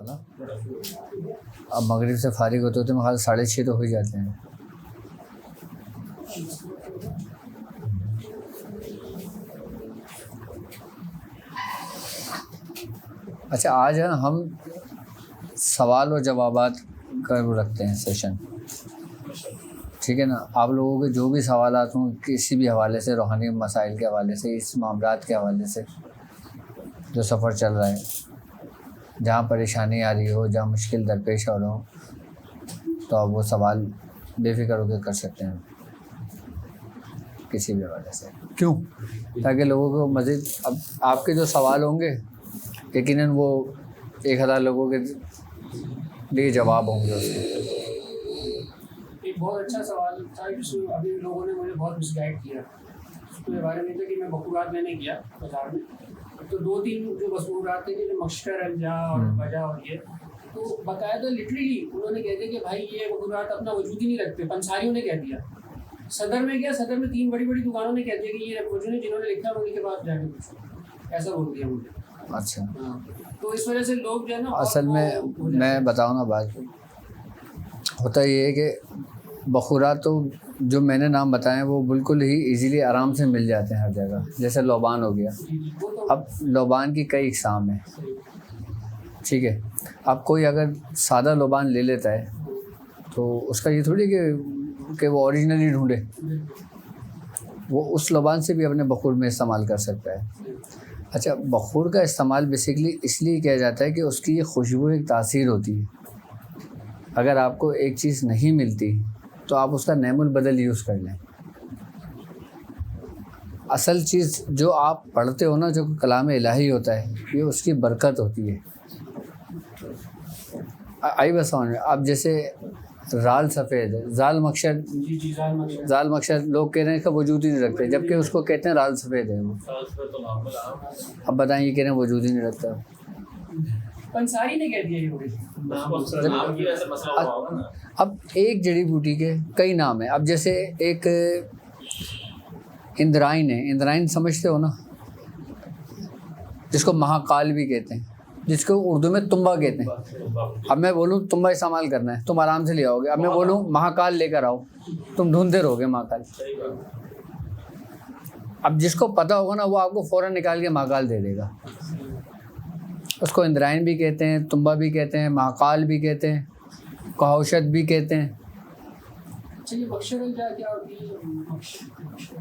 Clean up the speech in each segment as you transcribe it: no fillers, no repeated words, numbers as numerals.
ہے نا. اب مغرب سے فارغ ہوتے ہوتے میرے خیال 6:30 تو ہو ہی جاتے ہیں. اچھا آج ہم سوال و جوابات کا رکھتے ہیں سیشن, ٹھیک ہے نا. آپ لوگوں کے جو بھی سوالات ہوں کسی بھی حوالے سے, روحانی مسائل کے حوالے سے, اس معاملات کے حوالے سے جو سفر چل رہا ہے, جہاں پریشانی آ رہی ہو, جہاں مشکل درپیش ہو رہا ہو, تو آپ وہ سوال بے فکر ہو کے کر سکتے ہیں کسی بھی حوالے سے. کیوں؟ تاکہ لوگوں کو مزید, اب آپ کے جو سوال ہوں گے یقیناً وہ 1000 لوگوں کے لیے جواب ہوں گے اس کے. ایک بہت اچھا سوال تھا جس میں ابھی لوگوں نے مجھے بہت مس گائڈ کیا. اس کے بارے میں تھا کہ میں بخورات میں نے کیا بازار میں, تو 2-3 جو بخورات تھے کہ مشکر الجا اور وجہ اور یہ, تو باقاعدہ لٹرلی انہوں نے کہہ دیا کہ بھائی یہ بخورات اپنا وجود ہی نہیں رکھتے. پنساریوں نے کہہ دیا. صدر میں گیا, صدر میں 3 بڑی بڑی دکانوں نے کہہ دیا کہ یہ وجود جنہوں نے لکھا انہیں کے پاس جا کے پوچھو, ایسا بول دیا مجھے. اچھا, تو اس وجہ سے لوگ جو ہے نا, اصل میں بتاؤں نا بات, ہوتا یہ ہے کہ بخورات تو جو میں نے نام بتائے ہیں وہ بالکل ہی ایزیلی آرام سے مل جاتے ہیں ہر جگہ. جیسے لوبان ہو گیا. اب لوبان کی کئی اقسام ہیں, ٹھیک ہے. اب کوئی اگر سادہ لوبان لے لیتا ہے تو اس کا یہ تھوڑی کہ وہ اوریجنلی ڈھونڈے, وہ اس لوبان سے بھی اپنے بخور میں استعمال کر سکتا ہے. اچھا, بخور کا استعمال بیسیکلی اس لیے کیا جاتا ہے کہ اس کی یہ خوشبو ایک تاثیر ہوتی ہے. اگر آپ کو ایک چیز نہیں ملتی تو آپ اس کا نعم البدل یوز کر لیں. اصل چیز جو آپ پڑھتے ہو نا, جو کلام الہی ہوتا ہے, یہ اس کی برکت ہوتی ہے. آئی بس سمجھ میں. اب جیسے رال سفید ہے, زال مقشر لوگ کہہ رہے ہیں اس کا وجود ہی نہیں رکھتے, جبکہ اس کو کہتے ہیں رال سفید ہے وہ. اب بتائیں یہ کہہ رہے ہیں وجود ہی نہیں رکھتا. پنساری نے کہہ دیا. اب ایک جڑی بوٹی کے کئی نام ہیں. اب جیسے ایک اندرائن ہے, اندرائن سمجھتے ہو نا, جس کو مہاکال بھی کہتے ہیں, جس کو اردو میں تمبا کہتے ہیں. اب میں بولوں تمبا استعمال کرنا ہے, تم آرام سے لے آؤ گے. اب میں بولوں مہاکال لے کر آؤ, تم ڈھونڈتے رہو گے مہاکال. اب جس کو پتہ ہوگا نا وہ آپ کو فوراً نکال کے مہاکال دے دے گا. اس کو اندرائن بھی کہتے ہیں, تمبا بھی کہتے ہیں, مہاکال بھی کہتے ہیں, کہوشت بھی کہتے ہیں.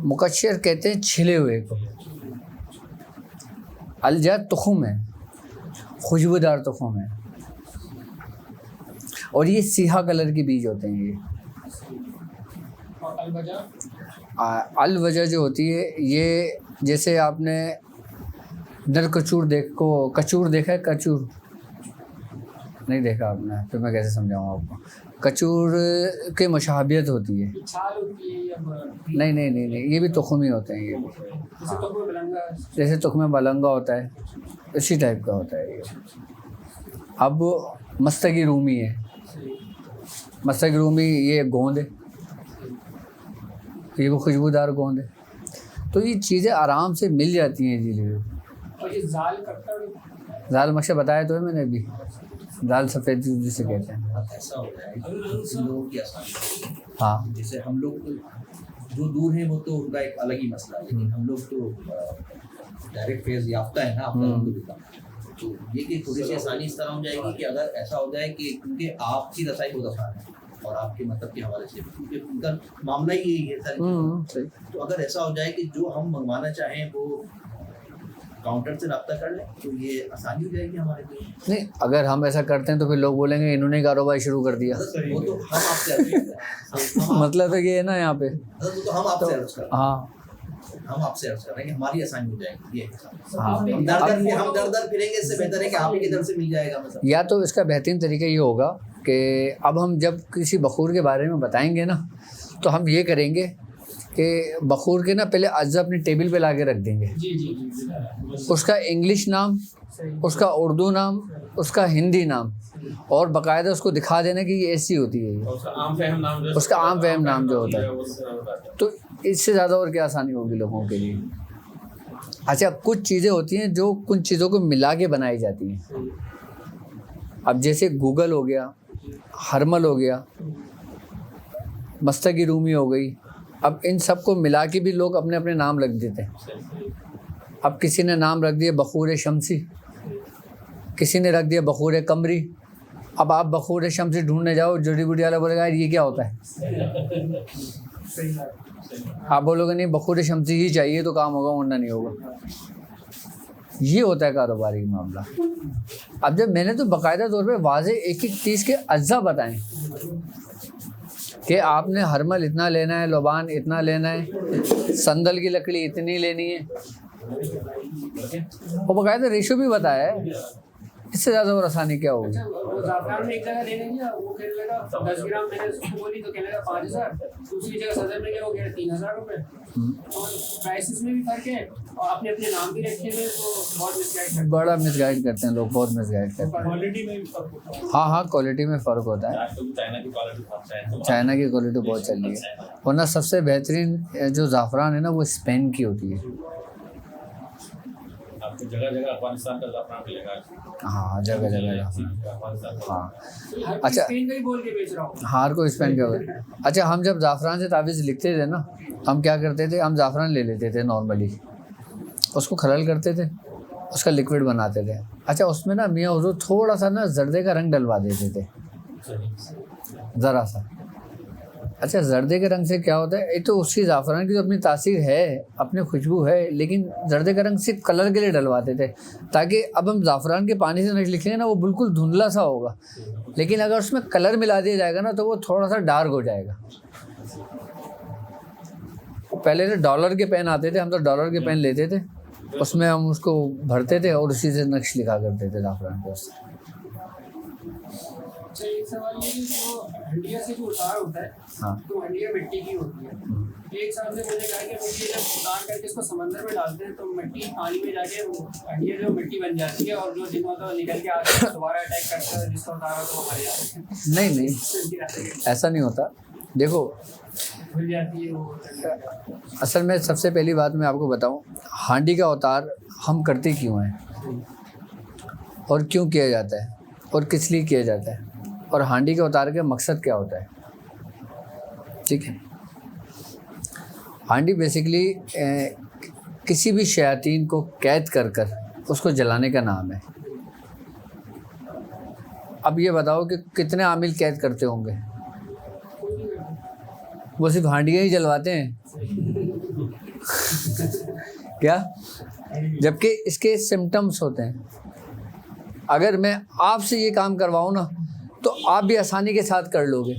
مکشر کہتے ہیں چھلے ہوئے کو. الجا تخم ہے, خوشبودار تخم ہے, اور یہ سیاہ کلر کے بیج ہوتے ہیں. یہ الوجہ جو ہوتی ہے, یہ جیسے آپ نے نر کچور کچور دیکھا ہے. کچور نہیں دیکھا آپ نے, پھر میں کیسے سمجھاؤں آپ کو. کچور کے مشابہت ہوتی ہے. نہیں, یہ بھی تخم ہی ہوتے ہیں. یہ جیسے تخم بلنگا ہوتا ہے, اسی ٹائپ کا ہوتا ہے یہ. اب مستگی رومی ہے. مستگی رومی یہ گوند ہے, یہ وہ خوشبودار گوند ہے. تو یہ چیزیں آرام سے مل جاتی ہیں جی. زال مقشر بتایا تو ہے میں نے ابھی. زال سفید جسے کہتے ہیں. ایسا ہوتا ہے کہ لوگوں کی آسانی, ہاں, جیسے ہم لوگ جو دور ہیں وہ تو ان کا ایک الگ ہی مسئلہ ہے, لیکن ہم لوگ تو ڈائریکٹ فیض یافتہ ہے نا, تو یہ کہ تھوڑی سی آسانی اس طرح ہو جائے گی کہ اگر ایسا ہو جائے کہ کیونکہ آپ کی رسائی بہت آسان ہے اور آپ کے مطلب کے حوالے سے, کیونکہ ان کا معاملہ ہی یہی ہے. تو اگر ایسا ہو جائے کہ جو ہم منگوانا چاہیں وہ کاؤنٹر سے رابطہ کر لیں تو یہ آسانی ہو جائے گی ہمارے لیے. نہیں, اگر ہم ایسا کرتے ہیں تو پھر لوگ بولیں گے انہوں نے کاروبار شروع کر دیا. وہ تو ہم آپ سے مطلب ہے کہ یہ نا یہاں پہ تو ہم آپ سے عرض کر رہے ہیں. ہاں, ہم آپ سے عرض کر رہے ہیں کہ ہماری آسانی ہو جائے گی. یہ ہم در پھریں گے, اس سے بہتر ہے کہ آپ ہی کی طرف سے مل جائے گا. یا تو اس کا بہترین طریقہ یہ ہوگا کہ اب ہم جب کسی بخور کے بارے میں بتائیں گے نا, تو ہم یہ کریں گے کہ بخور کے نا پہلے اجزا اپنی ٹیبل پہ لا کے رکھ دیں گے. اس کا انگلش نام, اس کا اردو نام, اس کا ہندی نام, اور باقاعدہ اس کو دکھا دینا کہ یہ ایسی ہوتی ہے. اس کا عام فہم نام جو ہوتا ہے. تو اس سے زیادہ اور کیا آسانی ہوگی لوگوں کے لیے. اچھا, کچھ چیزیں ہوتی ہیں جو کچھ چیزوں کو ملا کے بنائی جاتی ہیں. اب جیسے گوگل ہو گیا, ہرمل ہو گیا, مستقی رومی ہو گئی, اب ان سب کو ملا کے بھی لوگ اپنے اپنے نام رکھ دیتے ہیں. اب کسی نے نام رکھ دیا بخور شمسی, کسی نے رکھ دیا بخور قمری. اب آپ بخور شمسی ڈھونڈنے جاؤ, جڑی بوٹی والا بولے گا یہ کیا ہوتا ہے, آپ بولو گے نہیں بخور شمسی ہی چاہیے تو کام ہوگا, ورنہ نہیں ہوگا. یہ ہوتا ہے کاروباری معاملہ. اب جب میں نے تو باقاعدہ طور پہ واضح ایک ایک چیز کے اجزاء بتائیں کہ آپ نے ہرمل اتنا لینا ہے, لوبان اتنا لینا ہے, سندل کی لکڑی اتنی لینی ہے, اور باقاعدہ ریشو بھی بتایا ہے. اس سے زیادہ اور آسانی کیا ہوگی. زعفران میں ایک جگہ لینے گیا, وہ کہنے لگا 10 گرام میں نے اس کو بولی تو کہنے لگا 5000, دوسری جگہ صدر میں گیا وہ کہہ رہے 3000 روپے. اور پرائسز میں بھی فرق ہے, اور اپنے اپنے نام بھی رکھے ہوئے, تو بہت مس گائڈ کرتے ہیں. بڑا مس گائڈ کرتے ہیں لوگ, بہت مس گائڈ کرتے ہیں. کوالٹی میں بھی فرق ہوتا ہے. ہاں کوالٹی میں فرق ہوتا ہے. چائنا کی کوالٹی بہت ہے, چائنا کی کوالٹی بہت چل رہی ہے, ورنہ سب سے بہترین جو زعفران ہے نا وہ اسپین کی ہوتی ہے. آپ کو جگہ جگہ افغانستان کا زعفران ملے گا. ہاں جگہ جگہ ہاں. اچھا اسپین کا ہی بول کے بیچ رہا ہوں. ہار کو اسپین کا. اچھا ہم جب زعفران سے تعویذ لکھتے تھے نا, ہم کیا کرتے تھے, ہم زعفران لے لیتے تھے نارملی, اس کو کھلل کرتے تھے, اس کا لکوڈ بناتے تھے. اچھا اس میں نا میاں حضور تھوڑا سا نا زردے کا رنگ ڈلوا دیتے تھے, ذرا سا. اچھا زردے کے رنگ سے کیا ہوتا ہے, ایک تو اس کی زعفران کی جو اپنی تاثیر ہے, اپنی خوشبو ہے, لیکن زردے کا رنگ صرف کلر کے لیے ڈلواتے تھے تاکہ اب ہم زعفران کے پانی سے نقش لکھیں گے نا وہ بالکل دھندلا سا ہوگا, لیکن اگر اس میں کلر ملا دیا جائے گا نا تو وہ تھوڑا سا ڈارک ہو جائے گا. پہلے تو ڈالر کے پین آتے تھے, ہم تو ڈالر کے پین لیتے تھے, اس میں ہم اس کو بھرتے تھے اور اسی سے نقش لکھا کرتے تھے زعفران کے. اچھا ایک سوال یہ کہ جو ہنڈیا سے جو اتار ہوتا ہے, ہاں تو ہنڈیا مٹی کی ہوتی ہے. ایک صاحب نے مجھے کہا کہ مٹی جب اتار کر کے اس کو سمندر میں ڈالتے ہیں تو مٹی پانی میں جا کے ہنڈیا جو مٹی بن جاتی ہے, اور جو دن ہوتا ہے نکل کے آتے ہیں دوبارہ اٹیک کرتا ہے, جس کو اتارا تو وہ مر جاتے ہیں. نہیں ایسا نہیں ہوتا. دیکھو بھول جاتی ہے وہ. اصل میں سب سے پہلی بات میں آپ کو بتاؤں, ہانڈی کا اوتار ہم کرتے کیوں ہیں اور کیوں کیا جاتا ہے اور کس لیے کیا جاتا ہے, اور ہانڈی کے اوتار کا مقصد کیا ہوتا ہے. ٹھیک ہے, ہانڈی بیسیکلی کسی بھی شیاطین کو قید کر کر اس کو جلانے کا نام ہے. اب یہ بتاؤ کہ کتنے عامل قید کرتے ہوں گے, وہ صرف ہانڈیاں ہی جلواتے ہیں کیا, جبکہ اس کے سمٹمس ہوتے ہیں. اگر میں آپ سے یہ کام کرواؤں نا تو آپ بھی آسانی کے ساتھ کر لو گے.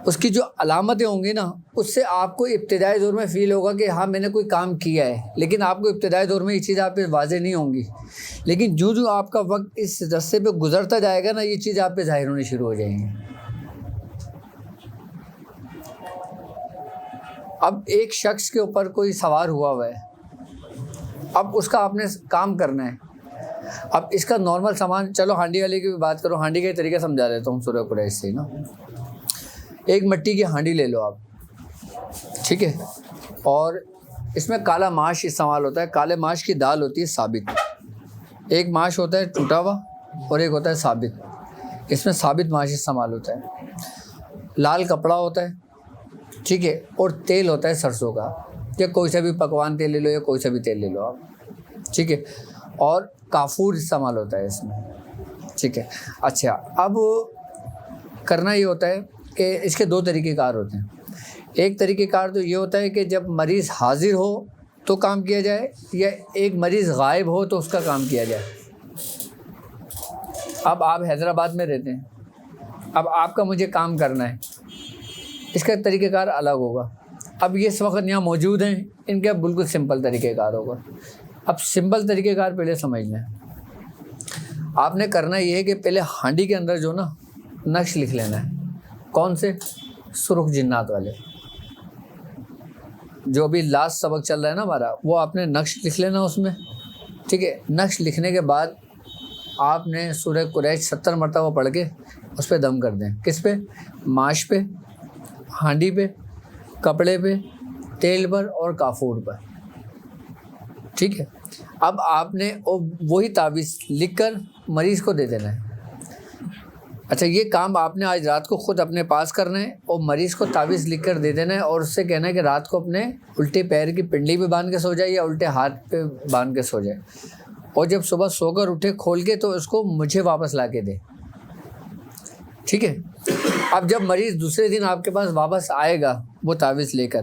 اس کی جو علامتیں ہوں گی نا اس سے آپ کو ابتدائی دور میں فیل ہوگا کہ ہاں میں نے کوئی کام کیا ہے, لیکن آپ کو ابتدائی دور میں یہ چیز آپ پہ واضح نہیں ہوں گی, لیکن جو آپ کا وقت اس رستے پہ گزرتا جائے گا نا یہ چیز آپ پہ ظاہر ہونی شروع ہو جائیں گی. اب ایک شخص کے اوپر کوئی سوار ہوا ہے, اب اس کا آپ نے کام کرنا ہے. اب اس کا نارمل سامان, چلو ہانڈی والے کی بھی بات کرو, ہانڈی کا یہ طریقہ سمجھا دیتا ہوں سورہ قریش سے نا. ایک مٹی کی ہانڈی لے لو آپ, ٹھیک ہے, اور اس میں کالا ماش استعمال ہوتا ہے. کالے ماش کی دال ہوتی ہے ثابت, ایک ماش ہوتا ہے ٹوٹا ہوا اور ایک ہوتا ہے ثابت. اس میں ثابت ماش استعمال ہوتا ہے. لال کپڑا ہوتا ہے, ٹھیک ہے, اور تیل ہوتا ہے سرسوں کا, یا کوئی سا بھی پکوان تیل لے لو یا کوئی سا بھی تیل لے لو آپ, ٹھیک ہے, اور کافور استعمال ہوتا ہے اس میں, ٹھیک ہے. اچھا اب کرنا یہ ہوتا ہے کہ اس کے دو طریقہ کار ہوتے ہیں. ایک طریقہ کار تو یہ ہوتا ہے کہ جب مریض حاضر ہو تو کام کیا جائے, یا ایک مریض غائب ہو تو اس کا کام کیا جائے. اب آپ حیدرآباد میں رہتے ہیں, اب آپ کا مجھے کام کرنا ہے, اس کا طریقہ کار الگ ہوگا. اب یہ اس وقت یہاں موجود ہیں, ان کا بالکل سمپل طریقہ کار ہوگا. اب سمپل طریقہ کار پہلے سمجھ لیں. آپ نے کرنا یہ ہے کہ پہلے ہانڈی کے اندر جو نا نقش لکھ لینا ہے. کون سے؟ سرخ جنات والے, جو ابھی لاسٹ سبق چل رہا ہے نا ہمارا, وہ آپ نے نقش لکھ لینا اس میں, ٹھیک ہے. نقش لکھنے کے بعد آپ نے سورہ قریش 70 مرتبہ پڑھ کے اس پہ دم کر دیں. کس پہ؟ ماش پہ, ہانڈی پہ, کپڑے پہ, تیل پر اور کافور پر, ٹھیک ہے. اب آپ نے وہی تعویذ لکھ کر مریض کو دے دینا ہے. اچھا یہ کام آپ نے آج رات کو خود اپنے پاس کرنا ہے اور مریض کو تعویذ لکھ کر دے دینا ہے اور اس سے کہنا ہے کہ رات کو اپنے الٹے پیر کی پنڈلی پہ باندھ کے سو جائے یا الٹے ہاتھ پہ باندھ کے سو جائے، اور جب صبح سو کر اٹھے کھول کے تو اس کو مجھے واپس لا کے دے، ٹھیک ہے؟ اب جب مریض دوسرے دن آپ کے پاس واپس آئے گا وہ تعویذ لے کر،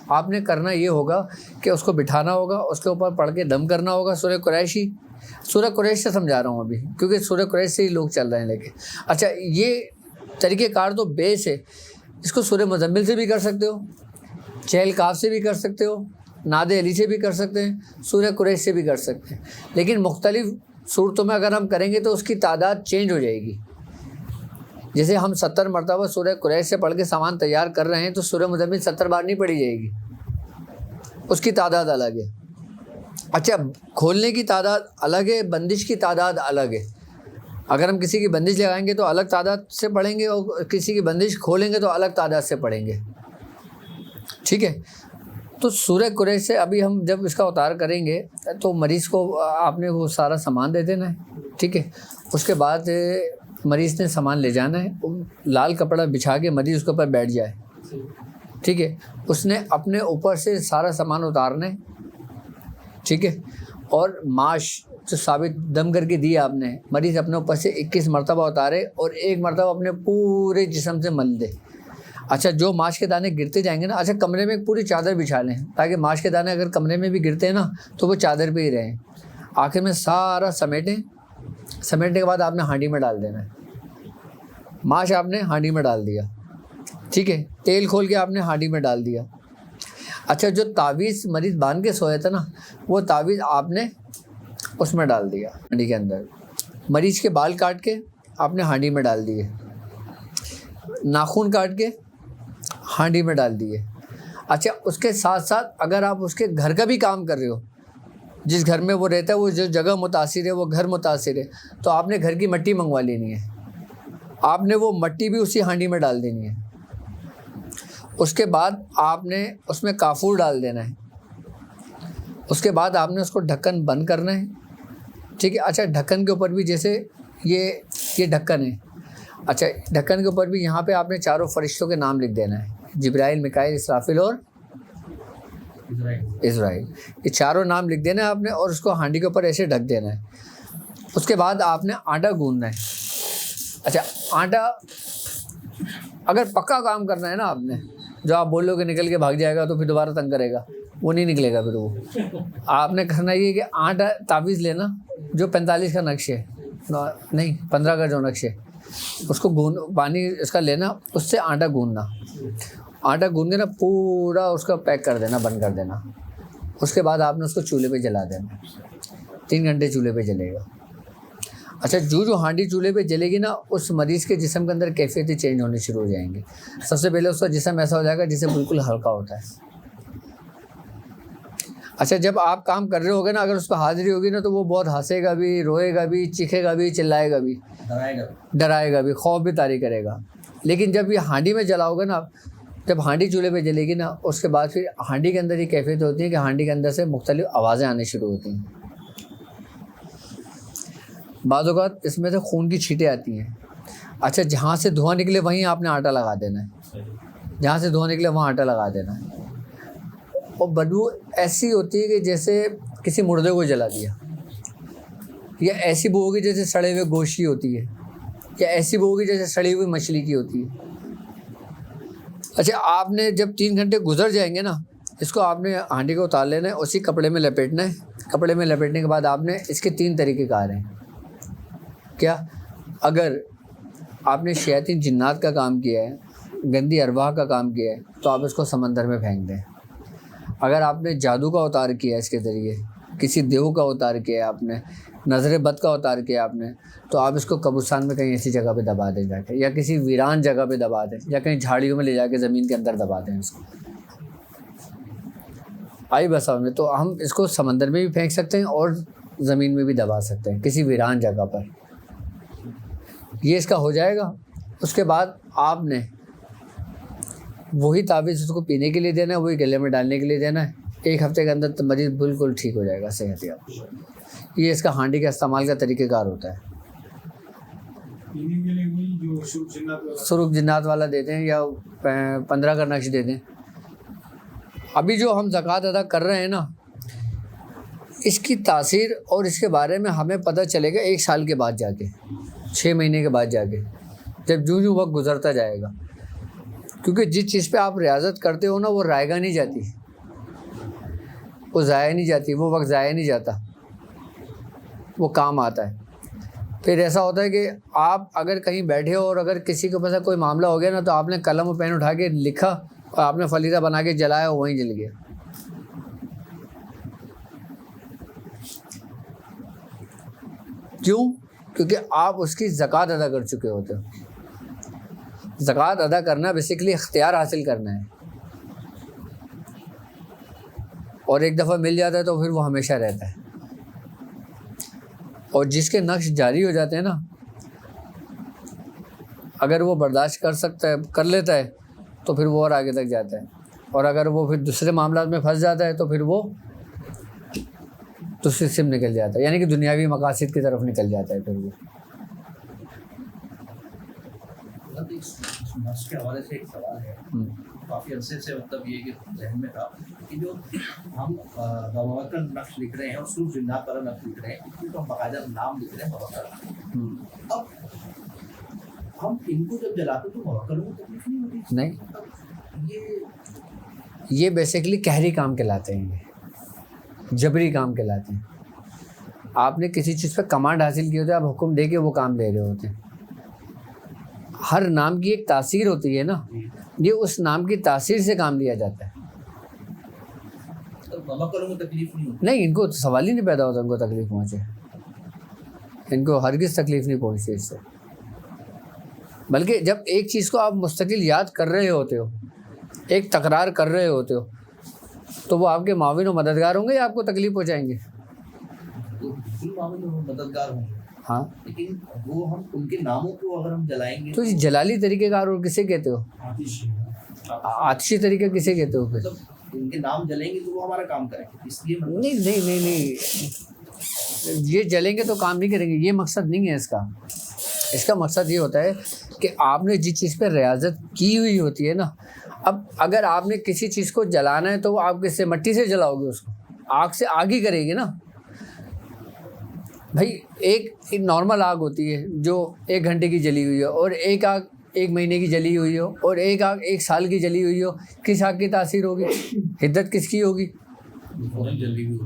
آپ نے کرنا یہ ہوگا کہ اس کو بٹھانا ہوگا، اس کے اوپر پڑھ کے دم کرنا ہوگا سورہ قریشی. سورہ قریش سے سمجھا رہا ہوں ابھی کیونکہ سورہ قریش سے ہی لوگ چل رہے ہیں لیکن. اچھا یہ طریقہ کار تو بیس ہے، اس کو سورہ مزمل سے بھی کر سکتے ہو، چہل کاف سے بھی کر سکتے ہو، ناد علی سے بھی کر سکتے ہیں، سورہ قریش سے بھی کر سکتے ہیں، لیکن مختلف صورتوں میں اگر ہم کریں گے تو اس کی تعداد چینج ہو جائے گی. جیسے ہم 70 مرتبہ سورہ قریش سے پڑھ کے سامان تیار کر رہے ہیں تو سورہ مزمل 70 بار نہیں پڑھی جائے گی، اس کی تعداد الگ ہے. اچھا کھولنے کی تعداد الگ ہے، بندش کی تعداد الگ ہے. اگر ہم کسی کی بندش لگائیں گے تو الگ تعداد سے پڑھیں گے اور کسی کی بندش کھولیں گے تو الگ تعداد سے پڑھیں گے، ٹھیک ہے؟ تو سورہ قریش سے ابھی ہم جب اس کا اتار کریں گے تو مریض کو آپ نے وہ سارا سامان دے دینا ہے، ٹھیک ہے؟ اس کے بعد مریض نے سامان لے جانا ہے، لال کپڑا بچھا کے مریض اس کے اوپر بیٹھ جائے، ٹھیک ہے؟ اس نے اپنے اوپر سے سارا سامان اتارنا ہے، ٹھیک ہے؟ اور ماش جو ثابت دم کر کے دی آپ نے، مریض اپنے اوپر سے 21 مرتبہ اتارے اور 1 مرتبہ اپنے پورے جسم سے مل دے. اچھا جو ماش کے دانے گرتے جائیں گے نا، اچھا کمرے میں ایک پوری چادر بچھا لیں تاکہ ماش کے دانے اگر کمرے میں بھی گرتے ہیں نا تو وہ چادر پہ ہی رہیں. آخر میں سارا سمیٹیں، سمیٹنے کے بعد آپ نے ہانڈی میں ڈال دینا ہے. ماش آپ نے ہانڈی میں ڈال دیا، ٹھیک ہے؟ تیل کھول کے آپ نے ہانڈی میں ڈال دیا. اچھا جو تعویذ مریض باندھ کے سویا تھا نا وہ تعویذ آپ نے اس میں ڈال دیا ہانڈی کے اندر. مریض کے بال کاٹ کے آپ نے ہانڈی میں ڈال دیے، ناخن کاٹ کے ہانڈی میں ڈال دیے. اچھا اس کے ساتھ ساتھ اگر آپ اس کے گھر کا بھی کام کر رہے ہو، جس گھر میں وہ رہتا ہے وہ جو جگہ متاثر ہے وہ گھر متاثر ہے، تو آپ نے گھر کی مٹی منگوا لینی ہے، آپ نے وہ مٹی بھی اسی ہانڈی میں ڈال دینی ہے. اس کے بعد آپ نے اس میں کافور ڈال دینا ہے. اس کے بعد آپ نے اس کو ڈھکن بند کرنا ہے، ٹھیک ہے؟ اچھا ڈھکن کے اوپر بھی جیسے یہ ڈھکن ہے، اچھا ڈھکن کے اوپر بھی یہاں پہ آپ نے چاروں فرشتوں کے نام لکھ دینا ہے، جبرائیل، میکائیل، اسرافیل اور اسرائیل. یہ چاروں نام لکھ دینا ہے آپ نے اور اس کو ہانڈی کے اوپر ایسے ڈھک دینا ہے. اس کے بعد آپ نے آٹا گوندنا ہے. اچھا آٹا اگر پکا کام کرنا ہے نا آپ نے، جو آپ بولو کہ نکل کے بھاگ جائے گا تو پھر دوبارہ تنگ کرے گا، وہ نہیں نکلے گا. پھر وہ آپ نے کرنا یہ کہ آٹا تعویذ لینا جو 45 کا نقش ہے، نہیں 15 کا جو نقش ہے، اس کو پانی اس کا لینا، اس سے آٹا گوندنا. آٹا گوند کے نا پورا اس کا پیک کر دینا، بند کر دینا. اس کے بعد آپ نے اس کو چولہے پہ جلا دینا، 3 گھنٹے چولہے پہ جلے گا. اچھا جو ہانڈی چولہے پہ جلے گی نا اس مریض کے جسم کے اندر کیفیتیں چینج ہونے شروع ہو جائیں گے. سب سے پہلے اس کا جسم ایسا ہو جائے گا جسے بالکل ہلکا ہوتا ہے. اچھا جب آپ کام کر رہے ہوگے نا، اگر اس پہ حاضری ہوگی نا تو وہ بہت ہنسے گا بھی، روئے گا بھی، چیخے گا بھی، چلائے گا بھی، ڈرائے گا بھی، خوف بھی طاری کرے گا. لیکن جب یہ ہانڈی میں جلاؤ گے نا، جب ہانڈی چولہے پہ جلے گی نا، اس کے بعد پھر ہانڈی کے اندر یہ کیفیت ہوتی ہے کہ ہانڈی کے اندر سے مختلف آوازیں آنے شروع ہوتی ہیں. بعض اوقات اس میں سے خون کی چھینٹیں آتی ہیں. اچھا جہاں سے دھواں نکلے وہیں آپ نے آٹا لگا دینا ہے، جہاں سے دھواں نکلے وہاں آٹا لگا دینا ہے. اور بدبو ایسی ہوتی ہے کہ جیسے کسی مردے کو جلا دیا، یا ایسی بو ہوگی جیسے سڑے ہوئے گوشت کی ہوتی ہے، یا ایسی بو ہوگی جیسے سڑی ہوئی مچھلی کی ہوتی ہے. اچھا آپ نے جب 3 گھنٹے گزر جائیں گے نا، اس کو آپ نے ہانڈی کو اتار لینا ہے، اسی کپڑے میں لپیٹنا ہے. کپڑے میں لپیٹنے کے بعد آپ نے اس کے 3 طریقے کار ہیں. کیا؟ اگر آپ نے شیاطین جنات کا کام کیا ہے، گندی ارواح کا کام کیا ہے، تو آپ اس کو سمندر میں پھینک دیں. اگر آپ نے جادو کا اتار کیا ہے، اس کے ذریعے کسی دیو کا اتار کیا ہے، آپ نے نظر بد کا اتار کیا آپ نے، تو آپ اس کو قبرستان میں کہیں ایسی جگہ پہ دبا دیں جا کے، یا کسی ویران جگہ پہ دبا دیں، یا کہیں جھاڑیوں میں لے جا کے زمین کے اندر دبا دیں اس کو. آئی بس میں تو ہم اس کو سمندر میں بھی پھینک سکتے ہیں اور زمین میں بھی دبا سکتے ہیں کسی ویران جگہ پر. یہ اس کا ہو جائے گا. اس کے بعد آپ نے وہی تعویذ اس کو پینے کے لیے دینا ہے، وہی گلے میں ڈالنے کے لیے دینا ہے. 1 ہفتے کے اندر تو مریض بالکل ٹھیک ہو جائے گا، صحت یاب. یہ اس کا ہانڈی کا استعمال کا طریقہ کار ہوتا ہے. سرخ جنات والا دے دیں یا 15 کا نقش دے دیں. ابھی جو ہم زکوٰۃ ادا کر رہے ہیں نا، اس کی تاثیر اور اس کے بارے میں ہمیں پتہ چلے گا 1 سال کے بعد جا کے، 6 مہینے کے بعد جا کے، جب جو وقت گزرتا جائے گا. کیونکہ جس چیز پہ آپ ریاضت کرتے ہو نا، وہ رائے گا نہیں جاتی، وہ ضائع نہیں جاتی، وہ وقت ضائع نہیں جاتا، وہ کام آتا ہے. پھر ایسا ہوتا ہے کہ آپ اگر کہیں بیٹھے ہو اور اگر کسی کے پاس کوئی معاملہ ہو گیا نا، تو آپ نے قلم و پین اٹھا کے لکھا اور آپ نے فلیدہ بنا کے جلایا، وہیں جل گیا. کیوں؟ کیونکہ آپ اس کی زکوٰۃ ادا کر چکے ہوتے ہو. زکوٰۃ ادا کرنا بیسیکلی اختیار حاصل کرنا ہے، اور ایک دفعہ مل جاتا ہے تو پھر وہ ہمیشہ رہتا ہے. اور جس کے نقش جاری ہو جاتے ہیں نا، اگر وہ برداشت کر سکتا ہے، کر لیتا ہے، تو پھر وہ اور آگے تک جاتا ہے. اور اگر وہ پھر دوسرے معاملات میں پھنس جاتا ہے تو پھر وہ دوسری سم نکل جاتا ہے، یعنی کہ دنیاوی مقاصد کی طرف نکل جاتا ہے. پھر وہ نفس کے حوالے سے ایک سوال ہے، کافی عرصے سے مطلب یہ کہ ذہن میں تھا کہ جو ہم موکل نقش لکھ رہے ہیں اور سرخ جنات والا نقش لکھ رہے ہیں، تو ہم باقاعدہ نام لکھ رہے ہیں موکل. اب ہم ان کو جب جلاتے تو موکلوں کو تکلیف نہیں ہوتی؟ نہیں، یہ بیسیکلی قہری کام کہلاتے ہیں، یہ جبری کام کہلاتے ہیں. آپ نے کسی چیز پہ کمانڈ حاصل کی ہوتی ہے، آپ حکم دے کے وہ کام لے رہے ہوتے ہیں. ہر نام کی ایک تاثیر ہوتی ہے نا، یہ اس نام کی تاثیر سے کام لیا جاتا ہے. موکلوں کو تکلیف نہیں ہوتی؟ نہیں، ان کو سوال ہی نہیں پیدا ہوتا ان کو تکلیف پہنچے. ان کو ہرگز تکلیف نہیں پہنچتی اس سے. بلکہ جب ایک چیز کو آپ مستقل یاد کر رہے ہوتے ہو، ایک تکرار کر رہے ہوتے ہو، تو وہ آپ کے معاون و مددگار ہوں گے یا آپ کو تکلیف پہنچائیں گے؟ بالکل معاون و مددگار ہوں گے. ہاں، لیکن وہ ہم ان کے ناموں کو اگر ہم جلائیں گے تو یہ جلالی طریقہ کار اور کسے کہتے ہو؟ آتشی طریقہ کسے کہتے ہو؟ پھر مطلب ان کے نام جلیں گے تو وہ ہمارا کام کریں گے، اس لیے نہیں نہیں نہیں نہیں، یہ جلیں گے تو کام نہیں کریں گے، یہ مقصد نہیں ہے اس کا. اس کا مقصد یہ ہوتا ہے کہ آپ نے جس چیز پہ ریاضت کی ہوئی ہوتی ہے نا، اب اگر آپ نے کسی چیز کو جلانا ہے تو آپ کس سے، مٹی سے جلاؤ گے اس کو، آگ سے آگ ہی کرے گی نا. بھائی ایک نارمل آگ ہوتی ہے جو 1 گھنٹے کی جلی ہوئی ہو، اور ایک آگ 1 مہینے کی جلی ہوئی ہو، اور ایک آگ 1 سال کی جلی ہوئی ہو. کس آگ کی تاثیر ہوگی؟ حدت کس کی ہوگی؟ جلدی بھی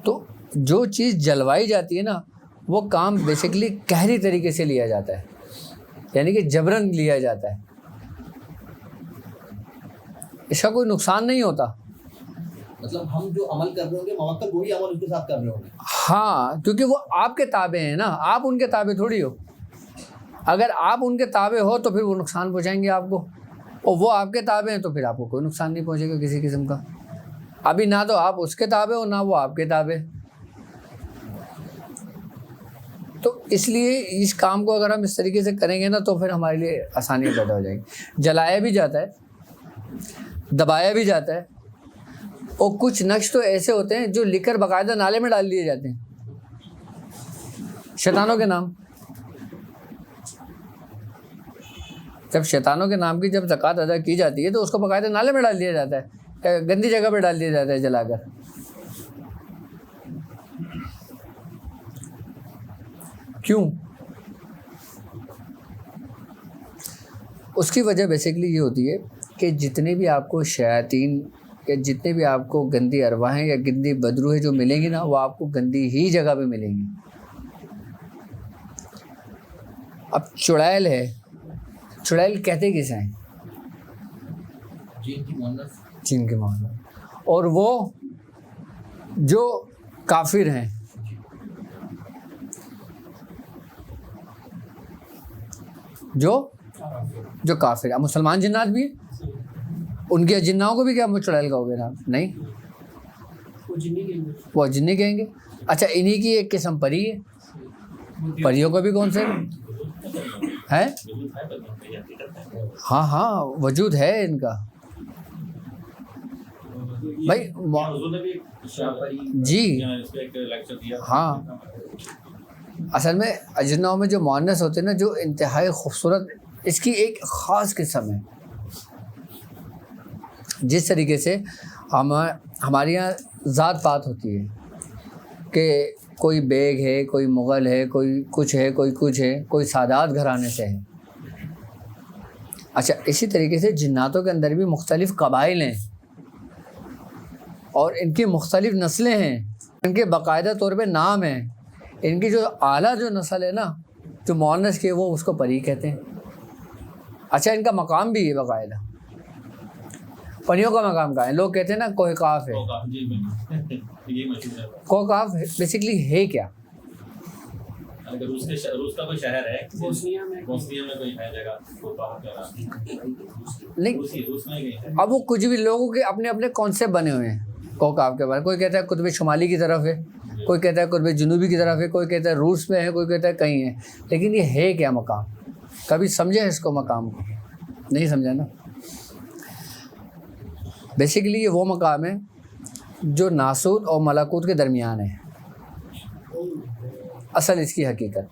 تو جو چیز جلوائی جاتی ہے نا، وہ کام بیسیکلی قہری طریقے سے لیا جاتا ہے، یعنی کہ جبرن لیا جاتا ہے. اس کا کوئی نقصان نہیں ہوتا. مطلب ہم جو عمل کر رہے ہوں گے موکل وہی عمل اس کے ساتھ کر رہے ہوں گے. ہاں، کیونکہ وہ آپ کے تابع ہیں نا، آپ ان کے تابع تھوڑی ہو. اگر آپ ان کے تابع ہو تو پھر وہ نقصان پہنچائیں گے آپ کو، اور وہ آپ کے تابع ہیں تو پھر آپ کو کوئی نقصان نہیں پہنچے گا کسی قسم کا. ابھی نہ تو آپ اس کے تابع ہو، نہ وہ آپ کے تابع. تو اس لیے اس کام کو اگر ہم اس طریقے سے کریں گے نا تو پھر ہمارے لیے آسانیاں پیدا ہو جائیں گی. جلایا بھی جاتا ہے، دبایا بھی جاتا ہے، اور کچھ نقش تو ایسے ہوتے ہیں جو لکھ کر باقاعدہ نالے میں ڈال دیے جاتے ہیں، شیطانوں کے نام. جب شیطانوں کے نام کی جب زکوٰۃ ادا کی جاتی ہے تو اس کو باقاعدہ نالے میں ڈال دیا جاتا ہے، گندی جگہ پہ ڈال دیا جاتا ہے جلا کر. کیوں؟ اس کی وجہ بیسیکلی یہ ہوتی ہے کہ جتنے بھی آپ کو شیاطین یا جتنے بھی آپ کو گندی ارواحیں یا گندی بدروہیں جو ملیں گی نا، وہ آپ کو گندی ہی جگہ پہ ملیں گی. اب چڑیل ہے، چڑیل کہتے کسے ہیں؟ جن کے معنی. اور وہ جو کافر ہیں، جو کافر ہیں. مسلمان جنات بھی ہیں، ان کے جناؤں کو بھی کیا چڑیل کہو گے نام؟ نہیں، وہ جنی کہیں گے. اچھا، انہی کی ایک قسم پری ہے. پریوں کو بھی کون سے ہے؟ ہاں ہاں، وجود ہے ان کا بھائی. جی ہاں، اصل میں اجناؤں میں جو مؤنث ہوتے ہیں نا، جو انتہائی خوبصورت، اس کی ایک خاص قسم ہے. جس طریقے سے ہمارے یہاں ذات پات ہوتی ہے کہ کوئی بیگ ہے، کوئی مغل ہے، کوئی کچھ ہے، کوئی کچھ ہے، کوئی سادات گھرانے سے ہے. اچھا، اسی طریقے سے جناتوں کے اندر بھی مختلف قبائل ہیں اور ان کی مختلف نسلیں ہیں، ان کے باقاعدہ طور پہ نام ہیں. ان کی جو اعلیٰ جو نسل ہے نا، جو مؤنث کی، وہ اس کو پری کہتے ہیں. اچھا، ان کا مقام بھی ہے باقاعدہ. پریوں کا مقام کہاں ہے؟ لوگ کہتے ہیں نا کوہ کاف ہے. جی یہ مشہور ہے. کوہ کاف بیسکلی ہے کیا؟ روس کا کوئی شہر ہے، بوسنیا میں بوسنیا میں کوئی ہے جگہ کوہ کاف کا نام. نہیں، روس میں گئی ہے. اب وہ کچھ بھی لوگوں کے اپنے اپنے کانسیپٹ بنے ہوئے ہیں کوہ کاف کے بارے میں. کوئی کہتا ہے قطب شمالی کی طرف ہے، کوئی کہتا ہے قطب جنوبی کی طرف ہے، کوئی کہتا ہے روس میں ہے، کوئی کہتا ہے کہیں ہے. لیکن یہ ہے کیا مقام؟ کبھی سمجھے اس کو؟ مقام کو نہیں سمجھا نا. بیسیکلی یہ وہ مقام ہے جو ناسوت اور ملکوت کے درمیان ہے. اصل اس کی حقیقت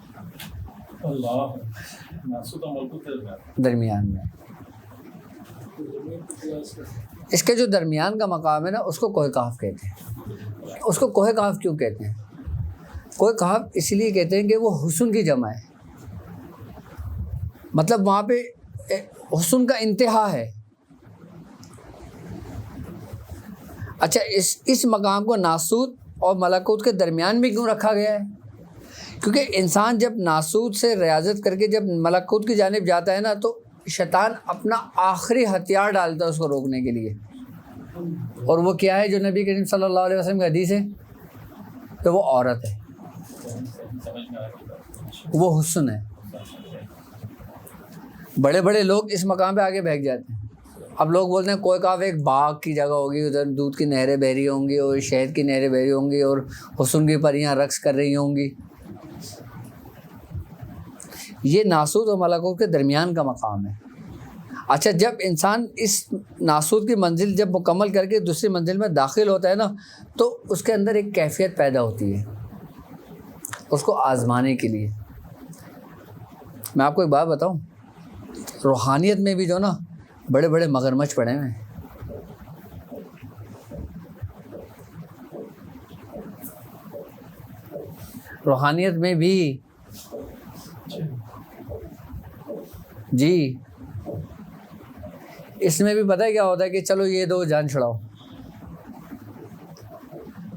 اللہ ناسوت اور ملکوت کے درمیان میں. اس کے جو درمیان کا مقام ہے نا، اس کو کوہ کاف کہتے ہیں. اس کو کوہ کاف کیوں کہتے ہیں؟ کوہ کاف اس لیے کہتے ہیں کہ وہ حسن کی جمع ہے. مطلب وہاں پہ حسن کا انتہا ہے. اچھا، اس مقام کو ناسوت اور ملکوت کے درمیان میں کیوں رکھا گیا ہے؟ کیونکہ انسان جب ناسوت سے ریاضت کر کے جب ملکوت کی جانب جاتا ہے نا، تو شیطان اپنا آخری ہتھیار ڈالتا ہے اس کو روکنے کے لیے. اور وہ کیا ہے جو نبی کریم صلی اللہ علیہ وسلم کی حدیث ہے؟ تو وہ عورت ہے، وہ حسن ہے. بڑے بڑے لوگ اس مقام پہ آگے بھاگ جاتے ہیں. اب لوگ بولتے ہیں کوہ کاف ایک باغ کی جگہ ہوگی، ادھر دودھ کی نہریں بہہ رہی ہوں گی اور شہد کی نہریں بہہ رہی ہوں گی اور حسن کی پریاں رقص کر رہی ہوں گی. یہ ناسوت اور ملکوت کے درمیان کا مقام ہے. اچھا، جب انسان اس ناسوت کی منزل جب مکمل کر کے دوسری منزل میں داخل ہوتا ہے نا، تو اس کے اندر ایک کیفیت پیدا ہوتی ہے اس کو آزمانے کے لیے. میں آپ کو ایک بات بتاؤں، روحانیت میں بھی جو نا بڑے بڑے مگرمچھ پڑے ہوئے ہیں. روحانیت میں بھی جی، اس میں بھی پتہ ہے کیا ہوتا ہے کہ چلو یہ دو جان چھڑاؤ.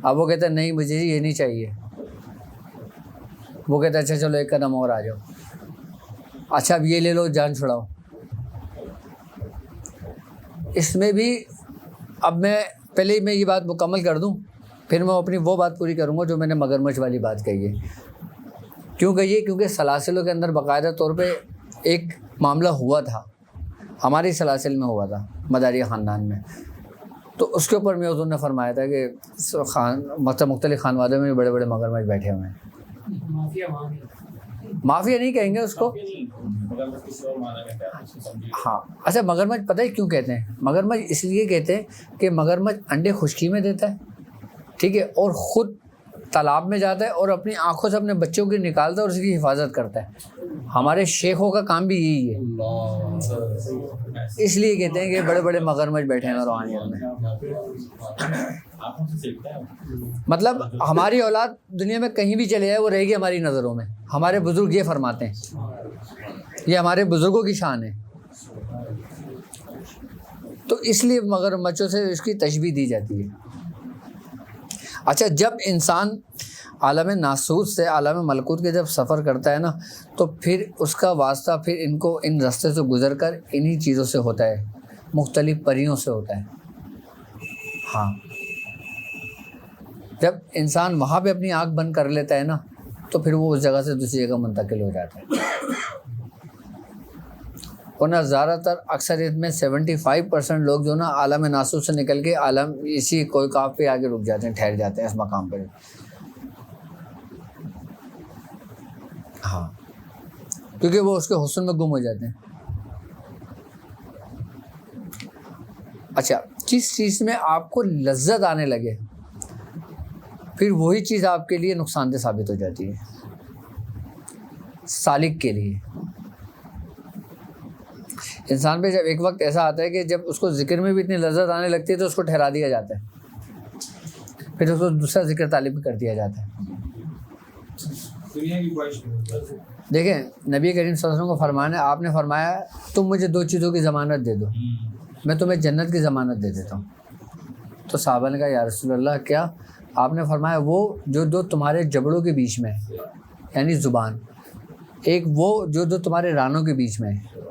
اب وہ کہتا ہے نہیں مجھے یہ نہیں چاہیے. وہ کہتا ہے اچھا چلو ایک قدم اور آ جاؤ. اچھا اب یہ لے لو جان چھڑاؤ. اس میں بھی اب میں پہلے میں یہ بات مکمل کر دوں، پھر میں اپنی وہ بات پوری کروں گا جو میں نے مگرمچھ والی بات کہی ہے. کیوں کہیے؟ کیونکہ سلاسلوں کے اندر باقاعدہ طور پہ ایک معاملہ ہوا تھا، ہماری سلاسل میں ہوا تھا مداری خاندان میں. تو اس کے اوپر میں حضور نے فرمایا تھا کہ مختلف خانوادوں میں بڑے بڑے مگرمچھ بیٹھے ہوئے ہیں. مافیا نہیں کہیں گے اس کو. ہاں، اچھا مگرمچھ پتہ ہے کیوں کہتے ہیں؟ مگرمچھ اس لیے کہتے ہیں کہ مگرمچھ انڈے خشکی میں دیتا ہے، ٹھیک ہے، اور خود تالاب میں جاتا ہے اور اپنی آنکھوں سے اپنے بچوں کی نکالتا ہے اور اس کی حفاظت کرتا ہے. ہمارے شیخوں کا کام بھی یہی ہے، اس لیے کہتے ہیں کہ بڑے بڑے مگرمچھ بیٹھے ہیں روحانیت میں. مطلب ہماری اولاد دنیا میں کہیں بھی چلے جائے وہ رہے گی ہماری نظروں میں. ہمارے بزرگ یہ فرماتے ہیں، یہ ہمارے بزرگوں کی شان ہے. تو اس لیے مگرمچھوں سے اس کی تشبیہ دی جاتی ہے. اچھا، جب انسان عالم ناسوت سے عالم ملکوت کے جب سفر کرتا ہے نا، تو پھر اس کا واسطہ پھر ان راستے سے گزر کر انہی چیزوں سے ہوتا ہے، مختلف پریوں سے ہوتا ہے. ہاں، جب انسان وہاں پہ اپنی آنکھ بند کر لیتا ہے نا، تو پھر وہ اس جگہ سے دوسری جگہ منتقل ہو جاتا ہے. ورنہ زیادہ تر اکثریت میں 75% لوگ جو نا عالم ناسوت سے نکل کے عالم اسی کوئی کاف پہ آگے رک جاتے ہیں، ٹھہر جاتے ہیں اس مقام پر. ہاں، کیونکہ وہ اس کے حسن میں گم ہو جاتے ہیں. اچھا، جس چیز میں آپ کو لذت آنے لگے، پھر وہی چیز آپ کے لیے نقصان دہ ثابت ہو جاتی ہے. سالک کے لیے. انسان پہ جب ایک وقت ایسا آتا ہے کہ جب اس کو ذکر میں بھی اتنی لذت آنے لگتی ہے تو اس کو ٹھہرا دیا جاتا ہے, پھر اس کو دوسرا ذکر طالب کر دیا جاتا ہے. دیکھیں نبی کریم صلی اللہ علیہ وسلم کو فرمانا ہے, آپ نے فرمایا تم مجھے 2 چیزوں کی ضمانت دے دو, میں تمہیں جنت کی ضمانت دے دیتا ہوں. تو صحابہ نے کہا یا رسول اللہ کیا؟ آپ نے فرمایا وہ جو تمہارے جبڑوں کے بیچ میں ہے, یعنی زبان, ایک وہ جو تمہارے رانوں کے بیچ میں ہے,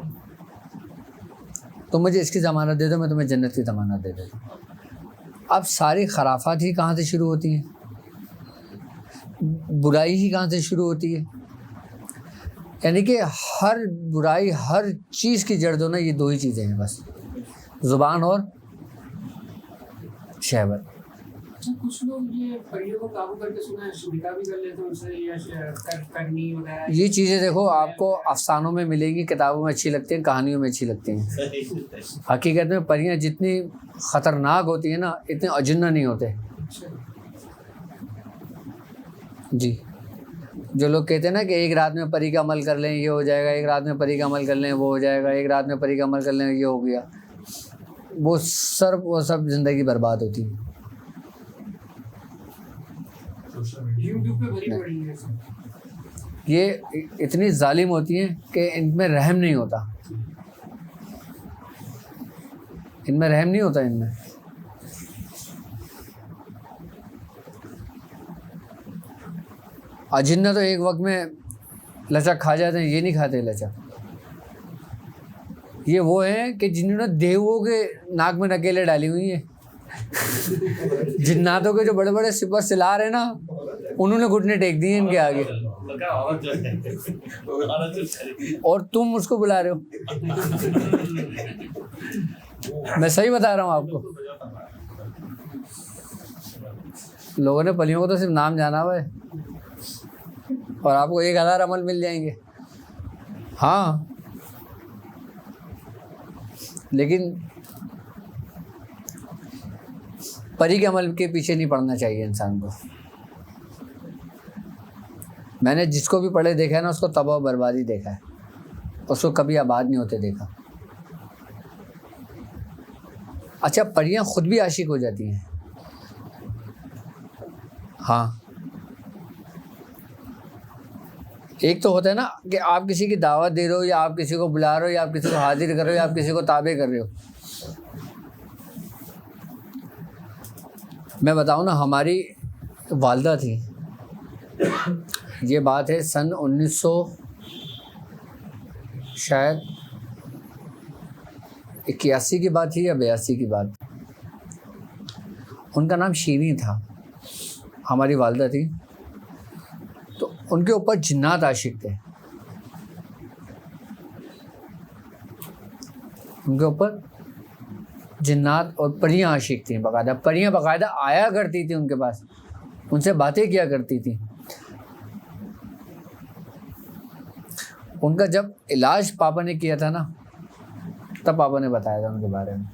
تم مجھے اس کی ضمانت دے دو, میں تمہیں جنت کی ضمانت دے دیتا ہوں. اب ساری خرافات ہی کہاں سے شروع ہوتی ہیں, برائی ہی کہاں سے شروع ہوتی ہے؟ یعنی کہ ہر برائی, ہر چیز کی جڑ دو نا, یہ 2 ہی چیزیں ہیں بس, زبان اور شہوت. اچھا کچھ لوگ یہ پریوں کو قابو کر کے سنا ہے, نکاح بھی کر لیتے ہیں ان سے, یا کرنی وغیرہ. یہ چیزیں دیکھو آپ کو افسانوں میں ملے گی, کتابوں میں اچھی لگتی ہیں, کہانیوں میں اچھی لگتی ہیں. حقیقت میں پریاں جتنی خطرناک ہوتی ہیں نا, اتنے اجنہ نہیں ہوتے. جی جو لوگ کہتے ہیں نا کہ ایک رات میں پری کا عمل کر لیں یہ ہو جائے گا, ایک رات میں پری کا عمل کر لیں وہ ہو جائے گا, ایک رات میں پری کا عمل کر لیں یہ ہو گیا, وہ سب زندگی برباد ہوتی ہے. یوٹیوب پہ بھری پڑی ہے. یہ اتنی ظالم ہوتی ہیں کہ ان میں رحم نہیں ہوتا, ان میں رحم نہیں ہوتا. ان میں اجنہ تو ایک وقت میں لچک کھا جاتے ہیں, یہ نہیں کھاتے لچک. یہ وہ ہیں کہ جنہوں نے دیووں کے ناک میں نکیلیں ڈالی ہوئی ہیں. جناتوں کے جو بڑے بڑے سپر سلار ہیں نا, انہوں نے گھٹنے ٹیک دیے ان کے آگے, اور تم اس کو بلا رہے ہو. میں صحیح بتا رہا ہوں آپ کو. لوگوں نے پلیوں کو تو صرف نام جانا ہوا ہے, اور آپ کو 1000 عمل مل جائیں گے. ہاں لیکن پری کے عمل کے پیچھے نہیں پڑنا چاہیے انسان کو. میں نے جس کو بھی پڑھے دیکھا ہے نا, اس کو تباہ و بربادی دیکھا ہے, اس کو کبھی آباد نہیں ہوتے دیکھا. اچھا پریاں خود بھی عاشق ہو جاتی ہیں. ہاں ایک تو ہوتا ہے نا کہ آپ کسی کی دعوت دے رہے ہو, یا آپ کسی کو بلا رہے ہو, یا آپ کسی کو حاضر کر رہے ہو, یا آپ کسی کو تابع کر رہے ہو. میں بتاؤں نا, ہماری والدہ تھی, یہ بات ہے سن 1900 شاید 81 کی بات تھی یا 82 کی بات. ان کا نام شیریں تھا, ہماری والدہ تھی. تو ان کے اوپر جنات عاشق تھے, ان کے اوپر جنات اور پریاں عاشق تھیں. باقاعدہ پریاں باقاعدہ آیا کرتی تھیں ان کے پاس, ان سے باتیں کیا کرتی تھیں. ان کا جب علاج پاپا نے کیا تھا نا, تب پاپا نے بتایا تھا ان کے بارے میں.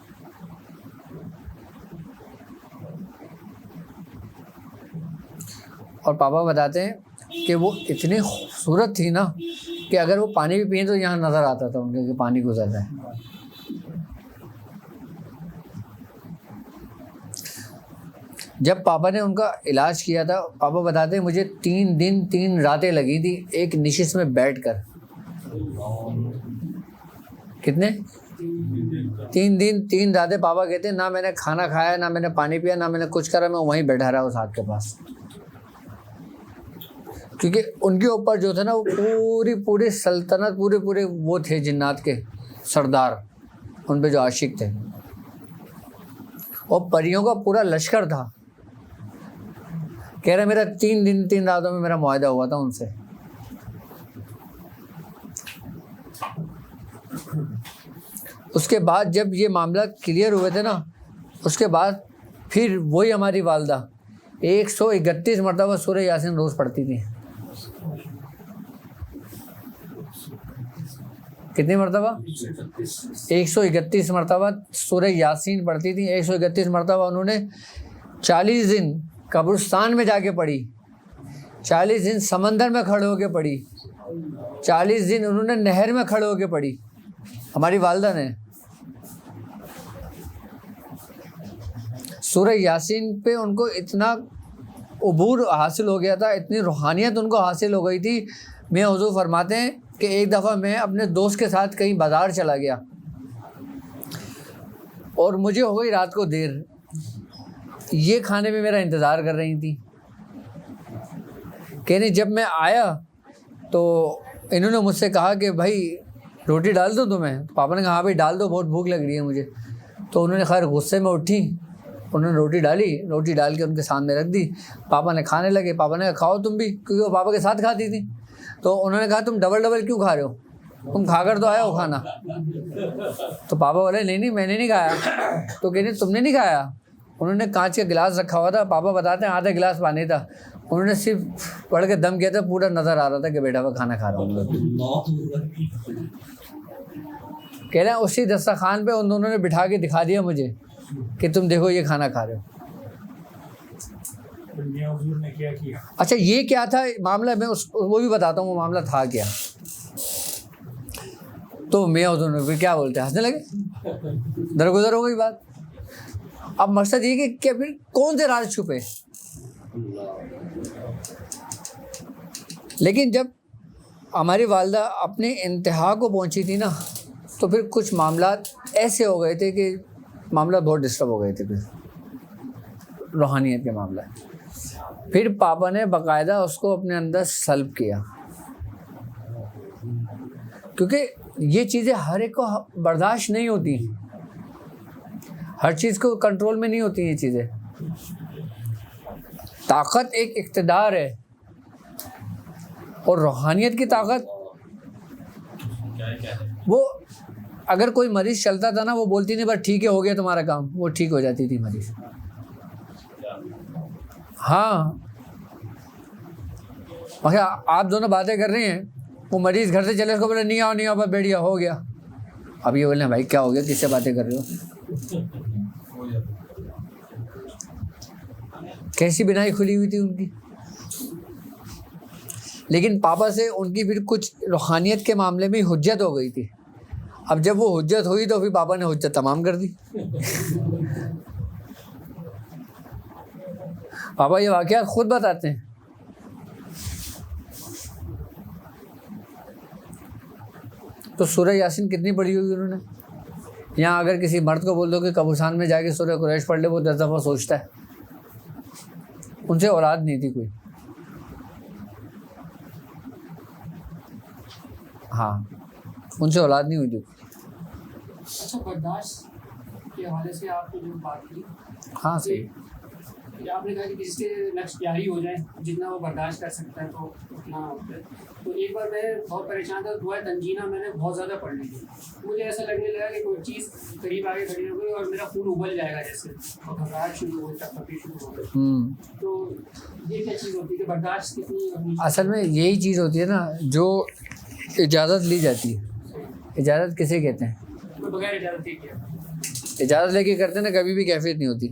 اور پاپا بتاتے ہیں کہ وہ اتنی خوبصورت تھی نا کہ اگر وہ پانی بھی پئیں تو یہاں نظر آتا تھا ان کے کہ پانی گزر رہا ہے. جب پاپا نے ان کا علاج کیا تھا, پاپا بتاتے ہیں مجھے 3 دن 3 راتیں لگی تھی ایک نشست میں بیٹھ کر. کتنے 3 دن 3 راتیں. پاپا کہتے ہیں نہ میں نے کھانا کھایا, نہ میں نے پانی پیا, نہ میں نے کچھ کرا, میں وہیں بیٹھا رہا اس ہاتھ کے پاس. کیونکہ ان کے اوپر جو تھا نا وہ پوری سلطنت, پورے وہ تھے جنات کے سردار, ان پہ جو عاشق تھے. اور پریوں کا پورا لشکر تھا. کہہ رہے میرا 3 دن 3 راتوں میں میرا معاہدہ ہوا تھا ان سے. اس کے بعد جب یہ معاملات کلیئر ہوئے تھے نا, اس کے بعد پھر وہی ہماری والدہ 131 مرتبہ سورہ یاسین روز پڑھتی تھی. کتنی مرتبہ؟ 131 مرتبہ سورہ یاسین پڑھتی تھی. 131 مرتبہ انہوں نے 40 دن قبرستان میں جا کے پڑھی, 40 دن سمندر میں کھڑے ہو کے پڑھی, 40 دن انہوں نے نہر میں کھڑے ہو کے پڑھی، ہماری والدہ نے۔ سورہ یاسین پہ ان کو اتنا عبور حاصل ہو گیا تھا، اتنی روحانیت ان کو حاصل ہو گئی تھی۔ میاں حضور فرماتے ہیں کہ ایک دفعہ میں اپنے دوست کے ساتھ کہیں بازار چلا گیا اور مجھے ہو گئی رات کو دیر، یہ کھانے میں میرا انتظار کر رہی تھی۔ کہنے جب میں آیا تو انہوں نے مجھ سے کہا کہ بھائی روٹی ڈال دو تمہیں؟ پاپا نے کہا ہاں بھائی ڈال دو، بہت بھوک لگ رہی ہے مجھے۔ تو انہوں نے خیر غصے میں اٹھی، انہوں نے روٹی ڈالی، روٹی ڈال کے ان کے سامنے رکھ دی۔ پاپا نے کھانے لگے، پاپا نے کہا کھاؤ تم بھی، کیونکہ وہ پاپا کے ساتھ کھاتی تھی۔ تو انہوں نے کہا تم ڈبل کیوں کھا رہے ہو، تم کھا کر تو آئے ہو کھانا۔ تو پاپا بولے نہیں میں نے نہیں کھایا۔ تو کہتے تم نے نہیں کھایا؟ انہوں نے کانچ کا گلاس رکھا ہوا تھا، پاپا بتاتے ہیں آدھا گلاس پانی تھا، انہوں نے صرف پڑھ کے دم کیا تھا، پورا نظر آ رہا تھا کہ بیٹا وہ کھانا کھا رہا ہوں۔ کہہ رہے ہیں اسی دسترخوان پہ ان دونوں نے بٹھا کے دکھا دیا مجھے کہ تم دیکھو یہ کھانا کھا رہے ہو۔ اچھا یہ کیا تھا معاملہ، میں وہ بھی بتاتا ہوں وہ معاملہ تھا کیا۔ تو میاں حضور نے پھر کیا بولتے ہیں، ہنسنے لگے، درگزر ہو گئی بات۔ اب مقصد یہ کہ پھر کون سے راز چھپے۔ لیکن جب ہماری والدہ اپنی انتہا کو پہنچی تھی نا، تو پھر کچھ معاملات ایسے ہو گئے تھے کہ معاملات بہت ڈسٹرب ہو گئے تھے، پھر روحانیت کے معاملہ۔ پھر پاپا نے باقاعدہ اس کو اپنے اندر سلب کیا، کیونکہ یہ چیزیں ہر ایک کو برداشت نہیں ہوتی، ہر چیز کو کنٹرول میں نہیں ہوتی یہ چیزیں۔ طاقت ایک اقتدار ہے، اور روحانیت کی طاقت، وہ اگر کوئی مریض چلتا تھا نا، وہ بولتی نہیں بس ٹھیک ہے ہو گیا تمہارا کام، وہ ٹھیک ہو جاتی تھی مریض۔ ہاں مگر آپ دونوں باتیں کر رہے ہیں، وہ مریض گھر سے چلے، اس کو بولے نہیں آؤ بس بیٹھ گیا، ہو گیا۔ اب یہ بولے بھائی کیا ہو گیا، کس سے باتیں کر رہے ہو؟ کیسی بنائی کھلی ہوئی تھی ان کی۔ لیکن پاپا سے ان کی پھر کچھ روحانیت کے معاملے میں حجت ہو گئی تھی۔ اب جب وہ حجت ہوئی تو پھر پاپا نے حجت تمام کر دی۔ پاپا یہ واقعات خود بتاتے ہیں۔ تو سورہ یاسین کتنی پڑھی ہوگی انہوں نے؟ یہاں اگر کسی مرد کو بول دو کہ قبرستان میں جا کے سورہ قریش پڑھ لے، وہ 10 دفعہ سوچتا ہے۔ ان سے اولاد نہیں تھی کوئی۔ ہاں ان سے اولاد نہیں ہوئی تھی۔ اچھا برداشت کے حوالے سے آپ نے جو بات کی، ہاں صحیح، آپ نے کہا کہ کسی کے نقش پیاری ہو جائے، جتنا وہ برداشت کر سکتا ہے تو اتنا ہوتا ہے۔ تو ایک بار میں بہت پریشان تھا، دعائے تنجینہ میں نے بہت زیادہ پڑھ لی تھی، مجھے ایسا لگنے لگا کہ کوئی چیز قریب آگے کھڑی ہو گئی اور میرا خون ابل جائے گا جیسے، اور گھبراہٹ شروع ہو جائے، تپی شروع ہو گئی۔ تو یہ کیا چیز ہوتی ہے کہ برداشت کتنی؟ اصل میں یہی چیز ہوتی ہے نا جو اجازت لی جاتی ہے۔ اجازت کسے کہتے ہیں؟ بغیر اجازت کے کیا؟ اجازت لے کے کرتے نا کبھی بھی کیفیت نہیں ہوتی۔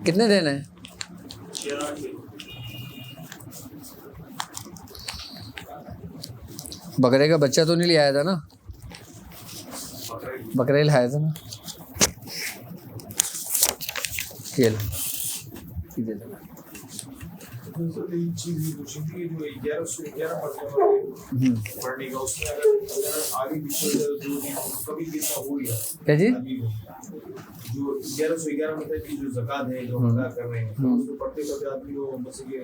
کتنے دن ہیں؟ بکرے کا بچہ تو نہیں لے آیا تھا نا، بکرے لایا تھا نا۔ کھیل کیا جی؟ جو 1111 مطلب کی جو زکات ہے جو ادا کر رہے ہیں، اس کو پڑھتے پڑھتے آدمی کو بس یہ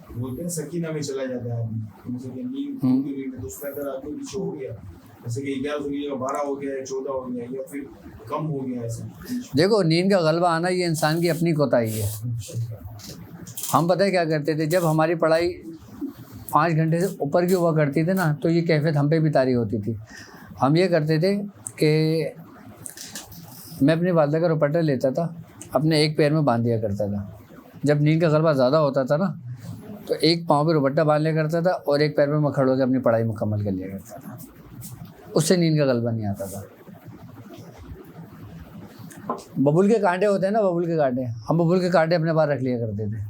بولتے ہیں سکینہ میں چلا جاتا ہے آدمی، جیسے کہ نیند تو اس میں اگر آدمی پیچھے ہو گیا، جیسے کہ 11 کی جگہ 12 ہو گیا ہے، 14 ہو گیا یا پھر کم ہو گیا ایسا۔ دیکھو نیند کا غلبہ آنا یہ انسان کی اپنی کوتاہی ہے۔ ہم پتہ ہے کیا کرتے تھے، جب ہماری پڑھائی 5 گھنٹے سے اوپر کی ہوا کرتی تھی نا، تو یہ کیفیت ہم پہ بھی طاری ہوتی تھی۔ ہم یہ کرتے تھے کہ میں اپنی والدہ کا دوپٹہ لیتا تھا، اپنے ایک پیر میں باندھ دیا کرتا تھا۔ جب نیند کا غلبہ زیادہ ہوتا تھا نا، تو ایک پاؤں پہ دوپٹہ باندھ لیا کرتا تھا اور ایک پیر میں میں کھڑا ہو کے اپنی پڑھائی مکمل کر لیا کرتا تھا۔ اس سے نیند کا غلبہ نہیں آتا تھا۔ ببول کے کانٹے ہوتے ہیں نا، ببول کے کانٹے، ہم ببول کے کانٹے اپنے پاس رکھ لیا کرتے تھے۔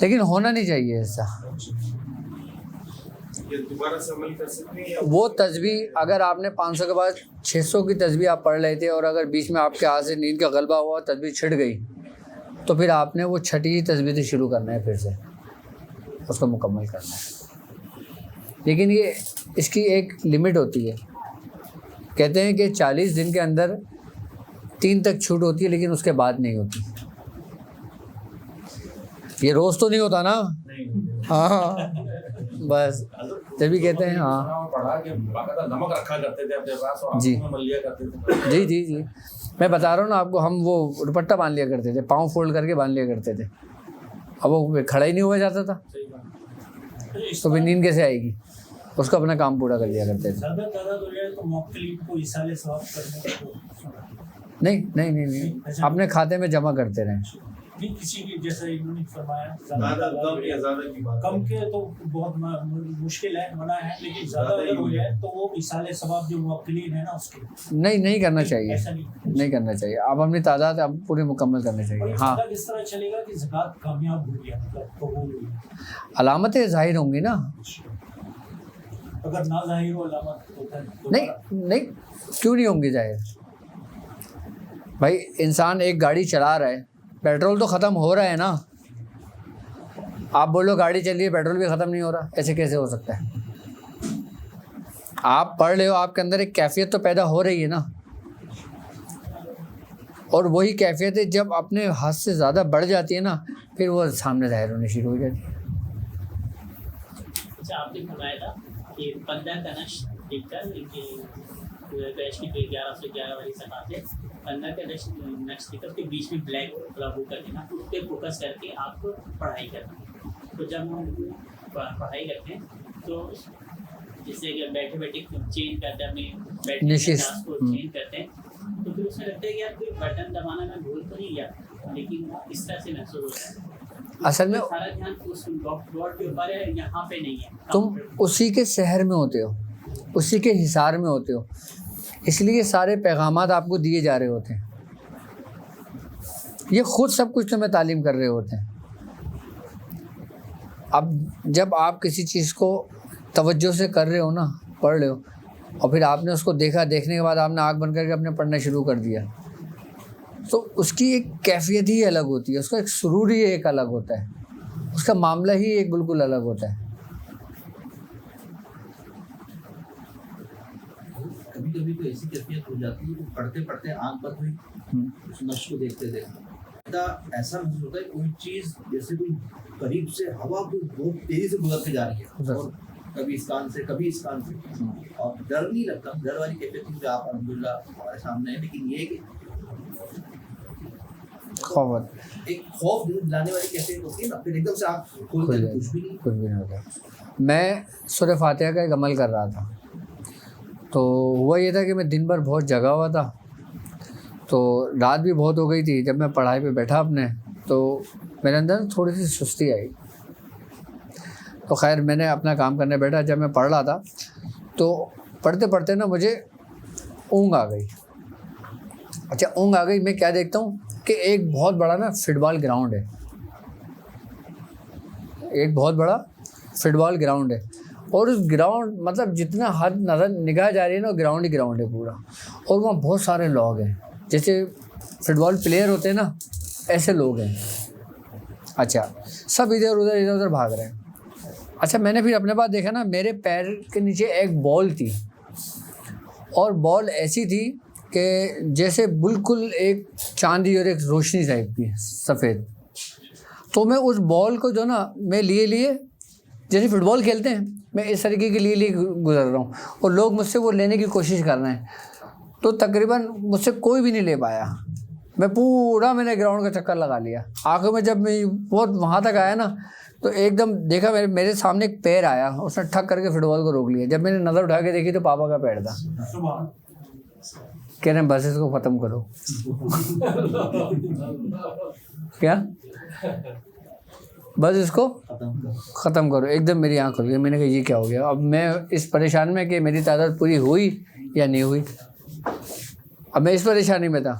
لیکن ہونا نہیں چاہیے ایسا. یہ دوبارہ سے عمل کر سکتے ہیں یا وہ تسبیح اگر آپ نے 500 کے بعد 600 کی تسبیح آپ پڑھ لیتے اور اگر بیچ میں آپ کے ہاتھ سے نیند کا غلبہ ہوا تسبیح چھٹ گئی تو پھر آپ نے وہ چھٹی تسبیح سے شروع کرنا ہے، پھر سے اس کو مکمل کرنا ہے. لیکن یہ اس کی ایک لمٹ ہوتی ہے، کہتے ہیں کہ 40 دن کے اندر 3 تک چھوٹ ہوتی ہے لیکن اس کے بعد نہیں ہوتی. یہ روز تو نہیں ہوتا نا. ہاں بس جبھی کہتے ہیں. ہاں پڑھا کہ باقاعدہ نمک رکھا کرتے تھے اپنے پاس اور جی. آنکھوں میں مل لیا کرتے تھے. جی میں بتا رہا ہوں نا آپ کو، ہم وہ دوپٹہ باندھ لیا کرتے تھے، پاؤں فولڈ کر کے باندھ لیا کرتے تھے. اب وہ کھڑا ہی نہیں ہوا جاتا تھا تو پھر نیند کیسے آئے گی؟ اس کو اپنا کام پورا کر لیا کرتے تھے. زیادہ تعداد ہو جائے تو موکلین کو اصالے ثواب کرنے کو نہیں اپنے کھاتے میں جمع کرتے رہیں. نہیں کسی کی جیسا انہوں نے فرمایا زیادہ کم یا زیادہ کی بات کم کے تو بہت مشکل ہے، منع ہے، لیکن زیادہ اگر ہو جائے تو وہ اصالے ثواب جو موکلین ہے نا اس کے نہیں کرنا چاہیے، ایسا نہیں کرنا چاہیے. آپ اپنی تعداد آپ پوری مکمل کرنی چاہیے. ہاں پتہ کس طرح چلے گا کہ زکوٰۃ کامیاب ہو گیا، مطلب قبول ہوئی؟ علامتیں ظاہر ہوں گی نا. اگر نہ ظاہر ہو علامت ہوتا ہے نہیں کیوں نہیں ہوں گی ظاہر؟ بھائی انسان ایک گاڑی چلا رہا ہے، پیٹرول تو ختم ہو رہا ہے نا. آپ بولو گاڑی چل رہی ہے پیٹرول بھی ختم نہیں ہو رہا، ایسے کیسے ہو سکتا ہے؟ آپ پڑھ رہے ہو، آپ کے اندر ایک کیفیت تو پیدا ہو رہی ہے نا، اور وہی کیفیتیں جب اپنے حد سے زیادہ بڑھ جاتی ہے نا پھر وہ سامنے ظاہر ہونے شروع ہو جاتی ہے. اچھا آپ نے فرمایا تھا کہ 15 کا نش دیکھ کر بیچ کی 11 سے 11 والی صفحات ہے، 15 کا نقش دیکھ کر کے بیچ میں بلیک ہو کر دینا، اس پہ فوکس کر کے آپ کو پڑھائی کرنا. تو جب ہم پڑھائی کرتے ہیں تو جیسے کہ بیٹھے بیٹھے چینج کرتے ہیں، اپنی بیٹھنے کو چینج کرتے ہیں تو پھر اس میں لگتا ہے کہ یار کوئی بٹن دبانا میں بھول تو نہیں گیا، لیکن اس طرح سے محسوس ہوتا ہے. اصل میں سارا دھیان اس بورڈ کے اوپر ہے، یہاں پہ نہیں ہے. تم اسی کے شہر میں ہوتے ہو، اسی کے حصار میں ہوتے ہو، اس لیے سارے پیغامات آپ کو دیے جا رہے ہوتے ہیں. یہ خود سب کچھ تمہیں تعلیم کر رہے ہوتے ہیں. اب جب آپ کسی چیز کو توجہ سے کر رہے ہو نا، پڑھ رہے ہو، اور پھر آپ نے اس کو دیکھا، دیکھنے کے بعد آپ نے آنکھ بند کر کے اپنے پڑھنا شروع کر دیا تو اس کی ایک کیفیت ہی الگ ہوتی ہے، اس کا ایک سرور ہی ایک الگ ہوتا ہے، اس کا معاملہ ہی ایک بالکل الگ ہوتا ہے. کبھی کبھی تو ایسی کیفیت ہو جاتی ہے کہ پڑھتے پڑھتے آنکھ بند ہوئی، اس نقش کو دیکھتے ایسا محسوس ہوتا ہے کوئی چیز جیسے کوئی قریب سے ہوا کو بہت تیزی سے گزر کے جا رہی ہے، اور کبھی اس کان سے کبھی اس کان سے، اور ڈر نہیں لگتا. ڈر والی کیفیت کیونکہ آپ الحمدللہ ہمارے سامنے ہیں، لیکن یہ کہ ایک خوف دلانے والی کیفیت ہوتی ہے نا، پھر ایک دم سے آپ کچھ بھی نہیں ہوتا. میں سورہ فاتحہ کا ایک عمل کر رہا تھا تو ہوا یہ تھا کہ میں دن بھر بہت جگا ہوا تھا، تو رات بھی بہت ہو گئی تھی. جب میں پڑھائی پہ بیٹھا اپنے تو میرے اندر تھوڑی سی سستی آئی. تو خیر میں نے اپنا کام کرنے بیٹھا. جب میں پڑھ رہا تھا تو پڑھتے پڑھتے نا مجھے اونگ آ گئی. اچھا اونگ آ گئی، میں کیا دیکھتا ہوں کہ ایک بہت بڑا نا فٹ بال گراؤنڈ ہے، ایک بہت بڑا فٹ بال گراؤنڈ ہے، اور اس گراؤنڈ مطلب جتنا حد نظر نگاہ جا رہی ہے نا گراؤنڈ ہی گراؤنڈ ہے پورا، اور وہاں بہت سارے لوگ ہیں جیسے فٹ بال پلیئر ہوتے ہیں نا ایسے لوگ ہیں. اچھا سب ادھر ادھر بھاگ رہے ہیں. اچھا میں نے پھر اپنے پاس دیکھا نا میرے پیر کے نیچے ایک بال تھی، اور بال ایسی تھی کہ جیسے بالکل ایک چاندی اور ایک روشنی ٹائپ کی سفید. تو میں اس بال کو جو نا میں لیے جیسے فٹ بال کھیلتے ہیں میں اس طریقے کے لیے گزر رہا ہوں، اور لوگ مجھ سے وہ لینے کی کوشش کر رہے ہیں. تو تقریباً مجھ سے کوئی بھی نہیں لے پایا. میں نے گراؤنڈ کا چکر لگا لیا. آخر میں جب میں بہت وہاں تک آیا نا تو ایک دم دیکھا میرے سامنے ایک پیر آیا، اس نے ٹھک کر کے فٹ بال کو روک لیا. جب میں نے نظر اٹھا کے دیکھی تو پاپا کا پیر تھا. کہہ رہے ہیں بس اس کو ختم کرو. کیا بس اس کو ختم کرو. ایک دم میری آنکھ کھل گئی. میں نے کہا یہ کیا ہو گیا؟ اب میں اس پریشان میں کہ میری تعداد پوری ہوئی یا نہیں ہوئی. اب میں اس پریشانی میں تھا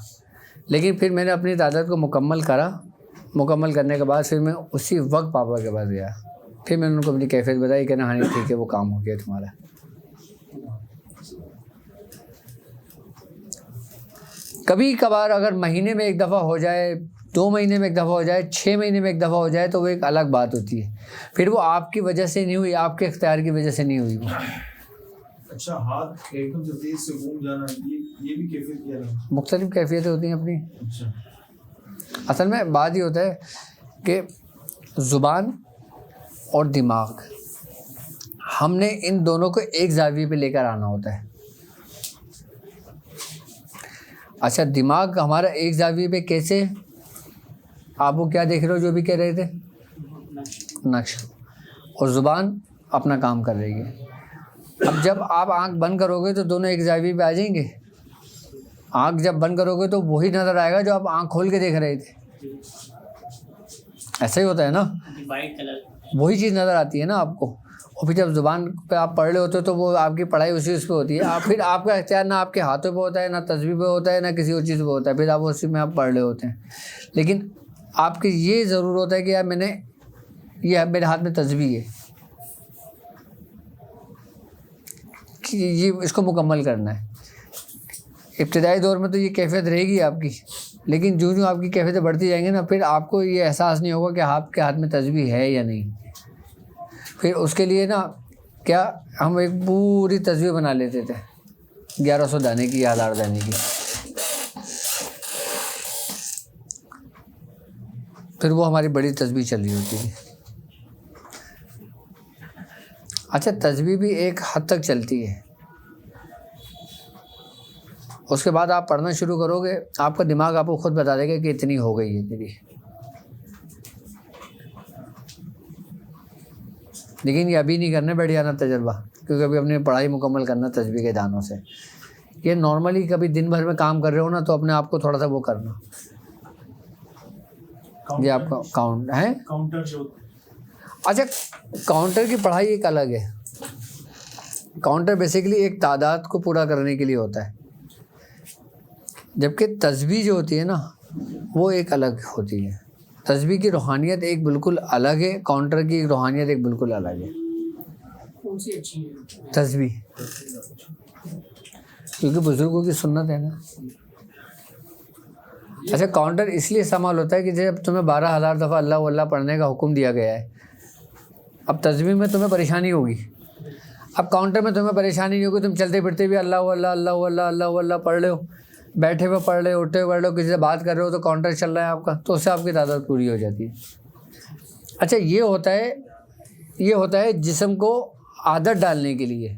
لیکن پھر میں نے اپنی تعداد کو مکمل کرنے کے بعد پھر میں اسی وقت پاپا کے پاس گیا. پھر میں نے ان کو اپنی کیفیت بتائی کہ ہاں ٹھیک ہے وہ کام ہو گیا تمہارا. کبھی کبھار اگر مہینے میں ایک دفعہ ہو جائے, 2 مہینے میں ایک دفعہ ہو جائے, 6 مہینے میں ایک دفعہ ہو جائے تو وہ ایک الگ بات ہوتی ہے. پھر وہ آپ کی وجہ سے نہیں ہوئی, آپ کے اختیار کی وجہ سے نہیں ہوئی وہ. اچھا, ہاتھ ایک دم سے تیز سے گھوم جانا, یہ بھی کیفیت کیا ہے؟ مختلف کیفیتیں ہوتی ہیں اپنی. اچھا, اصل میں بات یہ ہوتا ہے کہ زبان اور دماغ, ہم نے ان دونوں کو ایک زاویے پہ لے کر آنا ہوتا ہے. اچھا, دماغ ہمارا ایک زاویے پہ کیسے؟ آپ وہ کیا دیکھ رہے ہو جو بھی کہہ رہے تھے, نقش, اور زبان اپنا کام کر رہی ہے. اب جب آپ آنکھ بند کرو گے تو دونوں ایک زاویے پہ آ جائیں گے. آنکھ جب بند کرو گے تو وہی نظر آئے گا جو آپ آنکھ کھول کے دیکھ رہے تھے. ایسا ہی ہوتا ہے نا, وائٹ کلر وہی چیز نظر آتی ہے نا آپ کو. اور پھر جب زبان پہ آپ پڑھ رہے ہوتے ہو تو وہ آپ کی پڑھائی اسی اس پہ ہوتی ہے. پھر آپ کا اختیار نہ آپ کے ہاتھوں پہ ہوتا ہے, نہ تصویر پہ ہوتا ہے, نہ کسی اور چیز پہ ہوتا ہے. پھر آپ اسی میں آپ پڑھ رہے ہوتے ہیں. لیکن آپ کی یہ ضرور ہوتا ہے کہ یار یہ میرے ہاتھ میں تصویر ہے کہ یہ اس کو مکمل کرنا ہے. ابتدائی دور میں تو یہ کیفیت رہے گی آپ کی, لیکن جو آپ کی کیفیتیں بڑھتی جائیں گے نا, پھر آپ کو یہ احساس نہیں ہوگا کہ آپ کے ہاتھ میں تصویر ہے یا نہیں. پھر اس کے لیے نا کیا ہم ایک پوری تصویر بنا لیتے تھے 1100 دانے کی یا 1000 دانے کی. پھر وہ ہماری بڑی تصویر چل رہی ہوتی تھی. اچھا, تصویر بھی ایک حد تک چلتی ہے, اس کے بعد آپ پڑھنا شروع کرو گے, آپ کا دماغ آپ کو خود بتا دے گا کہ اتنی ہو گئی ہے تیری. لیکن یہ ابھی نہیں کرنا بیٹھ جانا تجربہ, کیونکہ ابھی اپنی پڑھائی مکمل کرنا تصویر کے دانوں سے. یہ نارملی کبھی دن بھر میں کام کر رہے ہو نا تو اپنے آپ کو تھوڑا سا وہ کرنا. یہ آپ کا کاؤنٹ ہے, کاؤنٹر جو اچھا کاؤنٹر کی پڑھائی ایک الگ ہے. کاؤنٹر بیسیکلی ایک تعداد کو پورا کرنے کے لیے ہوتا ہے, جبکہ تسبیح جو ہوتی ہے نا وہ ایک الگ ہوتی ہے. تسبیح کی روحانیت ایک بالکل الگ ہے, کاؤنٹر کی روحانیت ایک بالکل الگ ہے. کون سی اچھی ہے تسبیح, کیونکہ بزرگوں کی سنت ہے نا. اچھا, کاؤنٹر اس لیے استعمال ہوتا ہے کہ جب تمہیں 12,000 دفعہ اللہ اللہ پڑھنے کا حکم دیا گیا ہے, اب تسبیح میں تمہیں پریشانی ہوگی. اب کاؤنٹر میں تمہیں پریشانی نہیں ہوگی, تم چلتے پھرتے بھی اللہ اللہ اللہ اللہ اللہ اللہ پڑھ رہے ہو, بیٹھے ہوئے پڑھ رہے ہو, اٹھے ہوئے پڑھ رہے ہو, کسی سے بات کر رہے ہو تو کاؤنٹر چل رہا ہے آپ کا, تو اس سے آپ کی تعداد پوری ہو جاتی ہے. اچھا, یہ ہوتا ہے جسم کو عادت ڈالنے کے لیے.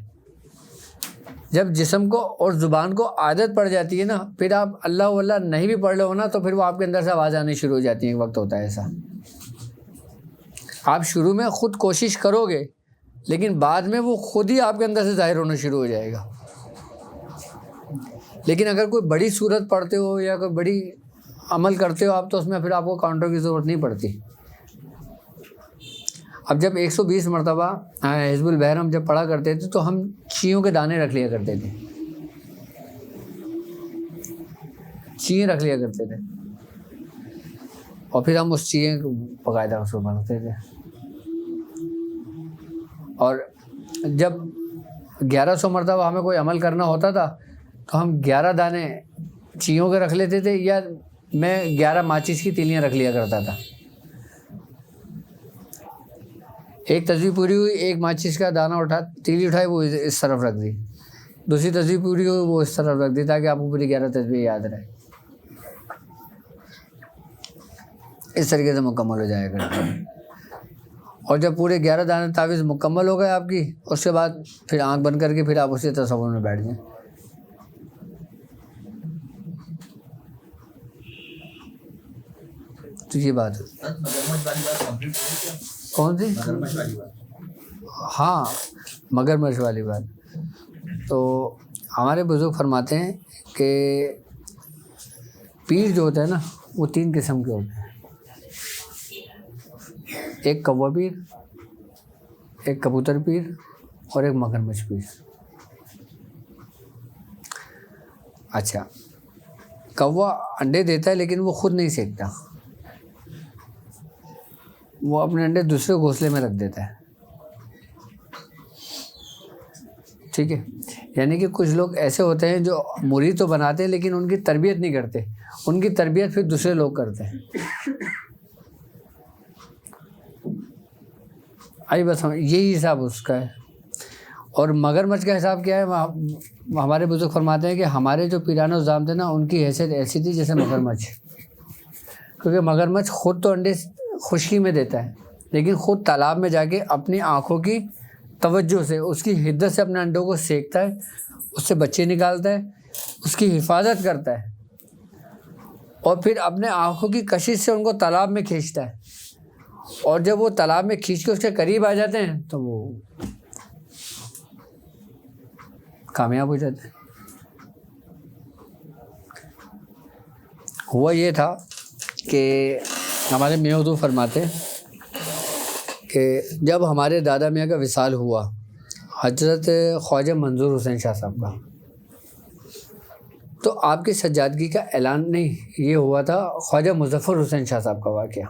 جب جسم کو اور زبان کو عادت پڑ جاتی ہے نا, پھر آپ اللہ اللہ نہیں بھی پڑھ رہے ہو نا تو پھر وہ آپ کے اندر سے آواز آنی شروع ہو جاتی ہے. ایک وقت ہوتا ہے ایسا, آپ شروع میں خود کوشش کرو گے لیکن بعد میں وہ خود ہی آپ کے اندر سے ظاہر ہونا شروع ہو جائے گا. لیکن اگر کوئی بڑی صورت پڑھتے ہو یا کوئی بڑی عمل کرتے ہو آپ, تو اس میں پھر آپ کو کاؤنٹر کی ضرورت نہیں پڑتی. اب جب 120 مرتبہ حزب البحر ہم جب پڑھا کرتے تھے تو ہم چیوں کے دانے رکھ لیا کرتے تھے, چییں رکھ لیا کرتے تھے, اور پھر ہم اس چیئیں کو باقاعدہ اس کو بناتے تھے. اور جب 1100 مرتبہ ہمیں کوئی عمل کرنا ہوتا تھا تو ہم 11 دانے چیوں کے رکھ لیتے تھے, یا میں 11 ماچس کی تیلیاں رکھ لیا کرتا تھا. ایک تصویر پوری ہوئی, ایک ماچس کا دانہ تیلی اٹھائی, وہ اس طرف رکھ دی. دوسری تصویر پوری ہوئی, وہ اس طرف رکھ دی, تاکہ آپ کو پوری 11 تصویر یاد رہے. اس طریقے سے مکمل ہو جائے گا. اور جب پورے 11 دانے تعویذ مکمل ہو گئے آپ کی, اس کے بعد پھر آنکھ بند کر کے پھر آپ اسی تصور میں بیٹھ جائیں. تو یہ بات ہے. کون سی؟ ہاں, مگرمچھ والی بات. تو ہمارے بزرگ فرماتے ہیں کہ پیر جو ہوتا ہے نا وہ 3 قسم کے ہوتے ہیں. ایک کوا پیر, ایک کبوتر پیر, اور ایک مگرمچھ پیر. اچھا, کوا انڈے دیتا ہے لیکن وہ خود نہیں سینکتا, وہ اپنے انڈے دوسرے گھونسلے میں رکھ دیتا ہے. ٹھیک ہے, یعنی کہ کچھ لوگ ایسے ہوتے ہیں جو مرید تو بناتے ہیں لیکن ان کی تربیت نہیں کرتے, ان کی تربیت پھر دوسرے لوگ کرتے ہیں. آئی بس یہی حساب اس کا ہے. اور مگرمچھ کا حساب کیا ہے؟ ہمارے بزرگ فرماتے ہیں کہ ہمارے جو پیران الزام تھے نا, ان کی حیثیت ایسی تھی جیسے مگرمچھ, کیونکہ مگرمچھ خود تو انڈے خشکی میں دیتا ہے لیکن خود تالاب میں جا کے اپنی آنکھوں کی توجہ سے, اس کی حدت سے اپنے انڈوں کو سینکتا ہے, اس سے بچے نکالتا ہے, اس کی حفاظت کرتا ہے, اور پھر اپنے آنکھوں کی کشش سے ان کو تالاب میں کھینچتا ہے. اور جب وہ تالاب میں کھینچ کے اس کے قریب آ جاتے ہیں تو وہ کامیاب ہو جاتے ہیں. ہوا یہ تھا کہ ہمارے میاں حضور فرماتے کہ جب ہمارے دادا میاں کا وصال ہوا, حضرت خواجہ منظور حسین شاہ صاحب کا, تو آپ کی سجادگی کا اعلان نہیں, یہ ہوا تھا خواجہ مظفر حسین شاہ صاحب کا واقعہ.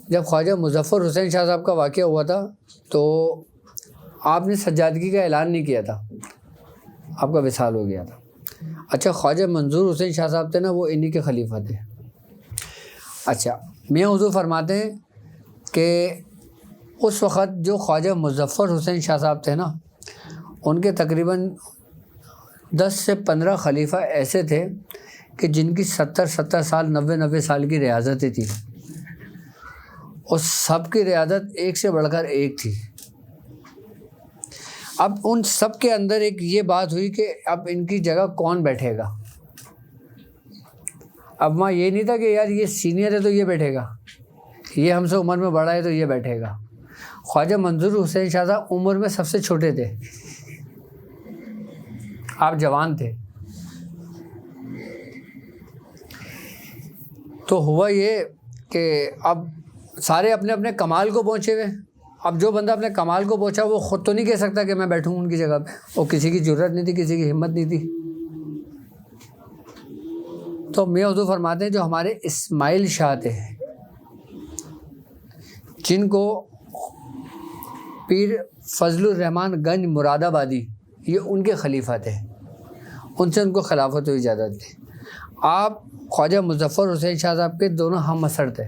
جب خواجہ مظفر حسین شاہ صاحب کا واقعہ ہوا تھا تو آپ نے سجادگی کا اعلان نہیں کیا تھا, آپ کا وصال ہو گیا تھا. اچھا, خواجہ منظور حسین شاہ صاحب تھے نا, وہ انہی کے خلیفہ تھے. اچھا, میاں حضور فرماتے ہیں کہ اس وقت جو خواجہ مظفر حسین شاہ صاحب تھے نا, ان کے تقریباً 10 سے 15 خلیفہ ایسے تھے کہ جن کی 70 سال 90 سال کی ریاضتیں تھیں, اور سب کی ریاضت ایک سے بڑھ کر ایک تھی. اب ان سب کے اندر ایک یہ بات ہوئی کہ اب ان کی جگہ کون بیٹھے گا. اب وہاں یہ نہیں تھا کہ یار یہ سینئر ہے تو یہ بیٹھے گا, یہ ہم سے عمر میں بڑا ہے تو یہ بیٹھے گا. خواجہ منظور حسین شاہ صاحب عمر میں سب سے چھوٹے تھے, آپ جوان تھے. تو ہوا یہ کہ اب سارے اپنے اپنے کمال کو پہنچے ہوئے. اب جو بندہ اپنے کمال کو پہنچا وہ خود تو نہیں کہہ سکتا کہ میں بیٹھوں ان کی جگہ پہ, اور کسی کی جرت نہیں تھی, کسی کی ہمت نہیں تھی. تو میاں حضور فرماتے ہیں جو ہمارے اسماعیل شاہ تھے, جن کو پیر فضل الرحمان گنج مراد آبادی, یہ ان کے خلیفہ تھے, ان سے ان کو خلافت و اجازت تھی. آپ خواجہ مظفر حسین شاہ صاحب کے دونوں ہم مسر تھے.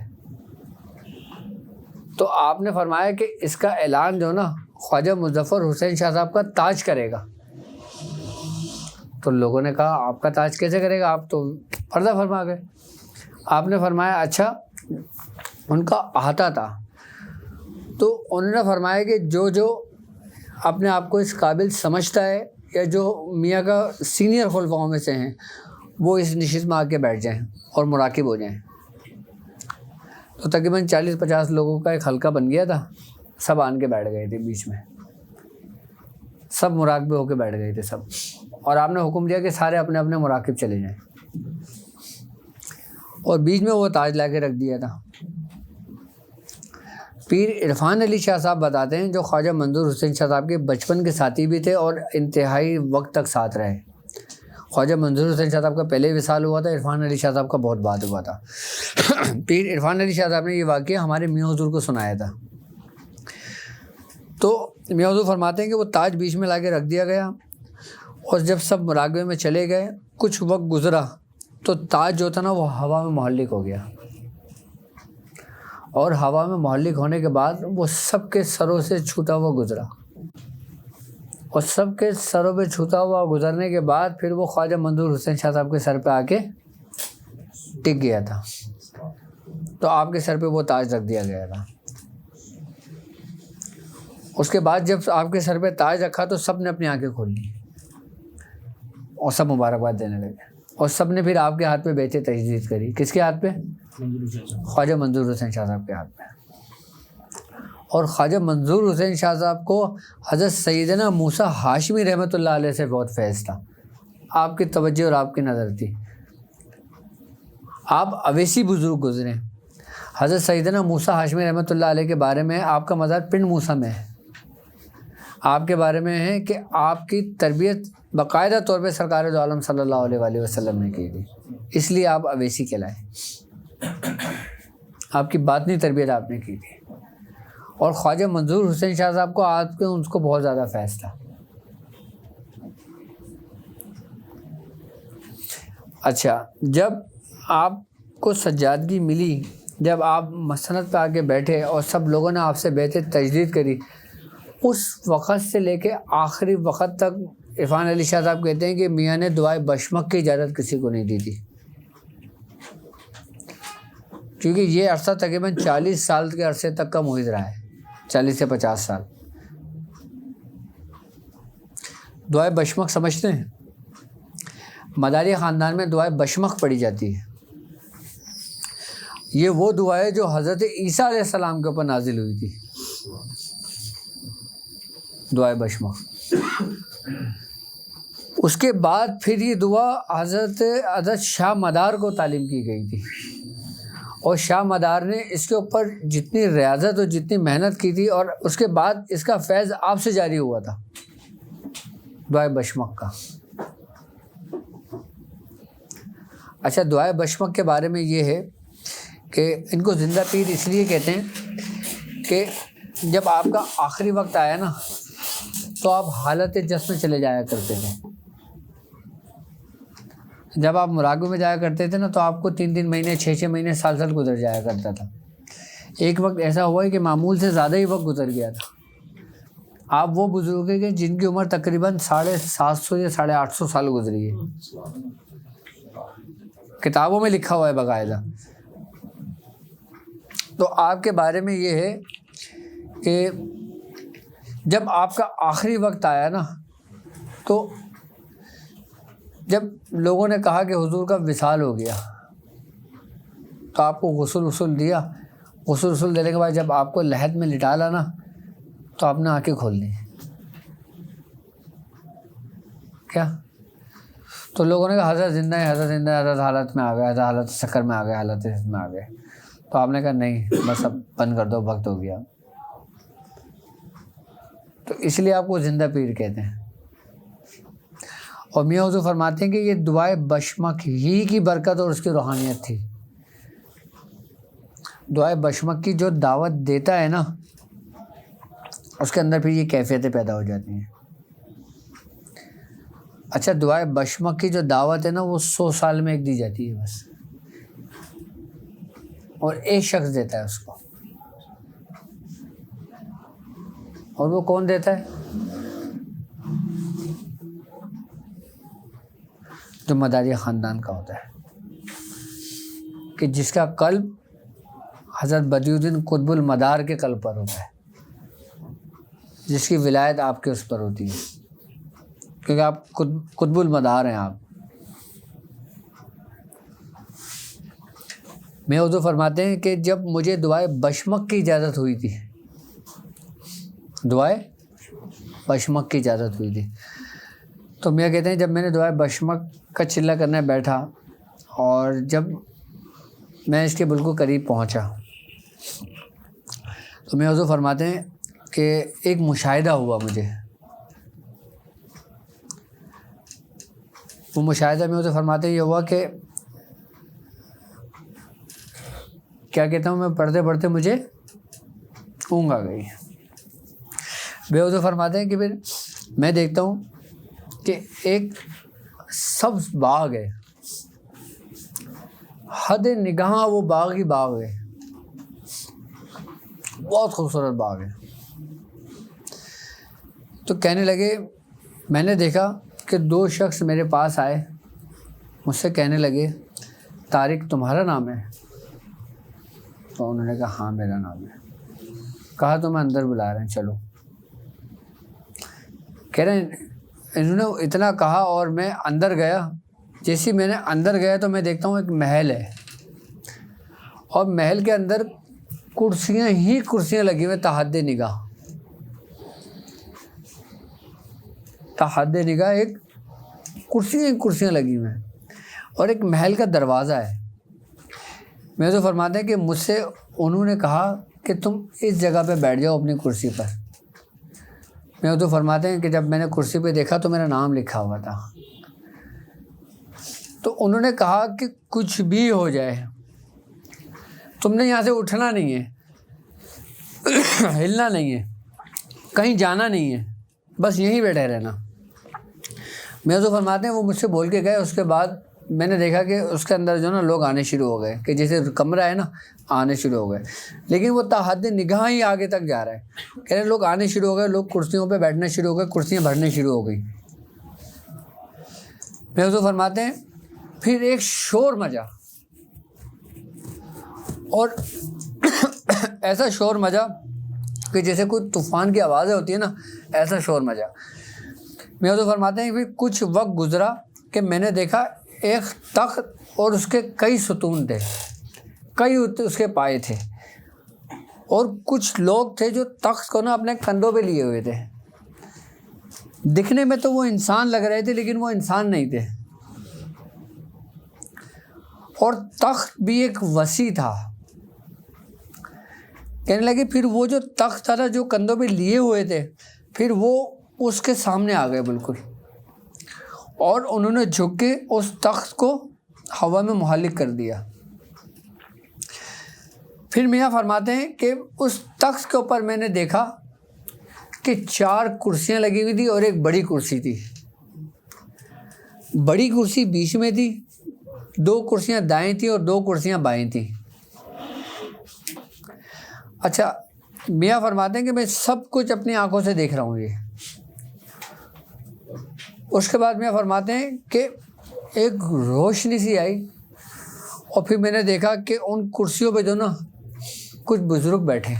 تو آپ نے فرمایا کہ اس کا اعلان جو نا خواجہ مظفر حسین شاہ صاحب کا تاج کرے گا. تو لوگوں نے کہا آپ کا تاج کیسے کرے گا, آپ تو پردہ فرما گئے. آپ نے فرمایا اچھا, ان کا احاطہ تھا. تو انہوں نے فرمایا کہ جو اپنے آپ کو اس قابل سمجھتا ہے یا جو میاں کا سینئر خلفاؤں میں سے ہیں, وہ اس نشست میں آ کے بیٹھ جائیں اور مراقب ہو جائیں. تو تقریباً 40-50 لوگوں کا ایک حلقہ بن گیا تھا, سب آن کے بیٹھ گئے تھے بیچ میں, سب مراقبے ہو کے بیٹھ گئے تھے سب. اور آپ نے حکم دیا کہ سارے اپنے اپنے مراقب چلے جائیں, اور بیچ میں وہ تاج لا کے رکھ دیا تھا. پیر عرفان علی شاہ صاحب بتاتے ہیں, جو خواجہ منظور حسین شاہ صاحب کے بچپن کے ساتھی بھی تھے اور انتہائی وقت تک ساتھ رہے. خواجہ منظور حسین شاہ صاحب کا پہلے وصال ہوا تھا, عرفان علی شاہ صاحب کا بہت بعد ہوا تھا. پیر عرفان علی شاہ صاحب نے یہ واقعہ ہمارے میاں حضور کو سنایا تھا. تو میاں حضور فرماتے ہیں کہ وہ تاج بیچ میں لا کے رکھ دیا گیا, اور جب سب مراقبے میں چلے گئے, کچھ وقت گزرا تو تاج جو تھا نا وہ ہوا میں معلق ہو گیا. اور ہوا میں معلق ہونے کے بعد وہ سب کے سروں سے چھوتا ہوا گزرا, اور سب کے سروں پہ چھوتا ہوا گزرنے کے بعد پھر وہ خواجہ منظور حسین شاہ صاحب کے سر پہ آ کے ٹک گیا تھا. تو آپ کے سر پہ وہ تاج رکھ دیا گیا تھا. اس کے بعد جب آپ کے سر پہ تاج رکھا تو سب نے اپنی آنکھیں کھول لی اور سب مبارکباد دینے لگے, اور سب نے پھر آپ کے ہاتھ پہ بیعت تجدید کری. کس کے ہاتھ پہ؟ خواجہ منظور حسین شاہ صاحب کے ہاتھ پہ. اور خواجہ منظور حسین شاہ صاحب کو حضرت سیدنا موسیٰ ہاشمی رحمۃ اللہ علیہ سے بہت فیض تھا, آپ کی توجہ اور آپ کی نظر تھی. آپ اویسی بزرگ گزرے. حضرت سیدنا موسیٰ ہاشمی رحمۃ اللہ علیہ کے بارے میں آپ کا مزار پنڈ موسیٰ میں ہے. آپ کے بارے میں ہے کہ آپ کی تربیت باقاعدہ طور پہ سرکار دو عالم صلی اللہ علیہ وآلہ وسلم نے کی تھی، اس لیے آپ اویسی کہلائے. آپ کی باطنی تربیت آپ نے کی تھی. اور خواجہ منظور حسین شاہ صاحب کو آپ کے ان کو بہت زیادہ فیض تھا. اچھا، جب آپ کو سجادگی ملی، جب آپ مسند پہ آ کے بیٹھے اور سب لوگوں نے آپ سے بیعت تجدید کری، اس وقت سے لے کے آخری وقت تک عرفان علی شاہ صاحب کہتے ہیں کہ میاں نے دعائے بشمک کی اجازت کسی کو نہیں دی تھی، کیونکہ یہ عرصہ تقریباً 40 سال کے عرصے تک کا محیط رہا ہے، 40 سے 50 سال. دعائے بشمک سمجھتے ہیں؟ مداری خاندان میں دعائے بشمک پڑھی جاتی ہے. یہ وہ دعا ہے جو حضرت عیسیٰ علیہ السلام کے اوپر نازل ہوئی تھی، دعائے بشمک. اس کے بعد پھر یہ دعا حضرت شاہ مدار کو تعلیم کی گئی تھی، اور شاہ مدار نے اس کے اوپر جتنی ریاضت اور جتنی محنت کی تھی، اور اس کے بعد اس کا فیض آپ سے جاری ہوا تھا دعائے بشمک کا. اچھا، دعائے بشمک کے بارے میں یہ ہے کہ ان کو زندہ پیر اس لیے کہتے ہیں کہ جب آپ کا آخری وقت آیا نا تو آپ حالت جس میں چلے جایا کرتے تھے. جب آپ مراقبے میں جایا کرتے تھے نا تو آپ کو 3 مہینے 6 مہینے سال گزر جایا کرتا تھا. ایک وقت ایسا ہوا ہے کہ معمول سے زیادہ ہی وقت گزر گیا تھا. آپ وہ بزرگ ہیں کہ جن کی عمر تقریباً 750 یا 850 سال گزری ہے، کتابوں میں لکھا ہوا ہے باقاعدہ. تو آپ کے بارے میں یہ ہے کہ جب آپ کا آخری وقت آیا نا تو جب لوگوں نے کہا کہ حضور کا وصال ہو گیا تو آپ کو غسل دیا. غسل دینے کے بعد جب آپ کو لحد میں لٹا لا نا تو آپ نے آنکھیں کھول لی. کیا؟ تو لوگوں نے کہا حضرت زندہ ہے، حضرت زندہ ہے، حضرت حالت میں آ گئے، حضرت حالت سکر میں آ گئے، حالت حس میں آ گئے. تو آپ نے کہا نہیں، بس اب بند کر دو، وقت ہو گیا. تو اس لیے آپ کو زندہ پیر کہتے ہیں. اور میاں حضور فرماتے ہیں کہ یہ دعائے بشمک ہی کی برکت اور اس کی روحانیت تھی. دعائے بشمک کی جو دعوت دیتا ہے نا اس کے اندر پھر یہ کیفیتیں پیدا ہو جاتی ہیں. اچھا، دعائے بشمک کی جو دعوت ہے نا وہ 100 سال میں ایک دی جاتی ہے بس، اور ایک شخص دیتا ہے اس کو. اور وہ کون دیتا ہے؟ جو مداری خاندان کا ہوتا ہے، کہ جس کا قلب حضرت بدیع الدین قطب المدار کے قلب پر ہوتا ہے، جس کی ولایت آپ کے اس پر ہوتی ہے، کیونکہ آپ قطب المدار ہیں. آپ میں حضور فرماتے ہیں کہ جب مجھے دعائے بشمک کی اجازت ہوئی تھی، دعائے بشمک کی اجازت ہوئی تھی، تو میاں کہتے ہیں جب میں نے دعائے بشمک کا چلہ کرنے بیٹھا اور جب میں اس کے بالکل قریب پہنچا تو میاں حضور فرماتے ہیں کہ ایک مشاہدہ ہوا مجھے. وہ مشاہدہ میں حضور فرماتے ہیں یہ ہوا کہ کیا کہتا ہوں میں، پڑھتے پڑھتے مجھے اونگ آ گئی. بے حضور فرماتے ہیں کہ پھر میں دیکھتا ہوں کہ ایک سبز باغ ہے، حد نگاہ وہ باغ ہی باغ ہے، بہت خوبصورت باغ ہے. تو کہنے لگے، میں نے دیکھا کہ 2 شخص میرے پاس آئے، مجھ سے کہنے لگے طارق تمہارا نام ہے؟ تو انہوں نے کہا ہاں میرا نام ہے. کہا تو میں اندر بلا رہے ہیں، چلو. کہہ رہے ہیں انہوں نے اتنا کہا اور میں اندر گیا. جیسے میں نے اندر گیا تو میں دیکھتا ہوں ایک محل ہے، اور محل کے اندر کرسیاں ہی کرسیاں لگی ہوئے تحد نگاہ، تحد نگاہ ایک کرسیاں لگی ہوئے ہیں، اور ایک محل کا دروازہ ہے. میں تو فرماتے ہیں کہ مجھ سے انہوں نے کہا کہ تم اس جگہ پہ بیٹھ جاؤ اپنی کرسی پر. میں تو فرماتے ہیں کہ جب میں نے کرسی پہ دیکھا تو میرا نام لکھا ہوا تھا. تو انہوں نے کہا کہ کچھ بھی ہو جائے تم نے یہاں سے اٹھنا نہیں ہے, ہلنا نہیں ہے, کہیں جانا نہیں ہے, بس یہیں بیٹھے رہنا. میں تو فرماتے ہیں وہ مجھ سے بول کے گئے. اس کے بعد میں نے دیکھا کہ اس کے اندر جو نا لوگ آنے شروع ہو گئے, کہ جیسے کمرہ ہے نا آنے شروع ہو گئے, لیکن وہ تحد نگاہ ہی آگے تک جا رہا ہے. کہہ رہے لوگ آنے شروع ہو گئے, لوگ کرسیوں پہ بیٹھنے شروع ہو گئے, کرسیاں بھرنے شروع ہو گئی. میں تو فرماتے ہیں پھر ایک شور مچا, اور ایسا شور مچا کہ جیسے کوئی طوفان کی آوازیں ہوتی ہیں نا, ایسا شور مچا. میں تو فرماتے ہیں پھر کچھ وقت گزرا کہ میں نے دیکھا ایک تخت اور اس کے کئی ستون تھے, کئی اس کے پائے تھے, اور کچھ لوگ تھے جو تخت کو نا اپنے کندھوں پہ لیے ہوئے تھے. دکھنے میں تو وہ انسان لگ رہے تھے لیکن وہ انسان نہیں تھے. اور تخت بھی ایک وسیع تھا. کہنے لگے پھر وہ جو تخت تھا نا جو کندھوں پہ لیے ہوئے تھے, پھر وہ اس کے سامنے آ گئے بالکل, اور انہوں نے جھک کے اس تخت کو ہوا میں محلق کر دیا. پھر میاں فرماتے ہیں کہ اس تخت کے اوپر میں نے دیکھا کہ 4 کرسیاں لگی ہوئی تھی اور ایک بڑی کرسی تھی. بڑی کرسی بیچ میں تھی, 2 کرسیاں دائیں تھیں اور 2 کرسیاں بائیں تھیں. اچھا, میاں فرماتے ہیں کہ میں سب کچھ اپنی آنکھوں سے دیکھ رہا ہوں یہ. اس کے بعد میاں فرماتے ہیں کہ ایک روشنی سی آئی, اور پھر میں نے دیکھا کہ ان کرسیوں پہ جو نا کچھ بزرگ بیٹھے,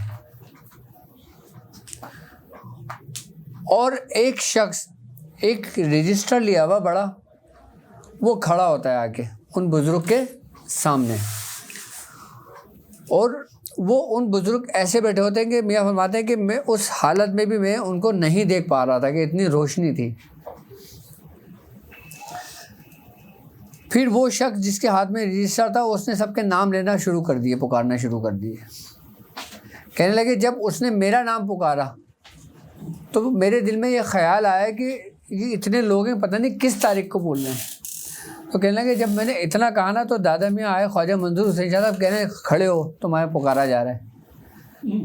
اور ایک شخص ایک رجسٹر لیا ہوا بڑا, وہ کھڑا ہوتا ہے آ کے ان بزرگ کے سامنے, اور وہ ان بزرگ ایسے بیٹھے ہوتے ہیں کہ میاں فرماتے ہیں کہ میں اس حالت میں بھی میں ان کو نہیں دیکھ پا رہا تھا کہ اتنی روشنی تھی. پھر وہ شخص جس کے ہاتھ میں رجسٹر تھا اس نے سب کے نام لینا شروع کر دیے, پکارنا شروع کر دیے. کہنے لگے جب اس نے میرا نام پکارا تو میرے دل میں یہ خیال آیا کہ یہ اتنے لوگ ہیں, پتہ نہیں کس تاریخ کو بول رہے ہیں. تو کہنے لگے جب میں نے اتنا کہا نا تو دادا میاں آئے, خواجہ منظور حسین شاہ صاحب کہنے کھڑے ہو, تمہیں پکارا جا رہا ہے.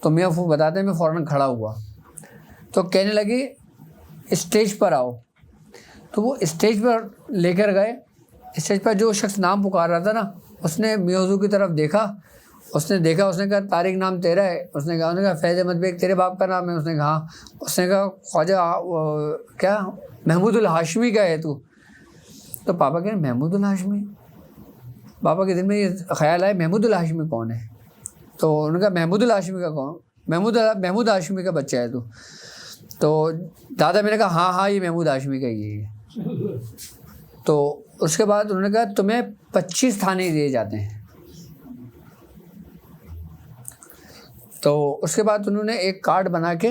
تو میاں بتاتے ہیں میں فوراً کھڑا ہوا. تو کہنے لگے اسٹیج پر آؤ. تو وہ اسٹیج پر لے کر گئے. اسٹیج پر جو شخص نام پکار رہا تھا نا, اس نے میاں حضور کی طرف دیکھا, اس نے کہا طارق نام تیرا ہے؟ اس نے کہا فیض احمد بیگ تیرے باپ کا نام ہے؟ اس نے کہا. اس نے کہا خواجہ کیا محمود الہاشمی کا ہے تو پاپا کہہ رہے محمود الہاشمی. پاپا کے دل میں یہ خیال آیا محمود الہاشمی کون ہے؟ تو انہوں نے کہا محمود الہاشمی کا کون؟ محمود ہاشمی کا بچہ ہے تو دادا میں نے کہا ہاں یہ محمود ہاشمی کا ہی ہے. تو اس کے بعد انہوں نے کہا تمہیں 25 تھانے دیے جاتے ہیں. تو اس کے بعد انہوں نے ایک کارڈ بنا کے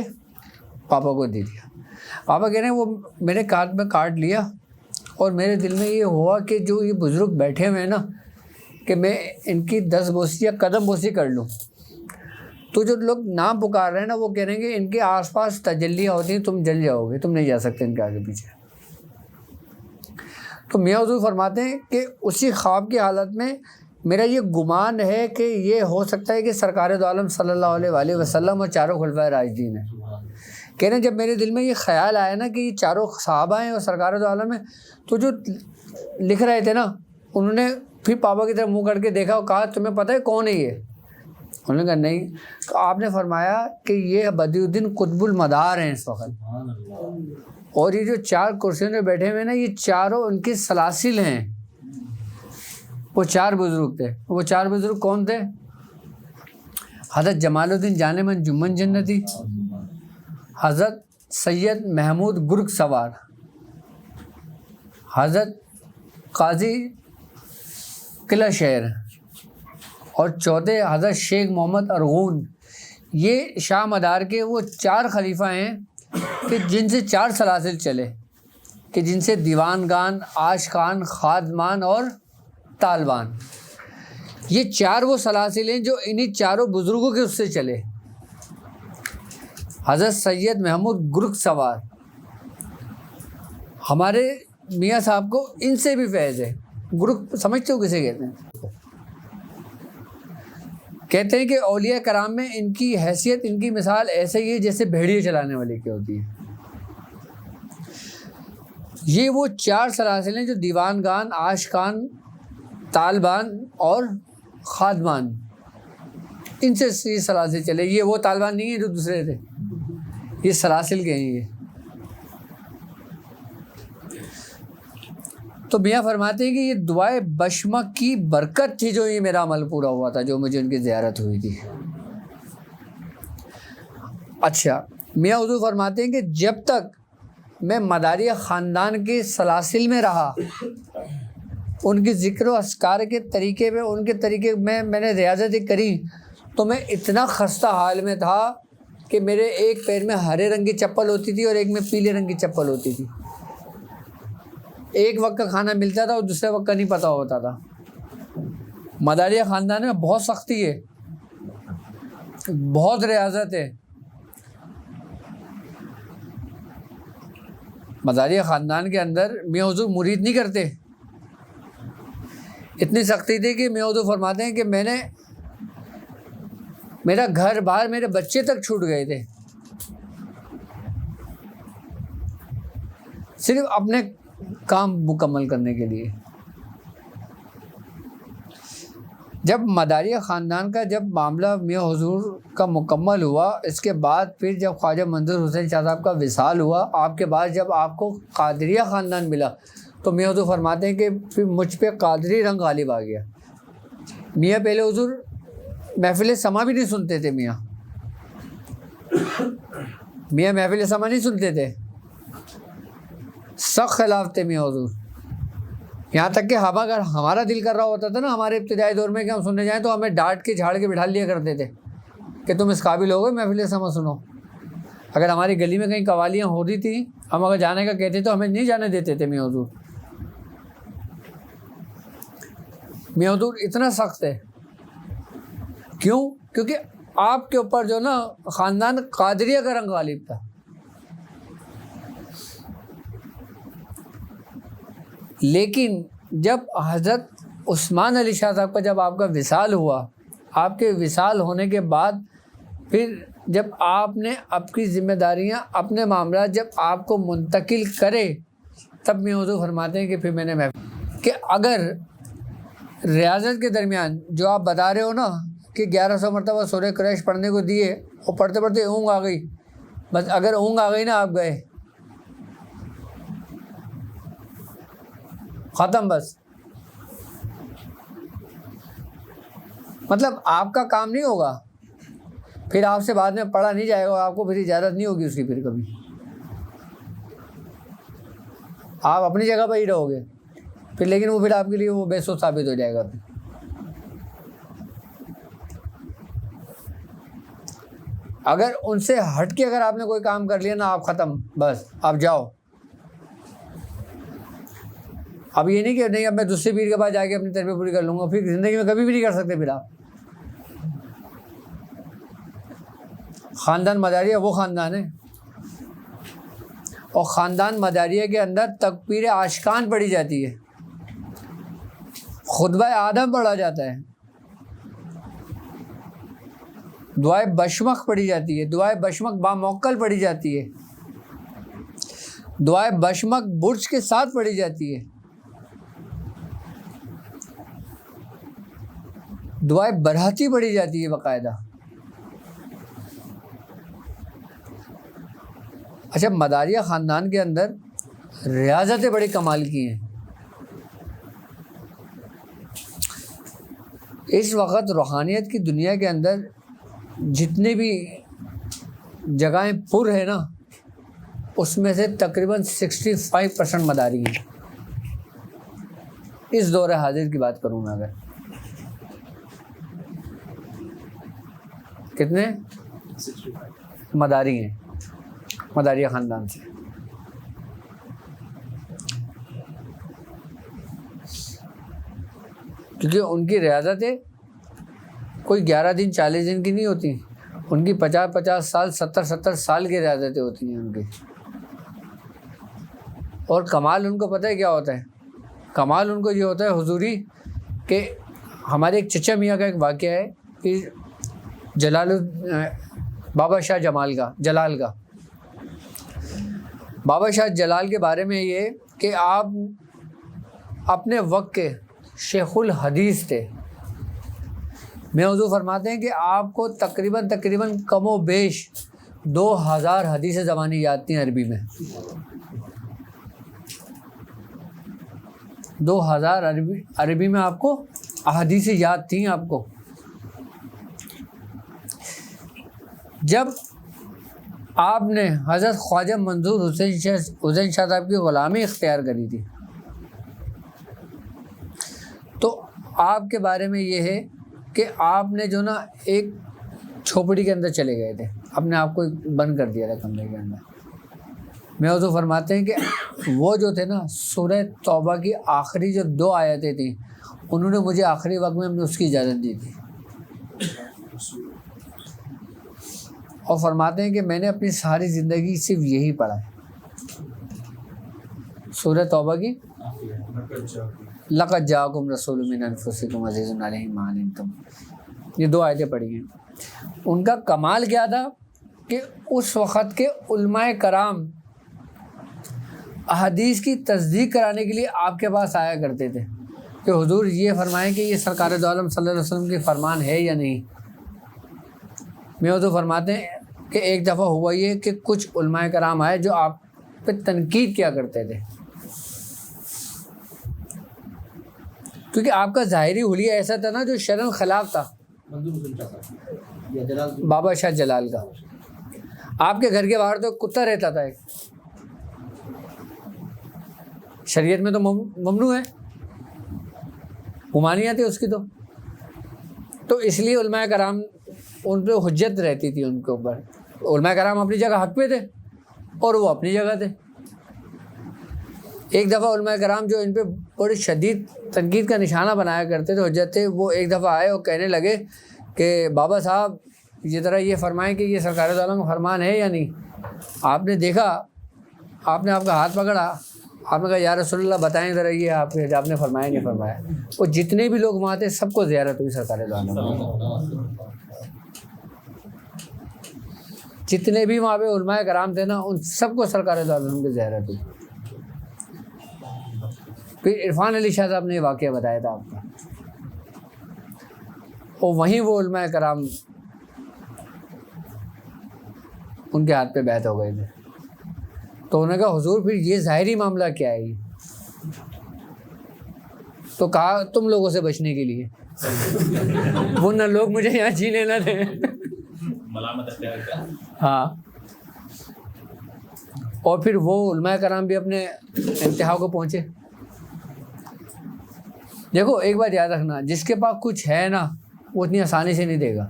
پاپا کو دے دیا. پاپا کہہ رہے ہیں وہ میرے کارڈ میں کارڈ لیا, اور میرے دل میں یہ ہوا کہ جو یہ بزرگ بیٹھے ہوئے ہیں نا, کہ میں ان کی 10 بوسی یا قدم بوسی کر لوں. تو جو لوگ نام پکار رہے ہیں نا, وہ کہہ رہے ہیں کہ ان کے آس پاس تجلیاں ہوتی ہیں, تم جل جاؤ گے, تم نہیں جا سکتے ان کے آگے پیچھے. تو میاں حضور فرماتے ہیں کہ اسی خواب کی حالت میں میرا یہ گمان ہے کہ یہ ہو سکتا ہے کہ سرکار دو عالم صلی اللہ علیہ وآلہ وسلم اور 4 خلفائے راشدین ہیں. کہہ رہے ہیں جب میرے دل میں یہ خیال آیا نا کہ یہ 4 صحابہ ہیں اور سرکار دو عالم ہیں, تو جو لکھ رہے تھے نا انہوں نے پھر پاپا کی طرف منہ کر کے دیکھا اور کہا تمہیں پتہ ہے کون ہے یہ؟ انہوں نے کہا نہیں. تو آپ نے فرمایا کہ یہ بدی الدین قطب المدار ہیں اس وقت, اور یہ جو 4 کرسیوں میں بیٹھے ہوئے نا یہ چاروں ان کی سلاسل ہیں. وہ 4 بزرگ تھے. وہ 4 بزرگ کون تھے؟ حضرت جمال الدین جان من جمن جنتی, حضرت سید محمود گرگ سوار, حضرت قاضی قلعہ شہر, اور چوتھے حضرت شیخ محمد ارغون. یہ شاہ مدار کے وہ 4 خلیفہ ہیں کہ جن سے 4 سلاسل چلے, کہ جن سے دیوان گان, عاشقان, خادمان اور طالبان. یہ 4 وہ سلاسل ہیں جو انہی 4 بزرگوں کے اس سے چلے. حضرت سید محمود گرگ سوار، ہمارے میاں صاحب کو ان سے بھی فیض ہے. گرگ سمجھتے ہو کسے کہتے ہیں؟ کہتے ہیں کہ اولیاء کرام میں ان کی حیثیت، ان کی مثال ایسے ہی ہے جیسے بھیڑیے چلانے والے کی ہوتی ہے. یہ وہ 4 سلاسل ہیں جو دیوانگان، عاشقان، طالبان اور خادمان، ان سے یہ سلاسل چلے. یہ وہ طالبان نہیں ہیں جو دوسرے تھے، یہ سلاسل کے ہیں یہ. تو میاں فرماتے ہیں کہ یہ دعائے بشمک کی برکت تھی جو یہ میرا عمل پورا ہوا تھا، جو مجھے ان کی زیارت ہوئی تھی. اچھا، میاں حضور فرماتے ہیں کہ جب تک میں مداریہ خاندان کے سلاسل میں رہا، ان کی ذکر و اذکار کے طریقے میں، ان کے طریقے میں نے ریاضتیں کری، تو میں اتنا خستہ حال میں تھا کہ میرے ایک پیر میں ہرے رنگ کی چپل ہوتی تھی اور ایک میں پیلے رنگ کی چپل ہوتی تھی. ایک وقت کا کھانا ملتا تھا اور دوسرے وقت کا نہیں پتہ ہوتا تھا. مداریہ خاندان میں بہت سختی ہے، بہت ریاضت ہے. مداریہ خاندان کے اندر میاں حضور مرید نہیں کرتے. اتنی سختی تھی کہ میاں حضور فرماتے ہیں کہ میں نے میرا گھر باہر، میرے بچے تک چھوٹ گئے تھے، صرف اپنے کام مکمل کرنے کے لیے. جب مداریہ خاندان کا جب معاملہ میاں حضور کا مکمل ہوا، اس کے بعد پھر جب خواجہ منظور حسین شاہ صاحب کا وصال ہوا، آپ کے بعد جب آپ کو قادریہ خاندان ملا، تو میاں حضور فرماتے ہیں کہ پھر مجھ پہ قادری رنگ غالب آ گیا. میاں پہلے حضور محفل سما بھی نہیں سنتے تھے. میاں محفل سما نہیں سنتے تھے، سخت خلاف تھے میاں حضور. یہاں تک کہ اگر ہمارا دل کر رہا ہوتا تھا نا ہمارے ابتدائی دور میں کہ ہم سننے جائیں، تو ہمیں ڈانٹ کے جھاڑ کے بٹھا لیا کرتے تھے کہ تم اس قابل ہو گئے محفل سما سنو. اگر ہماری گلی میں کہیں قوالیاں ہوتی تھیں، ہم اگر جانے کا کہتے تو ہمیں نہیں جانے دیتے تھے میاں حضور. میاں حضور اتنا سخت ہے. کیوں؟ کیونکہ آپ کے اوپر جو نا خاندان قادریہ کا رنگ غالب تھا. لیکن جب حضرت عثمان علی شاہ صاحب کا جب آپ کا وصال ہوا، آپ کے وصال ہونے کے بعد پھر جب آپ نے اپنی ذمہ داریاں، اپنے معاملات جب آپ کو منتقل کرے، تب میاں حضور فرماتے ہیں کہ پھر میں نے کہ اگر ریاضت کے درمیان جو آپ بتا رہے ہو نا کہ 1100 مرتبہ سورہ قریش پڑھنے کو دیے اور پڑھتے پڑھتے اونگ آ گئی، بس اگر اونگ آ گئی نا آپ گئے، ختم. بس مطلب آپ کا کام نہیں ہوگا، پھر آپ سے بعد میں پڑھا نہیں جائے گا، آپ کو پھر اجازت نہیں ہوگی اس کی. پھر کبھی آپ اپنی جگہ پہ ہی رہو گے پھر، لیکن وہ پھر آپ کے لیے وہ بے سود ثابت ہو جائے گا. پھر اگر ان سے ہٹ کے اگر آپ نے کوئی کام کر لیا نا، آپ ختم. بس آپ جاؤ. اب یہ نہیں کہ نہیں اب میں دوسرے پیر کے پاس جا کے اپنی تربیت پوری کر لوں گا، پھر زندگی میں کبھی بھی نہیں کر سکتے. پھر آپ خاندان مداریہ وہ خاندان ہے، اور خاندان مداریہ کے اندر تکبیر عاشقان پڑھی جاتی ہے، خطبہ آدم پڑھا جاتا ہے، دعائے بشمک پڑھی جاتی ہے، دعائے بشمک باموکل پڑھی جاتی ہے، دعائے بشمک برج کے ساتھ پڑھی جاتی ہے، دعائے برہتی پڑھی جاتی ہے باقاعدہ. اچھا، مداریہ خاندان کے اندر ریاضتیں بڑے کمال کی ہیں. اس وقت روحانیت کی دنیا کے اندر جتنے بھی جگہیں پر ہیں نا، اس میں سے تقریباً 65% مداری ہیں. اس دور حاضر کی بات کروں میں، اگر کتنے مداری ہیں مداریہ خاندان سے. کیونکہ ان کی ریاضتیں کوئی 11 دن 40 دن کی نہیں ہوتی، ان کی 50 سال 70 سال کی عیادتیں ہوتی ہیں ان کی. اور کمال ان کو پتہ ہے کیا ہوتا ہے؟ کمال ان کو یہ ہوتا ہے حضوری کہ ہمارے ایک چچا میاں کا ایک واقعہ ہے کہ بابا شاہ جلال کا بابا شاہ جلال کے بارے میں یہ کہ آپ اپنے وقت کے شیخ الحدیث تھے. میں حضور فرماتے ہیں کہ آپ کو تقریباً کم و بیش 2000 حدیث زبانی یاد تھیں عربی میں. 2000 عربی میں آپ کو احادیث یاد تھیں آپ کو. جب آپ نے حضرت خواجہ منظور حسین شاہ صاحب کی غلامی اختیار کری تھی تو آپ کے بارے میں یہ ہے کہ آپ نے جو نا ایک جھوپڑی کے اندر چلے گئے تھے, اپنے آپ کو بند کر دیا تھا کمرے کے اندر. میں حضور فرماتے ہیں کہ وہ جو تھے نا سورہ توبہ کی آخری جو 2 آیتیں تھیں انہوں نے مجھے آخری وقت میں اس کی اجازت دی تھی. اور فرماتے ہیں کہ میں نے اپنی ساری زندگی صرف یہی پڑھا ہے, سورہ توبہ کی لقد جاءکم رسول من انفسکم عزیز علیہ ما عنتم, یہ 2 آیتیں پڑھی ہیں. ان کا کمال کیا تھا کہ اس وقت کے علماء کرام احادیث کی تصدیق کرانے کے لیے آپ کے پاس آیا کرتے تھے کہ حضور یہ فرمائیں کہ یہ سرکار دو عالم صلی اللہ علیہ وسلم کی فرمان ہے یا نہیں. میں حضور فرماتے ہیں کہ ایک دفعہ ہوا یہ کہ کچھ علماء کرام آئے جو آپ پہ تنقید کیا کرتے تھے کیونکہ آپ کا ظاہری حلیہ ایسا تھا نا جو شرعن خلاف تھا. بابا شاہ جلال کا آپ کے گھر کے باہر تو کتا رہتا تھا ایک, شریعت میں تو ممنوع ہے, ممانعت ہے اس کی, تو اس لیے علماء کرام ان پہ حجت رہتی تھی ان کے اوپر. علماء کرام اپنی جگہ حق پہ تھے اور وہ اپنی جگہ تھے. ایک دفعہ علماء کرام جو ان پہ بڑی شدید تنقید کا نشانہ بنایا کرتے تھے, حجت تھے, وہ ایک دفعہ آئے اور کہنے لگے کہ بابا صاحب یہ ذرا یہ فرمائیں کہ یہ سرکار دو عالم کا فرمان ہے یا نہیں. آپ نے دیکھا, آپ نے آپ کا ہاتھ پکڑا, آپ نے کہا یا رسول اللہ بتائیں ذرا یہ آپ نے فرمایا نہیں فرمایا. وہ جتنے بھی لوگ وہاں تھے سب کو زیارت ہوئی سرکار دو عالم, جتنے بھی وہاں پہ علماء کرام تھے نا ان سب کو سرکار دو عالم کی زیارت ہوئی. پھر عرفان علی شاہ صاحب نے یہ واقعہ بتایا تھا آپ کا, اور وہیں وہ علماء کرام ان کے ہاتھ پہ بیعت ہو گئے تھے. تو انہوں نے کہا حضور پھر یہ ظاہری معاملہ کیا ہے یہ؟ تو کہا تم لوگوں سے بچنے کے لیے, ورنہ لوگ مجھے یہاں جینے نہ دیں. ملامت اختیار کیا. ہاں, اور پھر وہ علماء کرام بھی اپنے انتہا کو پہنچے. دیکھو ایک بات یاد رکھنا, جس کے پاس کچھ ہے نا وہ اتنی آسانی سے نہیں دے گا.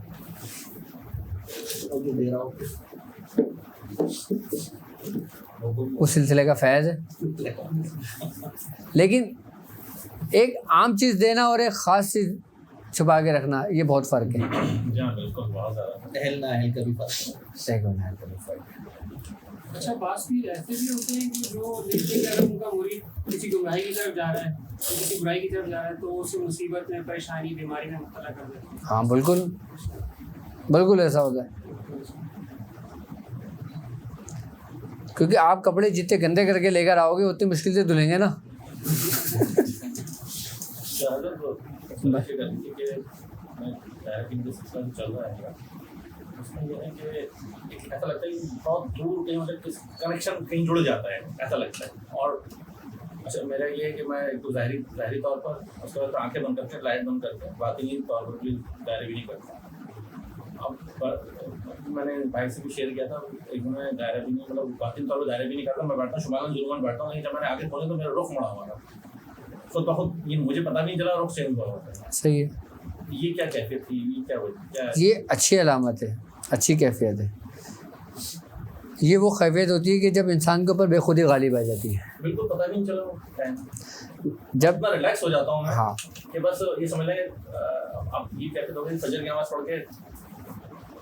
اس سلسلے کا فیض ہے, لیکن ایک عام چیز دینا اور ایک خاص چیز چھپا کے رکھنا یہ بہت فرق ہے. اہل نہ اہل کا بھی فرق ہے. اچھا بعض بھی ایسے بھی ہوتے ہیں کہ جو دیکھتے ہیں اگر ان کا مرید کسی گمراہی کی طرف جا رہا ہے, کسی برائی کی طرف جا رہا ہے تو اسے مصیبت میں, پریشانی, بیماری میں مبتلا کر دیتے ہیں. ہاں بالکل بالکل ایسا ہوتا ہے, کیونکہ آپ کپڑے جتنے گندے کر کے لے کر آؤ گے اتنی مشکل سے دھلیں گے نا. چل رہا ہے اس میں یہ ہے کہ ایسا لگتا ہے کہ بہت دور کہیں مطلب کنیکشن کہیں جڑ جاتا ہے ایسا لگتا ہے. اور اچھا میرا یہ ہے کہ میں ایک تو ظاہری طور پر اس کے بعد آنکھیں بند کر کے لائٹ بند کر کے باطنی طور پر بھی دائرے بھی نہیں کرتا. اب میں نے بھائی سے بھی شیئر کیا تھا, ایک میں دائرہ بھی نہیں, مطلب باطنی طور پر دائرے بھی نہیں کرتا. میں بیٹھتا ہوں شمال جرمان بیٹھتا ہوں, لیکن جب میں نے آگے کھولے تو میرا رخ مڑا ہوا تھا خود بخود, یہ مجھے پتہ نہیں چلا رخ چینج ہوا ہوا تھا. صحیح ہے, یہ کیا کیفیت تھی, یہ کیا یہ اچھی علامت ہے, اچھی کیفیت ہے. یہ وہ کیفیت ہوتی ہے کہ جب انسان کے اوپر بے خودی غالب آ جاتی ہے. بالکل پتہ نہیں چلا ٹائم, جب میں ریلیکس ہو جاتا ہوں میں ہاں کہ بس یہ سمجھ لیں اب یہ کیفیت ہو گئی فجر کی نماز پڑھ کے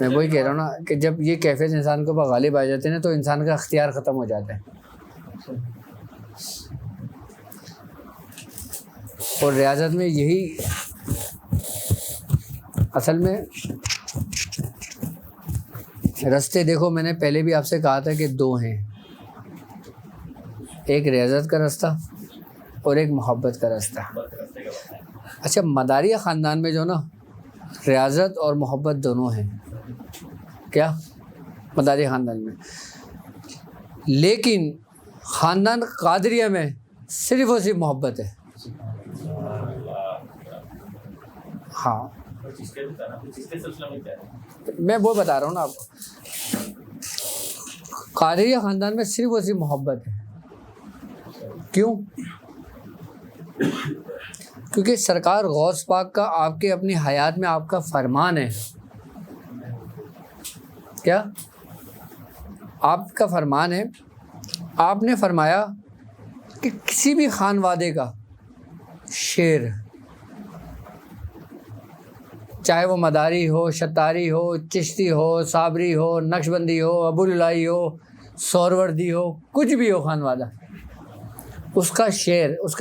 میں وہی کہہ رہا ہوں نا کہ جب یہ کیفیت انسان کے اوپر غالب آ جاتے ہیں نا تو انسان کا اختیار ختم ہو جاتا ہے. اور ریاضت میں یہی اصل میں رستے دیکھو، میں نے پہلے بھی آپ سے کہا تھا کہ دو ہیں، ایک ریاضت کا رستہ اور ایک محبت کا رستہ. اچھا، مداریہ خاندان میں جو نا ریاضت اور محبت دونوں ہیں، کیا مداریہ خاندان میں، لیکن خاندان قادریہ میں صرف اور صرف محبت ہے. ہاں میں وہ بتا رہا ہوں نا آپ کو، قادریہ خاندان میں صرف اور صرف محبت ہے. کیوں؟ کیونکہ سرکار غوث پاک کا آپ کے اپنی حیات میں آپ کا فرمان ہے. کیا آپ کا فرمان ہے؟ آپ نے فرمایا کہ کسی بھی خانوادے کا شیر، چاہے وہ مداری ہو، شتاری ہو، چشتی ہو، صابری ہو، نقشبندی ہو، ابوالعلائی ہو، سہروردی ہو، کچھ بھی ہو خانوادہ، اس کا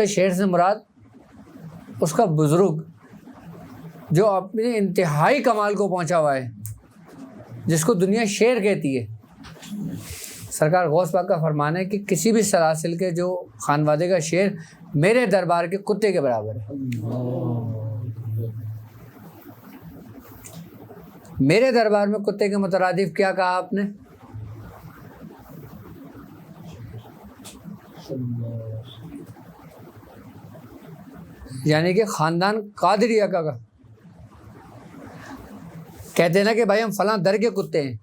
شیر سے مراد اس کا بزرگ جو اپنے انتہائی کمال کو پہنچا ہوا ہے، جس کو دنیا شیر کہتی ہے. سرکار غوث پاک کا فرمان ہے کہ کسی بھی سلاسل کے جو خانوادے کا شیر میرے دربار کے کتے کے برابر ہے. میرے دربار میں کتے کے مترادف کیا کہا آپ نے؟ یعنی کہ خاندان قادریہ کا کہتے ہیں نا کہ بھائی ہم فلاں در کے کتے ہیں.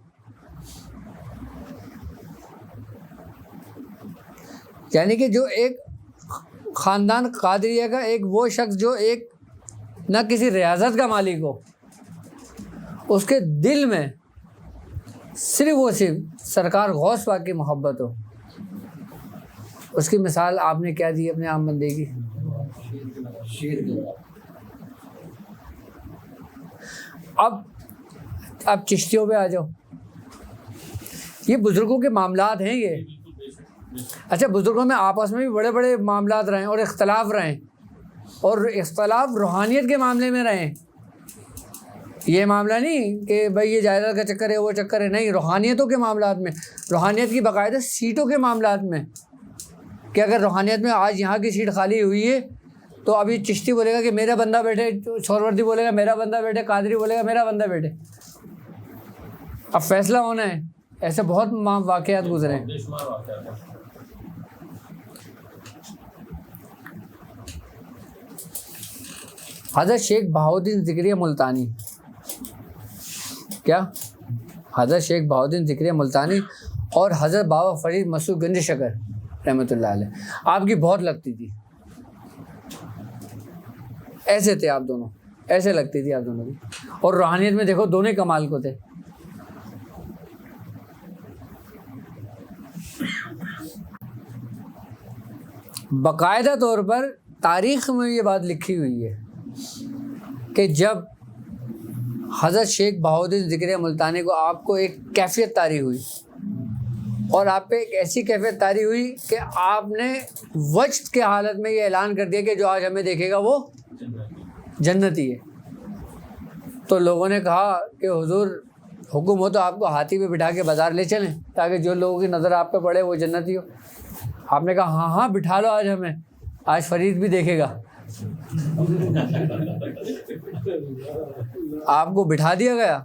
یعنی کہ جو ایک خاندان قادریہ کا ایک وہ شخص جو ایک نہ کسی ریاضت کا مالک ہو، اس کے دل میں صرف وہ صرف سرکار غوث پاک کی محبت ہو. اس کی مثال آپ نے کیا دی اپنے عام بندے کی؟ اب چشتیوں پہ آ جاؤ. یہ بزرگوں کے معاملات ہیں یہ. اچھا، بزرگوں میں آپس میں بھی بڑے بڑے معاملات رہے اور اختلاف رہے، اور اختلاف روحانیت کے معاملے میں رہے. یہ معاملہ نہیں کہ بھائی یہ جائیداد کا چکر ہے، وہ چکر ہے، نہیں، روحانیتوں کے معاملات میں، روحانیت کی باقاعدہ سیٹوں کے معاملات میں، کہ اگر روحانیت میں آج یہاں کی سیٹ خالی ہوئی ہے تو ابھی چشتی بولے گا کہ میرا بندہ بیٹھے، سہروردی بولے گا میرا بندہ بیٹھے، قادری بولے گا میرا بندہ بیٹھے. اب فیصلہ ہونا ہے. ایسے بہت واقعات گزرے ہیں. حضرت شیخ بہاؤالدین ذکریہ ملتانی، کیا حضرت شیخ بہاؤالدین ذکریہ ملتانی اور حضرت بابا فرید مسعود گنج شکر رحمۃ اللہ علیہ، آپ کی بہت لگتی تھی. ایسے تھے آپ دونوں، ایسے لگتی تھی آپ دونوں کی. اور روحانیت میں دیکھو دونوں کمال کو تھے. باقاعدہ طور پر تاریخ میں یہ بات لکھی ہوئی ہے کہ جب حضرت شیخ بہاؤالدین ذکریہ ملتانی کو آپ کو ایک کیفیت طاری ہوئی، اور آپ پہ ایک ایسی کیفیت طاری ہوئی کہ آپ نے وجد کے حالت میں یہ اعلان کر دیا کہ جو آج ہمیں دیکھے گا وہ جنتی ہے. تو لوگوں نے کہا کہ حضور حکم ہو تو آپ کو ہاتھی پہ بٹھا کے بازار لے چلیں تاکہ جو لوگوں کی نظر آپ پہ پڑے وہ جنتی ہو. آپ نے کہا ہاں بٹھا لو، آج ہمیں، آج فرید بھی دیکھے گا. آپ کو بٹھا دیا گیا،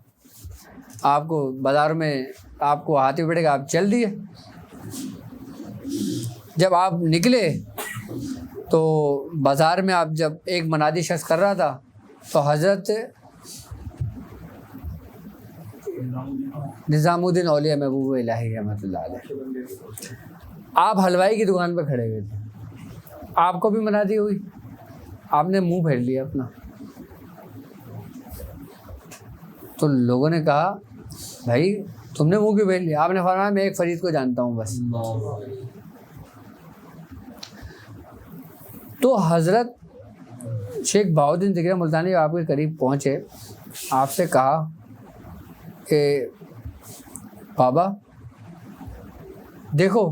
آپ کو بازار میں آپ کو ہاتھی پہ بٹھے گا، آپ چل دیے. جب آپ نکلے تو بازار میں آپ جب ایک منادی شخص کر رہا تھا تو حضرت نظام الدین اولیاء محبوب الہی رحمۃ اللہ علیہ، آپ حلوائی کی دکان پہ کھڑے ہوئے تھے. آپ کو بھی منادی ہوئی، آپ نے منہ پھیر لیا اپنا. تو لوگوں نے کہا بھائی تم نے منہ کیوں پھیر لیا؟ آپ نے فرمایا میں ایک فرید کو جانتا ہوں بس. تو حضرت شیخ بہاؤالدین ذکریہ ملتانی آپ کے قریب پہنچے آپ سے کہا کہ بابا دیکھو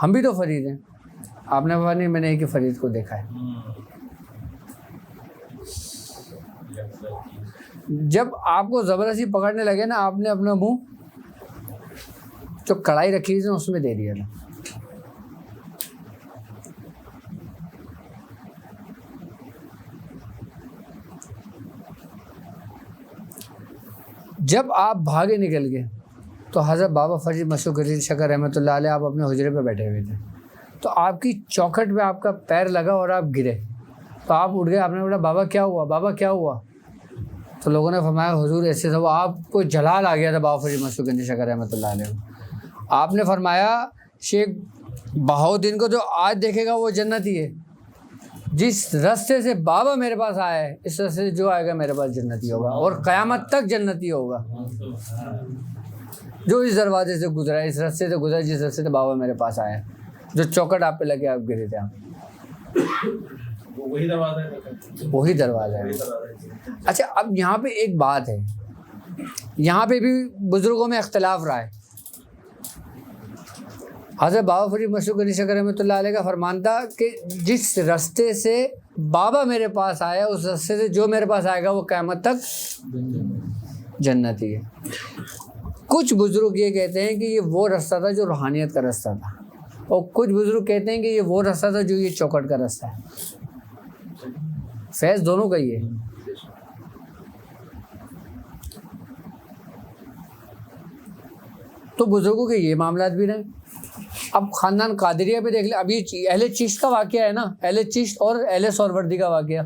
ہم بھی تو فرید ہیں. آپ نے کہا نہیں میں نے ایک ہی فرید کو دیکھا ہے. جب آپ کو زبردستی پکڑنے لگے نا آپ نے اپنا منہ جو کڑھائی رکھی تھی اس میں دے دیا تھا. جب آپ بھاگے نکل گئے تو حضرت بابا فرید مشہور گجری شکر رحمۃ اللہ علیہ آپ اپنے حجرے پہ بیٹھے ہوئے تھے. تو آپ کی چوکھٹ پہ آپ کا پیر لگا اور آپ گرے. تو آپ اٹھ گئے. آپ نے بولا بابا کیا ہوا, بابا کیا ہوا؟ تو لوگوں نے فرمایا حضور ایسے تھا. وہ آپ کو جلال آ گیا تھا بابا فرید مشہور گجری شکر رحمۃ اللہ علیہ. آپ نے فرمایا شیخ بہاؤالدین کو جو آج دیکھے گا وہ جنتی ہے. جس راستے سے بابا میرے پاس آیا ہے اس راستے سے جو آئے گا میرے پاس جنتی ہوگا اور قیامت تک جنتی ہوگا. جو اس دروازے سے گزرا ہے, اس راستے سے گزرا جس راستے سے بابا میرے پاس آیا ہے, جو چوکٹ آپ پہ لگے آپ گرے تھے, وہی دروازہ ہے. وہی دروازہ ہے. اچھا اب یہاں پہ ایک بات ہے, یہاں پہ بھی بزرگوں میں اختلاف رہا ہے. حضرت بابا فرید مشہور گجری شکر رحمۃ اللہ علیہ کا فرمان تھا کہ جس راستے سے بابا میرے پاس آیا اس راستے سے جو میرے پاس آئے گا وہ قیامت تک جنتی ہے. کچھ بزرگ یہ کہتے ہیں کہ یہ وہ راستہ تھا جو روحانیت کا راستہ تھا, اور کچھ بزرگ کہتے ہیں کہ یہ وہ راستہ تھا جو یہ چوکٹ کا راستہ ہے. فیض دونوں کا ہی ہے. تو بزرگوں کے یہ معاملات بھی رہے. اب خاندان قادریہ پہ دیکھ لیں. اب یہ اہل چشت کا واقعہ ہے نا, اہل چشت اور اہل سہروردی کا واقعہ.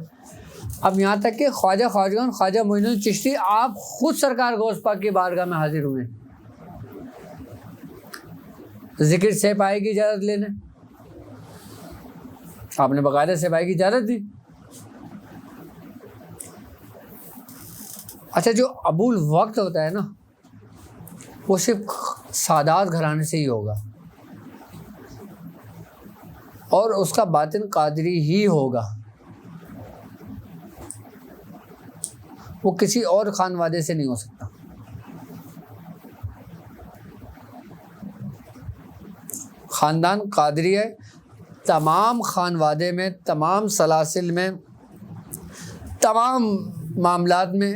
اب یہاں تک کہ خواجہ خواجگان خواجہ معین الدین چشتی آپ خود سرکار غوث پاک کی بارگاہ میں حاضر ہوئے ذکر سے پائے کی اجازت لینے. آپ نے باقاعدہ سے پائے کی اجازت دی. اچھا جو ابو الوقت ہوتا ہے نا وہ صرف سادات گھرانے سے ہی ہوگا اور اس کا باطن قادری ہی ہوگا. وہ کسی اور خانوادے سے نہیں ہو سکتا. خاندان قادریہ تمام خانوادے میں, تمام سلاسل میں, تمام معاملات میں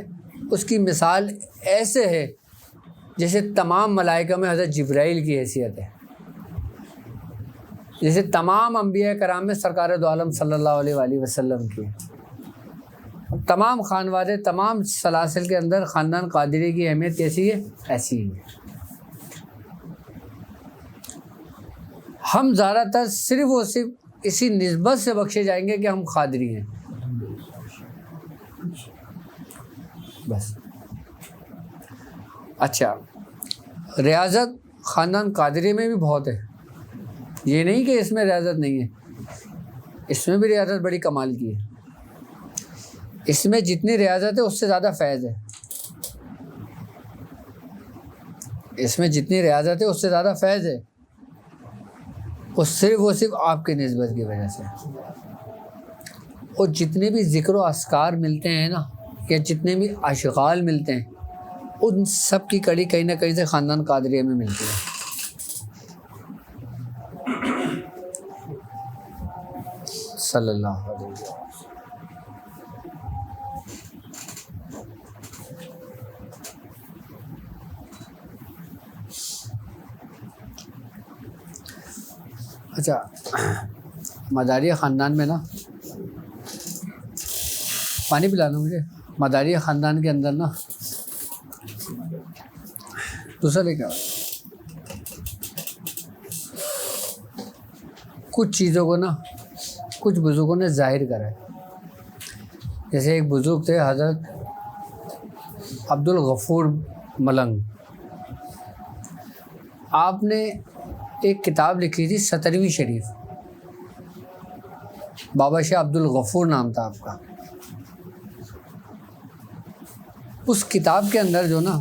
اس کی مثال ایسے ہے جیسے تمام ملائکہ میں حضرت جبرائیل کی حیثیت ہے, جیسے تمام انبیاء کرام میں سرکار دو عالم صلی اللہ علیہ وآلہ وسلم کی. تمام خانوادے, تمام سلاسل کے اندر خاندان قادری کی اہمیت کیسی ہے؟ ایسی ہی ہے. ہم زیادہ تر صرف اور صرف اسی نسبت سے بخشے جائیں گے کہ ہم قادری ہیں بس. اچھا ریاضت خاندان قادری میں بھی بہت ہے, یہ نہیں کہ اس میں ریاضت نہیں ہے, اس میں بھی ریاضت بڑی کمال کی ہے. اس میں جتنی ریاضت ہے اس سے زیادہ فیض ہے. اس میں جتنی ریاضت ہے اس سے زیادہ فیض ہے. وہ صرف آپ کی نسبت کی وجہ سے. اور جتنے بھی ذکر و اذکار ملتے ہیں نا, یا جتنے بھی اشغال ملتے ہیں, ان سب کی کڑی کہیں نہ کہیں سے خاندان قادریہ میں ملتی ہے. صلی اللہ علیہ وسلم. اچھا مداریہ خاندان میں نا, پانی پلانا مجھے. مداریہ خاندان کے اندر نا دوسرا لے کے کچھ چیزوں کو نا کچھ بزرگوں نے ظاہر کرا ہے. جیسے ایک بزرگ تھے حضرت عبد الغفور ملنگ. آپ نے ایک کتاب لکھی تھی 17ویں شریف, بابا شاہ عبد الغفور نام تھا آپ کا. اس کتاب کے اندر جو نا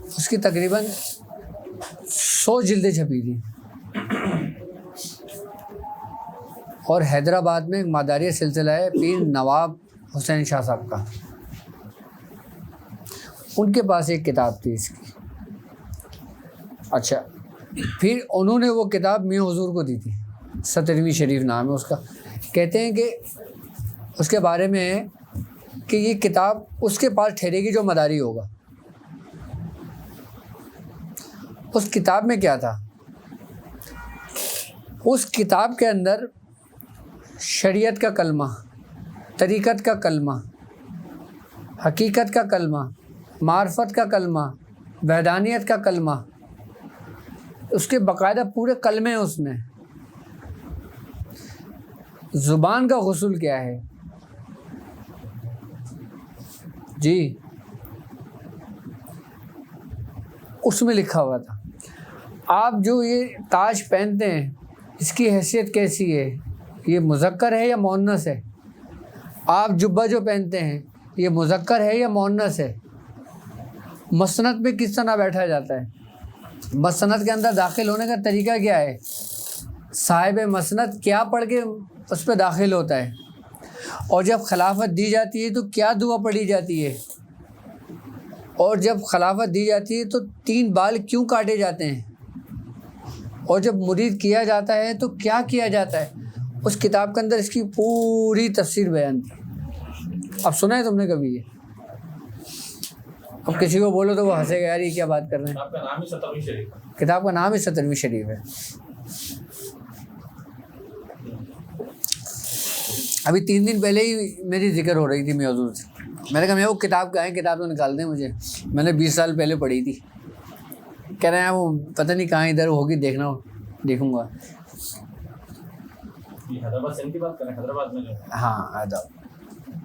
اس کی تقریباً 100 جلدیں چھپی تھی, اور حیدرآباد میں ایک مداریہ سلسلہ ہے پیر نواب حسین شاہ صاحب کا، ان کے پاس ایک کتاب تھی اس کی. اچھا، پھر انہوں نے وہ کتاب میاں حضور کو دی تھی، 17ویں شریف نام ہے اس کا. کہتے ہیں کہ اس کے بارے میں ہے کہ یہ کتاب اس کے پاس ٹھہرے گی جو مداری ہوگا. اس کتاب میں کیا تھا؟ اس کتاب کے اندر شریعت کا کلمہ، طریقت کا کلمہ، حقیقت کا کلمہ، معرفت کا کلمہ، وحدانیت کا کلمہ، اس کے باقاعدہ پورے کلمے ہیں اس میں. زبان کا غسل کیا ہے جی، اس میں لکھا ہوا تھا. آپ جو یہ تاج پہنتے ہیں اس کی حیثیت کیسی ہے، یہ مذکر ہے یا مؤنث ہے؟ آپ جبہ جو پہنتے ہیں یہ مذکر ہے یا مؤنث ہے؟ مسند میں کس طرح بیٹھا جاتا ہے؟ مسند کے اندر داخل ہونے کا طریقہ کیا ہے؟ صاحب مسند کیا پڑھ کے اس پہ داخل ہوتا ہے؟ اور جب خلافت دی جاتی ہے تو کیا دعا پڑھی جاتی ہے؟ اور جب خلافت دی جاتی ہے تو 3 بال کیوں کاٹے جاتے ہیں؟ اور جب مرید کیا جاتا ہے تو کیا کیا جاتا ہے؟ اس کتاب کے اندر اس کی پوری تفسیر بیان تھی. اب سنا ہے تم نے کبھی یہ؟ اب کسی کو بولو تو وہ ہنسے گا، یار یہ کیا بات کر رہے ہیں. آپ کا نام ہی 17ویں شریف ہے. کتاب کا نام ہی 17ویں شریف ہے. ابھی 3 دن پہلے ہی میری ذکر ہو رہی تھی میاں حضور سے. میں نے کہا میں وہ کتاب کہاں ہے، کتاب تو نکال دیں مجھے، میں نے 20 سال پہلے پڑھی تھی. کہہ رہے ہیں وہ پتہ نہیں کہاں ادھر ہوگی، دیکھوں گا. حیدرآباد سے کی بات کریں، حیدرآباد میں ہاں حیدرآباد.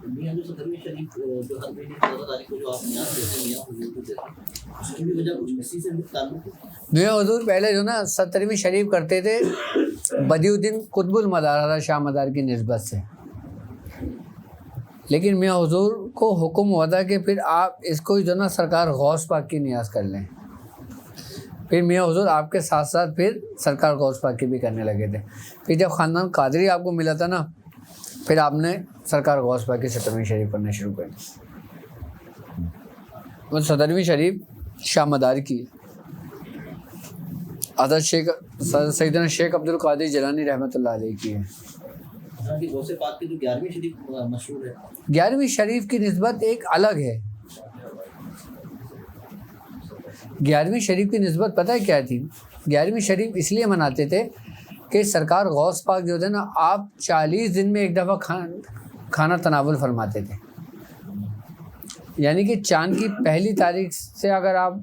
میاں جو 17ویں شریف جو ہر مہینے 14 تاریخ کو جو آپ یاد دیتے ہیں میاں حضور کو دیتے ہیں، اس کی بھی وجہ کچھ اسی سے بھی تعلق ہے. میاں حضور پہلے جو نا 17ویں شریف کرتے تھے بدیع الدین قطب المدار حضرت شاہ مدار کی نسبت سے، لیکن میاں حضور کو حکم ہوا تھا کہ پھر آپ اس کو جو نا سرکار غوث پاک کی نیاز کر لیں. پھر میاں حضور آپ کے ساتھ ساتھ پھر سرکار غوث پاک کی بھی کرنے لگے تھے. پھر جب خاندان قادری آپ کو ملا تھا نا، پھر آپ نے سرکار غوث پاک کی 17ویں شریف کرنا شروع کر دی. وہ 17ویں شریف شاہ مدار کی حضرت شیخ سیدنا شیخ عبد القادر جیلانی رحمۃ اللہ علیہ کی ہے. غوث پاک کی جو 11ویں شریف مشہور ہے، 11ویں شریف کی نسبت ایک الگ ہے. 11ویں شریف کی نسبت پتہ ہے کیا تھی؟ 11ویں شریف اس لیے مناتے تھے کہ سرکار غوث پاک جو تھے نا، آپ 40 دن میں ایک دفعہ کھانا تناول فرماتے تھے. یعنی کہ چاند کی پہلی تاریخ سے اگر آپ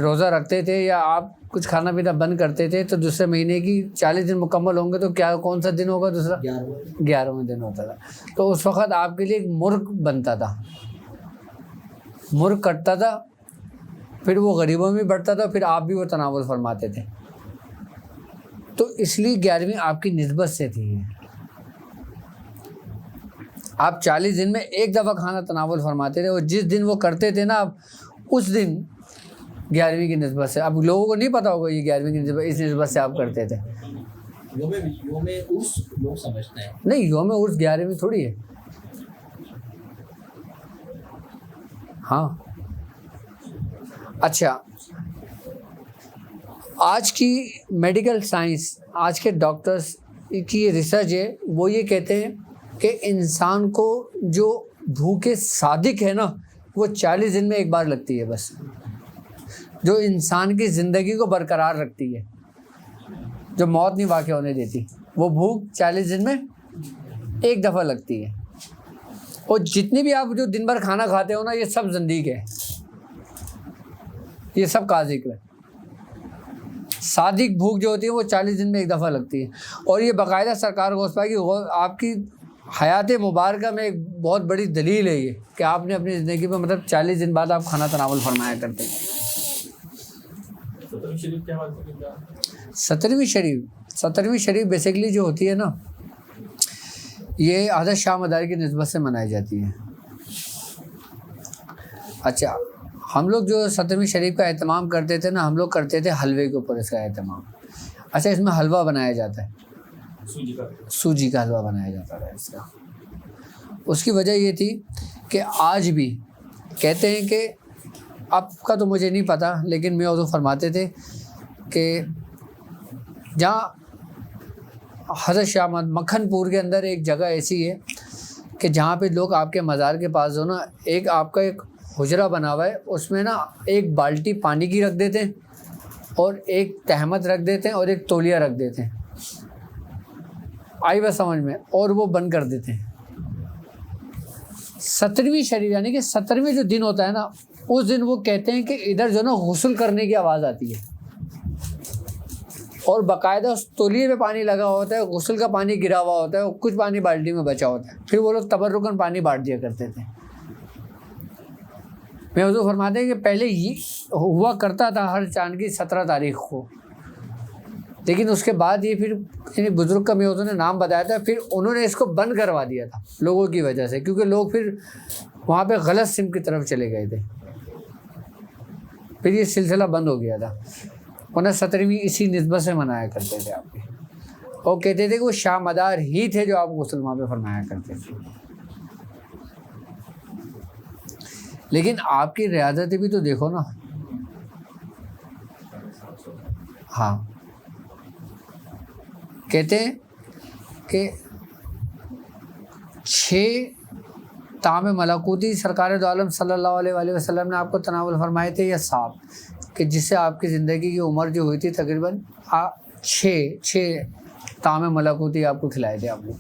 روزہ رکھتے تھے یا آپ کچھ کھانا پینا بند کرتے تھے تو دوسرے مہینے کی 40 دن مکمل ہوں گے تو کیا کون سا دن ہوگا؟ دوسرا 11واں دن ہوتا تھا. تو اس وقت آپ کے لیے ایک مرغ بنتا تھا، مرغ کٹتا تھا، پھر وہ غریبوں میں بڑھتا تھا، پھر آپ بھی وہ تناول فرماتے تھے. تو اس لیے 11ویں آپ کی نسبت سے تھی. آپ 40 دن میں ایک دفعہ کھانا تناول فرماتے تھے، اور جس دن وہ کرتے تھے نا آپ اس دن 11ویں کی نسبت سے. اب لوگوں کو نہیں پتا ہوگا یہ 11ویں کی نسبت، اس نسبت سے آپ کرتے تھے. یوم عرس لوگ سمجھتے ہیں. نہیں، یوم عرس 11ویں تھوڑی ہے. ہاں اچھا، آج کی میڈیکل سائنس، آج کے ڈاکٹرز کی یہ ریسرچ ہے، وہ یہ کہتے ہیں کہ انسان کو جو بھوک صادق ہے نا وہ 40 دن میں ایک بار لگتی ہے بس. جو انسان کی زندگی کو برقرار رکھتی ہے، جو موت نہیں واقع ہونے دیتی، وہ بھوک 40 دن میں ایک دفعہ لگتی ہے. اور جتنی بھی آپ جو دن بھر کھانا کھاتے ہو نا، یہ سب زندیق ہے، یہ سب کا ذکر ہے. صادق بھوک جو ہوتی ہے وہ 40 دن میں ایک دفعہ لگتی ہے. اور یہ باقاعدہ سرکار غوث پاک کی آپ کی حیات مبارکہ میں ایک بہت بڑی دلیل ہے یہ، کہ آپ نے اپنی زندگی میں مطلب 40 دن بعد آپ کھانا تناول فرمایا کرتے ہیں. 17ویں شریف کیا بات ہے؟ 17ویں شریف بیسیکلی جو ہوتی ہے نا، یہ حضرت شاہ مدار کی نسبت سے منائی جاتی ہے. اچھا، ہم لوگ جو 17ویں شریف کا اہتمام کرتے تھے نا، ہم لوگ کرتے تھے حلوے کے اوپر اس کا اہتمام. اچھا، اس میں حلوہ بنایا جاتا ہے، سوجی کا حلوہ بنایا جاتا ہے اس کا. اس کی وجہ یہ تھی کہ آج بھی کہتے ہیں کہ اب کا تو مجھے نہیں پتہ، لیکن میں حضور فرماتے تھے کہ جہاں حضرت شاہ مکھن پور کے اندر ایک جگہ ایسی ہے کہ جہاں پہ لوگ آپ کے مزار کے پاس جو نا ایک آپ کا ایک حجرہ بنا ہوا ہے، اس میں نا ایک بالٹی پانی کی رکھ دیتے ہیں اور ایک تہمت رکھ دیتے ہیں اور ایک تولیہ رکھ دیتے ہیں، آئی بس سمجھ میں، اور وہ بند کر دیتے ہیں۔ 17ویں شریف یعنی کہ 17ویں جو دن ہوتا ہے نا، اس دن وہ کہتے ہیں کہ ادھر جو نا غسل کرنے کی آواز آتی ہے، اور باقاعدہ اس تولیے پہ پانی لگا ہوتا ہے، غسل کا پانی گرا ہوا ہوتا ہے، اور کچھ پانی بالٹی میں بچا ہوتا ہے، پھر وہ لوگ تبرکاً پانی بانٹ دیا کرتے تھے۔ میں حضور فرماتے ہیں کہ پہلے یہ ہوا کرتا تھا ہر چاند کی 17 تاریخ کو، لیکن اس کے بعد یہ پھر یعنی بزرگ کا میں حضور نے نام بتایا تھا، پھر انہوں نے اس کو بند کروا دیا تھا لوگوں کی وجہ سے، کیونکہ لوگ پھر وہاں پہ غلط سمت کی طرف چلے گئے تھے، پھر یہ سلسلہ بند ہو گیا تھا، ورنہ 17ویں اسی نسبت سے منایا کرتے تھے آپ کے، اور کہتے تھے کہ وہ شاہ مدار ہی تھے جو آپ غسل وہاں پہ فرمایا کرتے تھے۔ لیکن آپ کی ریاضتیں بھی تو دیکھو نا، ہاں کہتے ہیں کہ 6 طعام ملکوتی سرکار دو عالم صلی اللہ علیہ وآلہ وسلم نے آپ کو تناول فرمائے تھے، یا 7، کہ جس سے آپ کی زندگی کی عمر جو ہوئی تھی تقریباً 6 طعام ملکوتی آپ کو کھلائے تھے آپ کو۔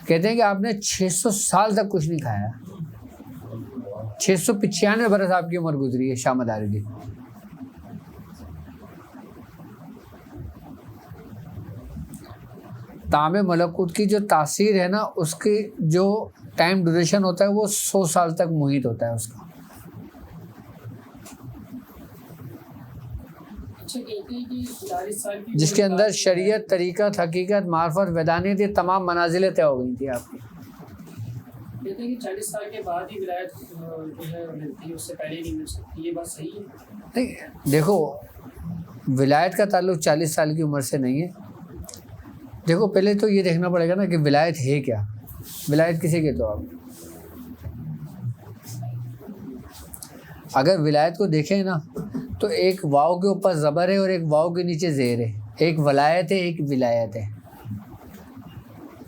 کہتے ہیں کہ آپ نے 600 سال تک کچھ نہیں کھایا، 695 برس آپ کی عمر گزری ہے شاہ مدار کی۔ طعام ملکوت کی جو تاثیر ہے نا، اس کی جو ٹائم ڈیوریشن ہوتا ہے وہ 100 سال تک محیط ہوتا ہے اس کا۔ جس کے اندر شریعت، طریقت، حقیقت، معرفت، ودانیت، یہ تمام منازلیں طے ہو گئی تھیں آپ کی۔ کہتے ہیں کہ 40 سال کے بعد ہی ولایت جو ہے ملتی ہے، اس سے پہلے نہیں مل سکتی، یہ بات صحیح ہے؟ نہیں، دیکھو ولایت کا تعلق 40 سال کی عمر سے نہیں ہے۔ دیکھو پہلے تو یہ دیکھنا پڑے گا نا کہ ولایت ہے کیا، ولایت کسے کہتے ہو آپ؟ اگر ولایت کو دیکھیں نا تو ایک واو کے اوپر زبر ہے اور ایک واو کے نیچے زیر ہے، ایک ولایت ہے ایک ولایت ہے۔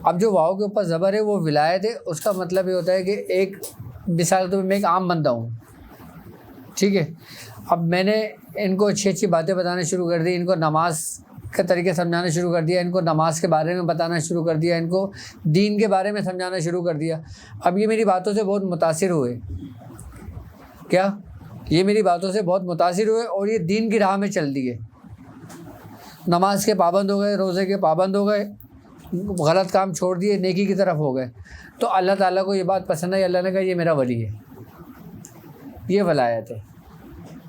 اب جو واو کے اوپر زبر ہے وہ ولایت ہے، اس کا مطلب یہ ہوتا ہے کہ ایک مثال کے طور پہ میں ایک عام بندہ ہوں، ٹھیک ہے، اب میں نے ان کو اچھی اچھی باتیں بتانا شروع کر دی، ان کو نماز کا طریقے سمجھانا شروع کر دیا، ان کو نماز کے بارے میں بتانا شروع کر دیا، ان کو دین کے بارے میں سمجھانا شروع کر دیا۔ اب یہ میری باتوں سے بہت متاثر ہوئے، کیا یہ میری باتوں سے بہت متاثر ہوئے اور یہ دین کی راہ میں چل دیے، نماز کے پابند ہو گئے، روزے کے پابند ہو گئے، غلط کام چھوڑ دیے، نیکی کی طرف ہو گئے، تو اللہ تعالیٰ کو یہ بات پسند ہے، اللہ نے کہا یہ میرا ولی ہے۔ یہ ولایت ہے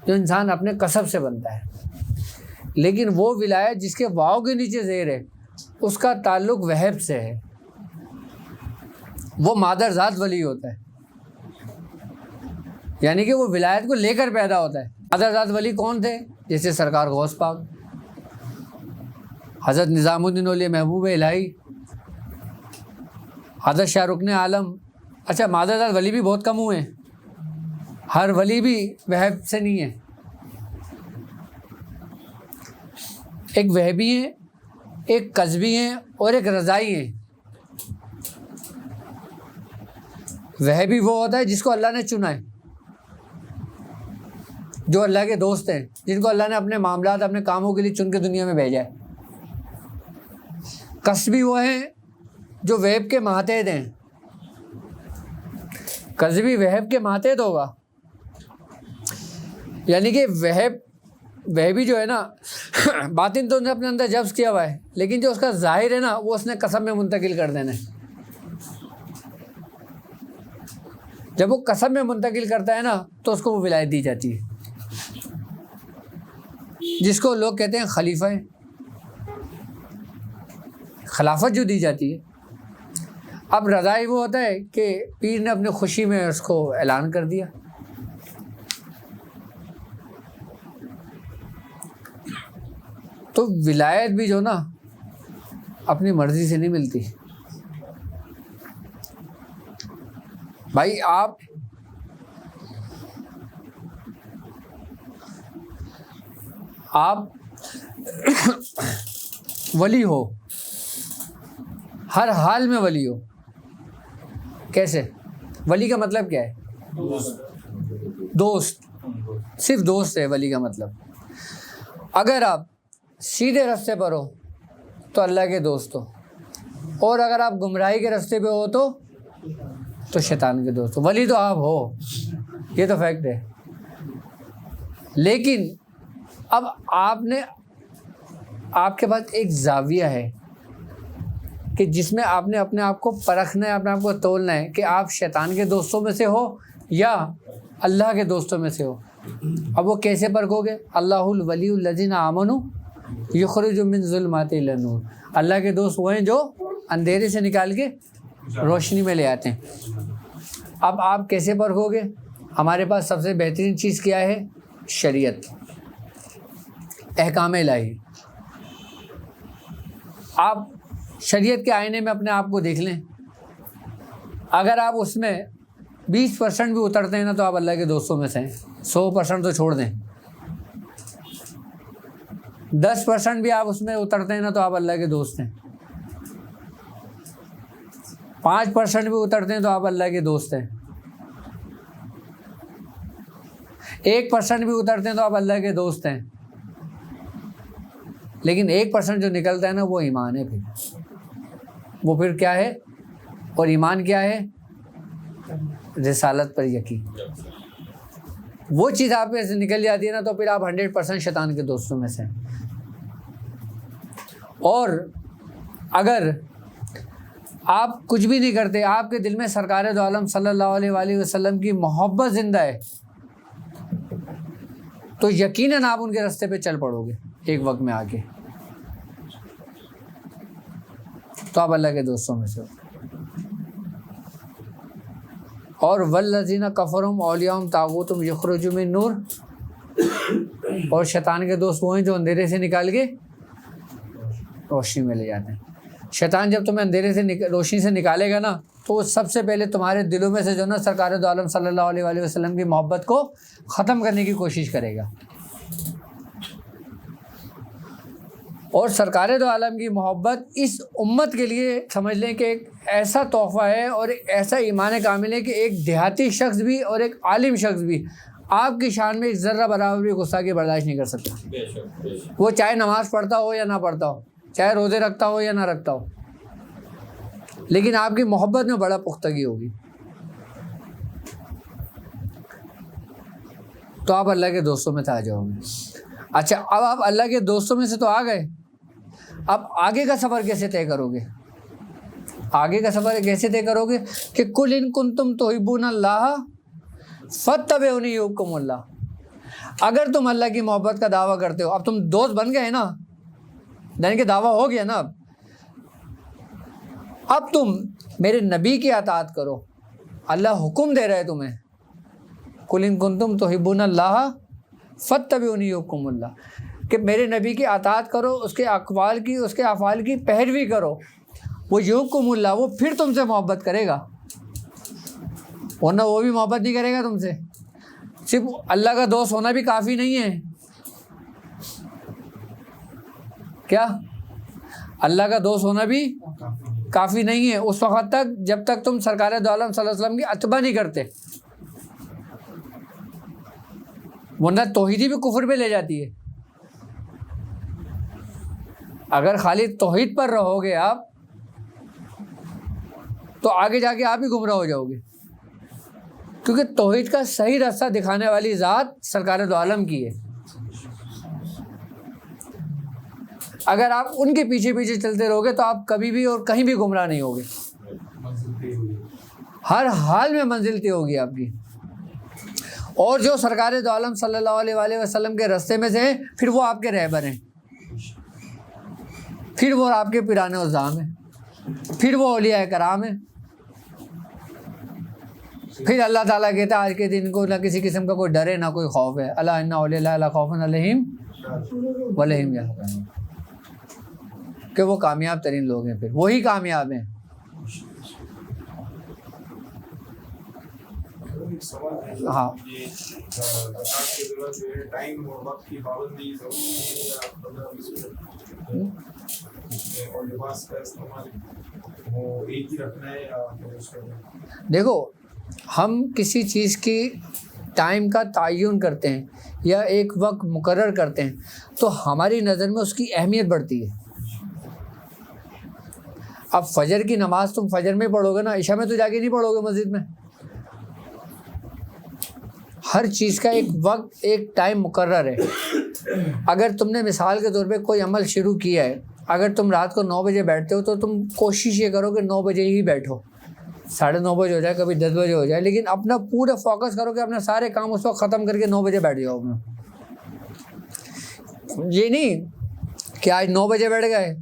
جو انسان اپنے کسب سے بنتا ہے۔ لیکن وہ ولایت جس کے واو کے نیچے زیر ہے، اس کا تعلق وہب سے ہے، وہ مادر ذات ولی ہوتا ہے، یعنی کہ وہ ولایت کو لے کر پیدا ہوتا ہے۔ مادر ذات ولی کون تھے؟ جیسے سرکار غوث پاک، حضرت نظام الدین اولیاء محبوب الہی، حضرت شاہ رکن عالم۔ اچھا، مادر ذات ولی بھی بہت کم ہوئے ہیں، ہر ولی بھی وہب سے نہیں ہے، ایک وہبی ہیں، ایک قذبی ہیں اور ایک رضائی ہیں۔ وہبی وہ ہوتا ہے جس کو اللہ نے چنا ہے، جو اللہ کے دوست ہیں، جن کو اللہ نے اپنے معاملات، اپنے کاموں کے لیے چن کے دنیا میں بھیجا ہے۔ قذبی وہ ہیں جو وہب کے ماتحت ہیں، قذبی وہب کے ماتحت ہوگا، یعنی کہ وہبی جو ہے نا باطن تو نے اپنے اندر جذب کیا ہوا ہے، لیکن جو اس کا ظاہر ہے نا وہ اس نے قسم میں منتقل کر دینا ہے۔ جب وہ قسم میں منتقل کرتا ہے نا تو اس کو وہ ولایت دی جاتی ہے، جس کو لوگ کہتے ہیں خلیفہ، خلافت جو دی جاتی ہے۔ اب رضائی وہ ہوتا ہے کہ پیر نے اپنی خوشی میں اس کو اعلان کر دیا۔ تو ولایت بھی جو نا اپنی مرضی سے نہیں ملتی، بھائی آپ ولی ہو، ہر حال میں ولی ہو. کیسے؟ ولی کا مطلب کیا ہے؟ دوست. صرف دوست ہے ولی کا مطلب. اگر آپ سیدھے راستے پر ہو تو اللہ کے دوست ہو، اور اگر آپ گمراہی کے راستے پہ ہو تو شیطان کے دوست ہو. ولی تو آپ ہو، یہ تو فیکٹ ہے. لیکن اب آپ کے پاس ایک زاویہ ہے کہ جس میں آپ نے اپنے آپ کو پرکھنا ہے، اپنے آپ کو تولنا ہے کہ آپ شیطان کے دوستوں میں سے ہو یا اللہ کے دوستوں میں سے ہو. اب وہ کیسے پرکھو گے؟ اللہ الولی الذین آمنوا یخرجون من الظلمات الی النور. اللہ کے دوست وہ ہیں جو اندھیرے سے نکال کے روشنی میں لے آتے ہیں. اب آپ کیسے پرکھو گے؟ ہمارے پاس سب سے بہترین چیز کیا ہے؟ شریعت، احکام الہی. آپ شریعت کے آئینے میں اپنے آپ کو دیکھ لیں. اگر آپ اس میں 20% بھی اترتے ہیں نا تو آپ اللہ کے دوستوں میں سے ہیں. 100% تو چھوڑ دیں. 10% بھی آپ اس میں اترتے ہیں نا تو آپ اللہ کے دوست ہیں. 5% بھی اترتے ہیں تو آپ اللہ کے دوست ہیں. 1% بھی اترتے ہیں تو آپ اللہ کے دوست ہیں. لیکن 1% جو نکلتا ہے نا وہ ایمان ہے. وہ پھر کیا ہے؟ اور ایمان کیا ہے؟ رسالت پر یقین. وہ چیز آپ میں سے نکل جاتی ہے نا تو پھر آپ 100% شیطان کے دوستوں میں سے ہیں. اور اگر آپ کچھ بھی نہیں کرتے، آپ کے دل میں سرکار دو عالم صلی اللہ علیہ وآلہ وسلم کی محبت زندہ ہے تو یقیناً آپ ان کے راستے پہ چل پڑو گے ایک وقت میں آ کے، تو آپ اللہ کے دوستوں میں سے ہو. اور والذین کفروا اولیاءہم طاغوت یخرجون من نور، اور شیطان کے دوست وہ ہیں جو اندھیرے سے نکال کے روشنی میں لے جاتے ہیں. شیطان جب تمہیں اندھیرے سے روشنی سے نکالے گا نا تو وہ سب سے پہلے تمہارے دلوں میں سے جو نا سرکار دو عالم صلی اللہ علیہ وآلہ وسلم کی محبت کو ختم کرنے کی کوشش کرے گا. اور سرکار دو عالم کی محبت اس امت کے لیے سمجھ لیں کہ ایک ایسا تحفہ ہے اور ایک ایسا ایمان کامل ہے کہ ایک دیہاتی شخص بھی اور ایک عالم شخص بھی آپ کی شان میں ایک ذرہ برابر بھی غصہ برداشت نہیں کر سکتا. وہ چاہے نماز پڑھتا ہو یا نہ پڑھتا ہو، چاہے روزے رکھتا ہو یا نہ رکھتا ہو، لیکن آپ کی محبت میں بڑا پختگی ہوگی تو آپ اللہ کے دوستوں میں سے آ جاؤ گے. اچھا، اب آپ اللہ کے دوستوں میں سے تو آ گئے، اب آگے کا سفر کیسے طے کرو گے؟ آگے کا سفر کیسے طے کرو گے کہ قل ان کنتم تحبون اللہ فاتبعونی یحببکم اللہ. اگر تم اللہ کی محبت کا دعویٰ کرتے ہو، اب تم دوست بن گئے نا، یعنی کہ دعویٰ ہو گیا نا، اب تم میرے نبی کی اطاعت کرو. اللہ حکم دے رہا ہے تمہیں، قل ان کنتم تحبون اللہ فاتبعونی یحببکم اللہ، کہ میرے نبی کی اطاعت کرو، اس کے اقوال کی، اس کے افعال کی پیروی کرو. وہ یحببکم اللہ، وہ پھر تم سے محبت کرے گا، ورنہ وہ بھی محبت نہیں کرے گا تم سے. صرف اللہ کا دوست ہونا بھی کافی نہیں ہے. کیا اللہ کا دوست ہونا بھی کافی نہیں ہے اس وقت تک جب تک تم سرکار دو عالم صلی اللہ علیہ وسلم کی اتباع نہیں کرتے، ورنہ توحیدی بھی کفر پہ لے جاتی ہے. اگر خالی توحید پر رہو گے آپ تو آگے جا کے آپ ہی گمراہ ہو جاؤ گے، کیونکہ توحید کا صحیح راستہ دکھانے والی ذات سرکار دو عالم کی ہے. اگر آپ ان کے پیچھے پیچھے چلتے رہو گے تو آپ کبھی بھی اور کہیں بھی گمراہ نہیں ہوگے، ہر حال میں منزل طے ہوگی آپ کی. اور جو سرکار دو عالم صلی اللہ علیہ وآلہ وسلم کے راستے میں سے ہیں پھر وہ آپ کے رہبر ہیں، پھر وہ آپ کے پیران عظام ہیں، پھر وہ اولیاء کرام ہیں. پھر اللہ تعالیٰ کہتا ہے آج کے دن کو نہ کسی قسم کا کوئی ڈر ہے نہ کوئی خوف ہے. الا ان اولیاء اللہ لا خوف علیہم ولا هم یحزنون، کہ وہ کامیاب ترین لوگ ہیں، پھر وہی کامیاب ہیں. ایک سوال ہے ہاں یہ زکوٰۃ کے دوران جو ہے ٹائم اور وقت کی پابندی ضروری ہے یا 15-20 منٹ اور لباس کا استعمال وہ ایک ہی رکھنا ہے یا اس کا؟ دیکھو ہم کسی چیز کی ٹائم کا تعین کرتے ہیں یا ایک وقت مقرر کرتے ہیں تو ہماری نظر میں اس کی اہمیت بڑھتی ہے. اب فجر کی نماز تم فجر میں پڑھو گے نا, عشاء میں تو جا کے نہیں پڑھو گے مسجد میں. ہر چیز کا ایک وقت ایک ٹائم مقرر ہے. اگر تم نے مثال کے طور پہ کوئی عمل شروع کیا ہے, اگر تم رات کو 9 بجے بیٹھتے ہو تو تم کوشش یہ کرو کہ 9 بجے ہی بیٹھو, 9:30 بجے ہو جائے, کبھی 10 بجے ہو جائے, لیکن اپنا پورا فوکس کرو کہ اپنے سارے کام اس وقت ختم کر کے 9 بجے بیٹھ جاؤ اپنا. یہ نہیں کہ آج 9 بجے بیٹھ گئے,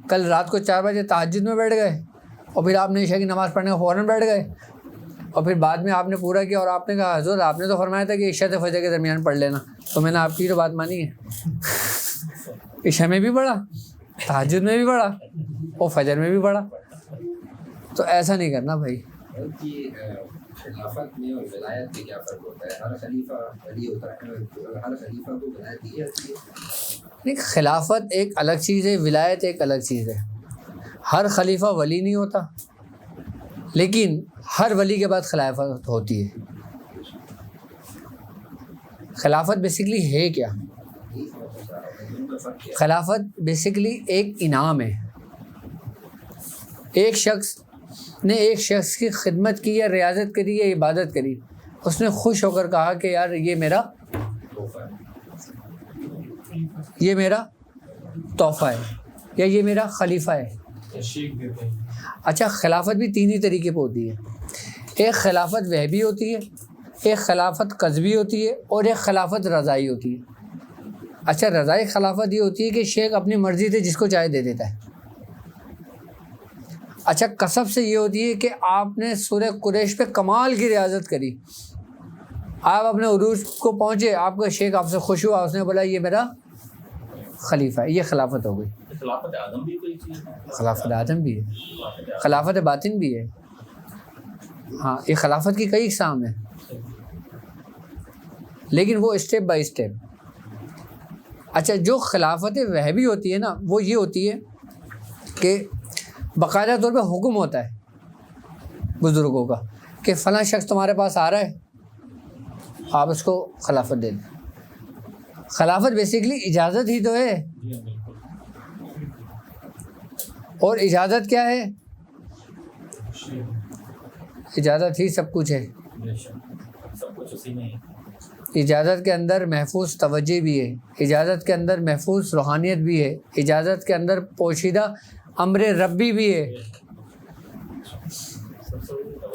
کل رات کو 4 بجے تہجد میں بیٹھ گئے اور پھر آپ نے عشاء کی نماز پڑھنے کا فوراً بیٹھ گئے اور پھر بعد میں آپ نے پورا کیا اور آپ نے کہا حضور آپ نے تو فرمایا تھا کہ عشاء سے فجر کے درمیان پڑھ لینا, تو میں نے آپ کی تو بات مانی ہے. عشاء میں بھی پڑھا, تہجد میں بھی پڑھا اور فجر میں بھی پڑھا. تو ایسا نہیں کرنا بھائی. خلافت میں اور ولایت میں کیا فرق ہوتا ہے؟ ہر خلیفہ ولی ہوتا ہے, ہر خلیفہ کو ولایت دی جاتی ہے؟ نہیں, خلافت ایک الگ چیز ہے, ولایت ایک الگ چیز ہے. ہر خلیفہ ولی نہیں ہوتا, لیکن ہر ولی کے بعد خلافت ہوتی ہے. خلافت بیسیکلی ہے کیا؟ خلافت بیسیکلی ایک انعام ہے. ایک شخص نے ایک شخص کی خدمت کی یا ریاضت کری یا عبادت کری, اس نے خوش ہو کر کہا کہ یار یہ میرا تحفہ ہے یا یہ میرا خلیفہ ہے. اچھا, خلافت بھی 3 ہی طریقے پہ ہوتی ہے. ایک خلافت وہبی ہوتی ہے, ایک خلافت قذبی ہوتی ہے اور ایک خلافت رضائی ہوتی ہے. اچھا, رضائی خلافت یہ ہوتی ہے کہ شیخ اپنی مرضی سے جس کو چاہے دے دیتا ہے. اچھا, قصب سے یہ ہوتی ہے کہ آپ نے سورہ قریش پہ کمال کی ریاضت کری, آپ اپنے عروج کو پہنچے, آپ کا شیخ آپ سے خوش ہوا, اس نے بولا یہ میرا خلیفہ ہے, یہ خلافت ہو گئی. خلافت اعظم بھی کوئی چیز ہے؟ خلافت اعظم بھی ہے, خلافت باطن بھی ہے. ہاں, یہ خلافت کی کئی اقسام ہیں, لیکن وہ اسٹیپ بائی اسٹیپ. اچھا, جو خلافت وہبی ہوتی ہے نا, وہ یہ ہوتی ہے کہ باقاعدہ طور پہ حکم ہوتا ہے بزرگوں کا کہ فلاں شخص تمہارے پاس آ رہا ہے, آپ اس کو خلافت دے دیں. خلافت بیسیکلی اجازت ہی تو ہے, اور اجازت کیا ہے؟ اجازت ہی سب کچھ ہے. سب کچھ اسی میں ہے. اجازت کے اندر محفوظ توجہ بھی ہے, اجازت کے اندر محفوظ روحانیت بھی ہے, اجازت کے اندر پوشیدہ امر ربی بھی ہے.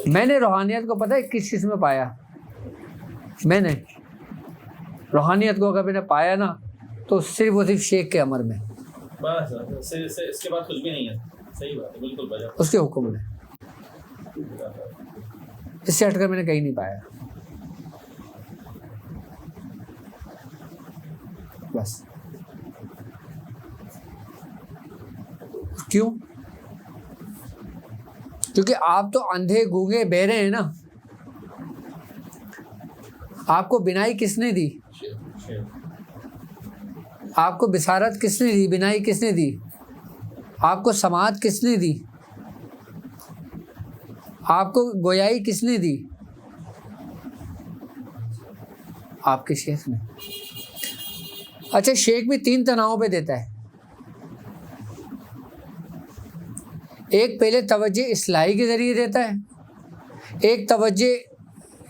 میں نے روحانیت کو پتہ ہے کس چیز میں پایا؟ میں نے روحانیت کو کبھی نے پایا نا تو صرف اور صرف شیخ کے امر میں, بس اس کے بعد کچھ بھی نہیں ہے. صحیح بات ہے, بالکل بجا. اس کے حکم میں, اس سے ہٹ کر میں نے کہیں نہیں پایا. بس کیوں؟ کیونکہ آپ تو اندھے گونگے بہرے ہیں نا. آپ کو بینائی کس نے دی؟ آپ کو بصارت کس نے دی؟ بینائی کس نے دی؟ آپ کو سماعت کس نے دی؟ آپ کو گویائی کس نے دی؟ آپ کے شیخ نے. اچھا, شیخ بھی 3 تناؤں پہ دیتا ہے. ایک پہلے توجہ اصلاحی کے ذریعے دیتا ہے, ایک توجہ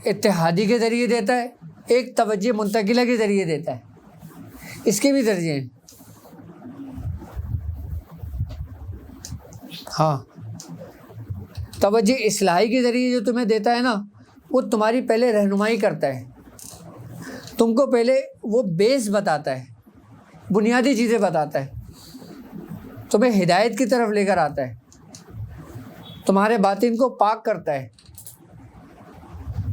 اتحادی کے ذریعے دیتا ہے, ایک توجہ منتقلہ کے ذریعے دیتا ہے. اس کے بھی درجے ہیں. ہاں, توجہ اصلاحی کے ذریعے جو تمہیں دیتا ہے نا, وہ تمہاری پہلے رہنمائی کرتا ہے, تم کو پہلے وہ بیس بتاتا ہے, بنیادی چیزیں بتاتا ہے, تمہیں ہدایت کی طرف لے کر آتا ہے, تمہارے باطن کو پاک کرتا ہے,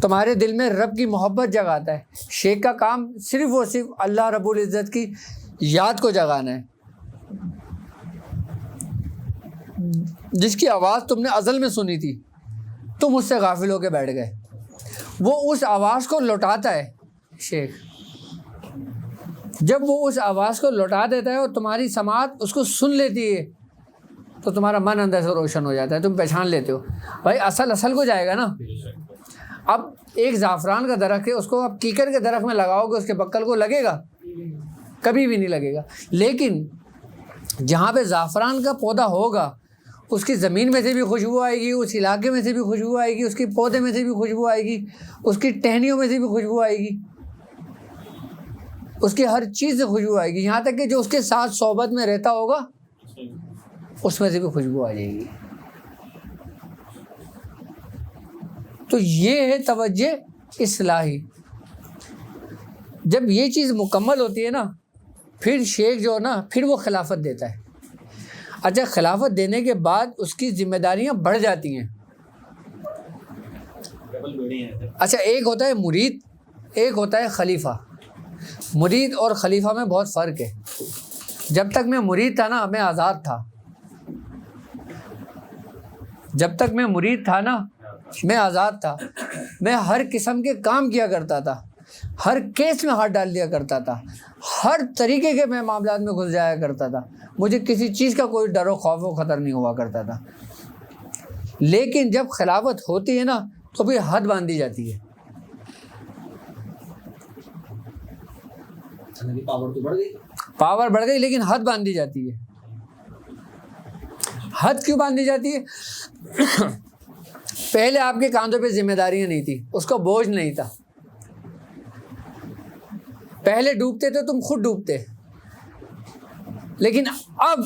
تمہارے دل میں رب کی محبت جگاتا ہے. شیخ کا کام صرف اور صرف اللہ رب العزت کی یاد کو جگانا ہے. جس کی آواز تم نے ازل میں سنی تھی, تم اس سے غافل ہو کے بیٹھ گئے, وہ اس آواز کو لوٹاتا ہے شیخ. جب وہ اس آواز کو لوٹا دیتا ہے اور تمہاری سماعت اس کو سن لیتی ہے تو تمہارا من اندر سے روشن ہو جاتا ہے, تم پہچان لیتے ہو بھائی اصل کو جائے گا نا. اب ایک زعفران کا درخت ہے, اس کو آپ کیکر کے درخت میں لگاؤ گے, اس کے بکل کو لگے گا؟ کبھی بھی نہیں لگے گا. لیکن جہاں پہ زعفران کا پودا ہوگا اس کی زمین میں سے بھی خوشبو آئے گی, اس علاقے میں سے بھی خوشبو آئے گی, اس کے پودے میں سے بھی خوشبو آئے گی, اس کی ٹہنیوں میں سے بھی خوشبو آئے گی, اس کی ہر چیز سے خوشبو آئے گی, یہاں تک کہ جو اس کے ساتھ صحبت میں رہتا ہوگا اس میں سے بھی خوشبو آ جائے گی. تو یہ ہے توجہ اصلاحی. جب یہ چیز مکمل ہوتی ہے نا پھر شیخ جو ہے نا پھر وہ خلافت دیتا ہے. اچھا خلافت دینے کے بعد اس کی ذمہ داریاں بڑھ جاتی ہیں. اچھا ایک ہوتا ہے مرید, ایک ہوتا ہے خلیفہ. مرید اور خلیفہ میں بہت فرق ہے. جب تک میں مرید تھا نا میں آزاد تھا. جب تک میں مرید تھا نا میں آزاد تھا. میں ہر قسم کے کام کیا کرتا تھا, ہر کیس میں ہاتھ ڈال دیا کرتا تھا, ہر طریقے کے میں معاملات میں گھس جایا کرتا تھا. مجھے کسی چیز کا کوئی ڈر و خوف و خطر نہیں ہوا کرتا تھا. لیکن جب خلافت ہوتی ہے نا تو بھی حد باندھی جاتی ہے. پاور بڑھ گئی لیکن حد باندھی جاتی ہے. حد کیوں باندھی جاتی ہے؟ پہلے آپ کے کاندھوں پہ ذمہ داریاں نہیں تھی, اس کا بوجھ نہیں تھا. پہلے ڈوبتے تھے تم خود ڈوبتے. لیکن اب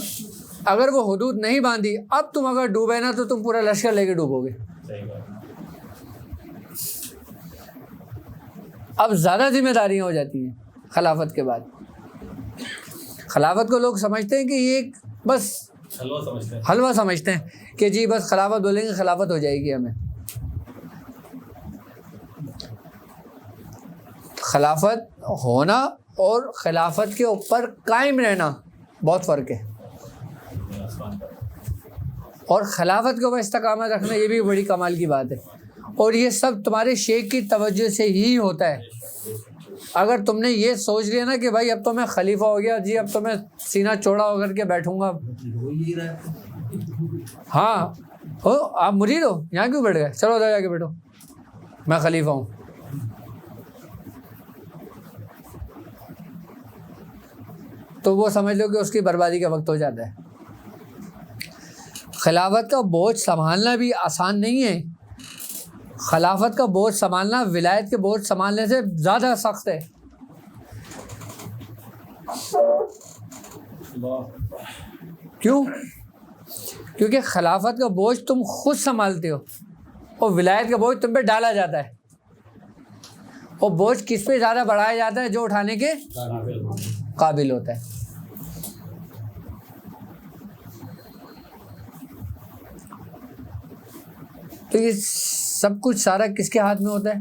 اگر وہ حدود نہیں باندھی, اب تم اگر ڈوبے نا تو تم پورا لشکر لے کے ڈوبو گے. اب زیادہ ذمہ داریاں ہو جاتی ہیں خلافت کے بعد. خلافت کو لوگ سمجھتے ہیں کہ یہ ایک بس حلوہ سمجھتے ہیں کہ جی بس خلافت بولیں گے خلافت ہو جائے گی ہمیں. خلافت ہونا اور خلافت کے اوپر قائم رہنا بہت فرق ہے. اور خلافت کے اوپر استقامت رکھنا یہ بھی بڑی کمال کی بات ہے. اور یہ سب تمہارے شیخ کی توجہ سے ہی ہوتا ہے. اگر تم نے یہ سوچ لیا نا کہ بھائی اب تو میں خلیفہ ہو گیا جی, اب تو میں سینہ چوڑا ہو کر کے بیٹھوں گا, ہاں ہو آپ مرید ہو یہاں کیوں بیٹھ گئے, چلو ادھر جا کے بیٹھو, میں خلیفہ ہوں. تو وہ سمجھ لو کہ اس کی بربادی کا وقت ہو جاتا ہے. خلافت کا بوجھ سنبھالنا بھی آسان نہیں ہے. خلافت کا بوجھ سنبھالنا ولایت کے بوجھ سنبھالنے سے زیادہ سخت ہے. کیوں؟ کیونکہ خلافت کا بوجھ تم خود سنبھالتے ہو اور ولایت کا بوجھ تم پہ ڈالا جاتا ہے. اور بوجھ کس پہ زیادہ بڑھایا جاتا ہے؟ جو اٹھانے کے قابل ہوتا ہے. تو یہ سب کچھ سارا کس کے ہاتھ میں ہوتا ہے؟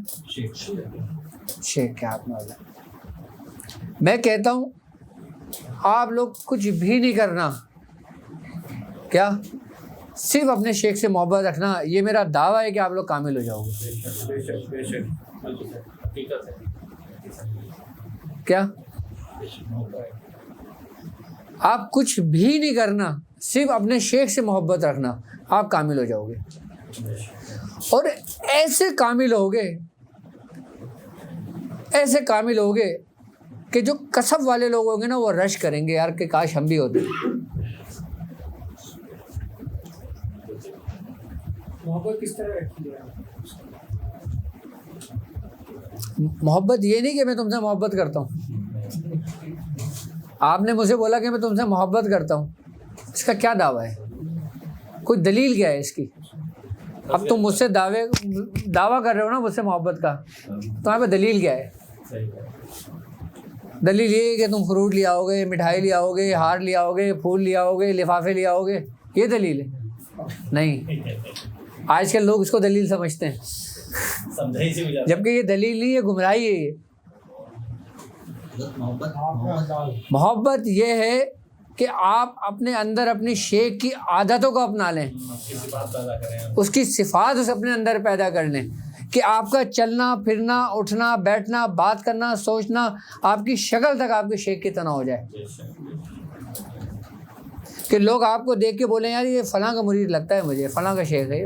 شیخ کے ہاتھ میں ہوتا ہے. میں کہتا ہوں آپ لوگ کچھ بھی نہیں کرنا, کیا صرف اپنے شیخ سے محبت رکھنا. یہ میرا دعویٰ ہے کہ آپ لوگ کامل ہو جاؤ گے. کیا آپ کچھ بھی نہیں کرنا, صرف اپنے شیخ سے محبت رکھنا, آپ کامل ہو جاؤ گے. اور ایسے کامل ہوگے کہ جو کسب والے لوگ ہوں گے نا وہ رش کریں گے یار کہ کاش ہم بھی ہوتے. محبت کس طرح رکھی ہے؟ محبت یہ نہیں کہ میں تم سے محبت کرتا ہوں. آپ نے مجھے بولا کہ میں تم سے محبت کرتا ہوں, اس کا کیا دعویٰ ہے؟ کوئی دلیل کیا ہے اس کی؟ اب تم مجھ سے دعویٰ کر رہے ہو نا مجھ سے محبت کا, تو یہاں پہ دلیل کیا ہے؟ دلیل یہ ہے کہ تم فروٹ لے آؤ گے, مٹھائی لے آؤ گے, ہار لے آؤ گے, پھول لے آؤ گے, لفافے لے آؤ گے, یہ دلیل ہے؟ نہیں. آج کل لوگ اس کو دلیل سمجھتے ہیں, جبکہ یہ دلیل نہیں ہے, گمراہی ہے. یہ محبت یہ ہے کہ آپ اپنے اندر اپنی شیخ کی عادتوں کو اپنا لیں, اس کی صفات اس اپنے اندر پیدا کر لیں. کہ آپ کا چلنا پھرنا اٹھنا بیٹھنا بات کرنا سوچنا آپ کی شکل تک آپ کے شیخ کی طرح ہو جائے کہ لوگ آپ کو دیکھ کے بولیں یار یہ فلاں کا مرید لگتا ہے مجھے، فلاں کا شیخ ہے۔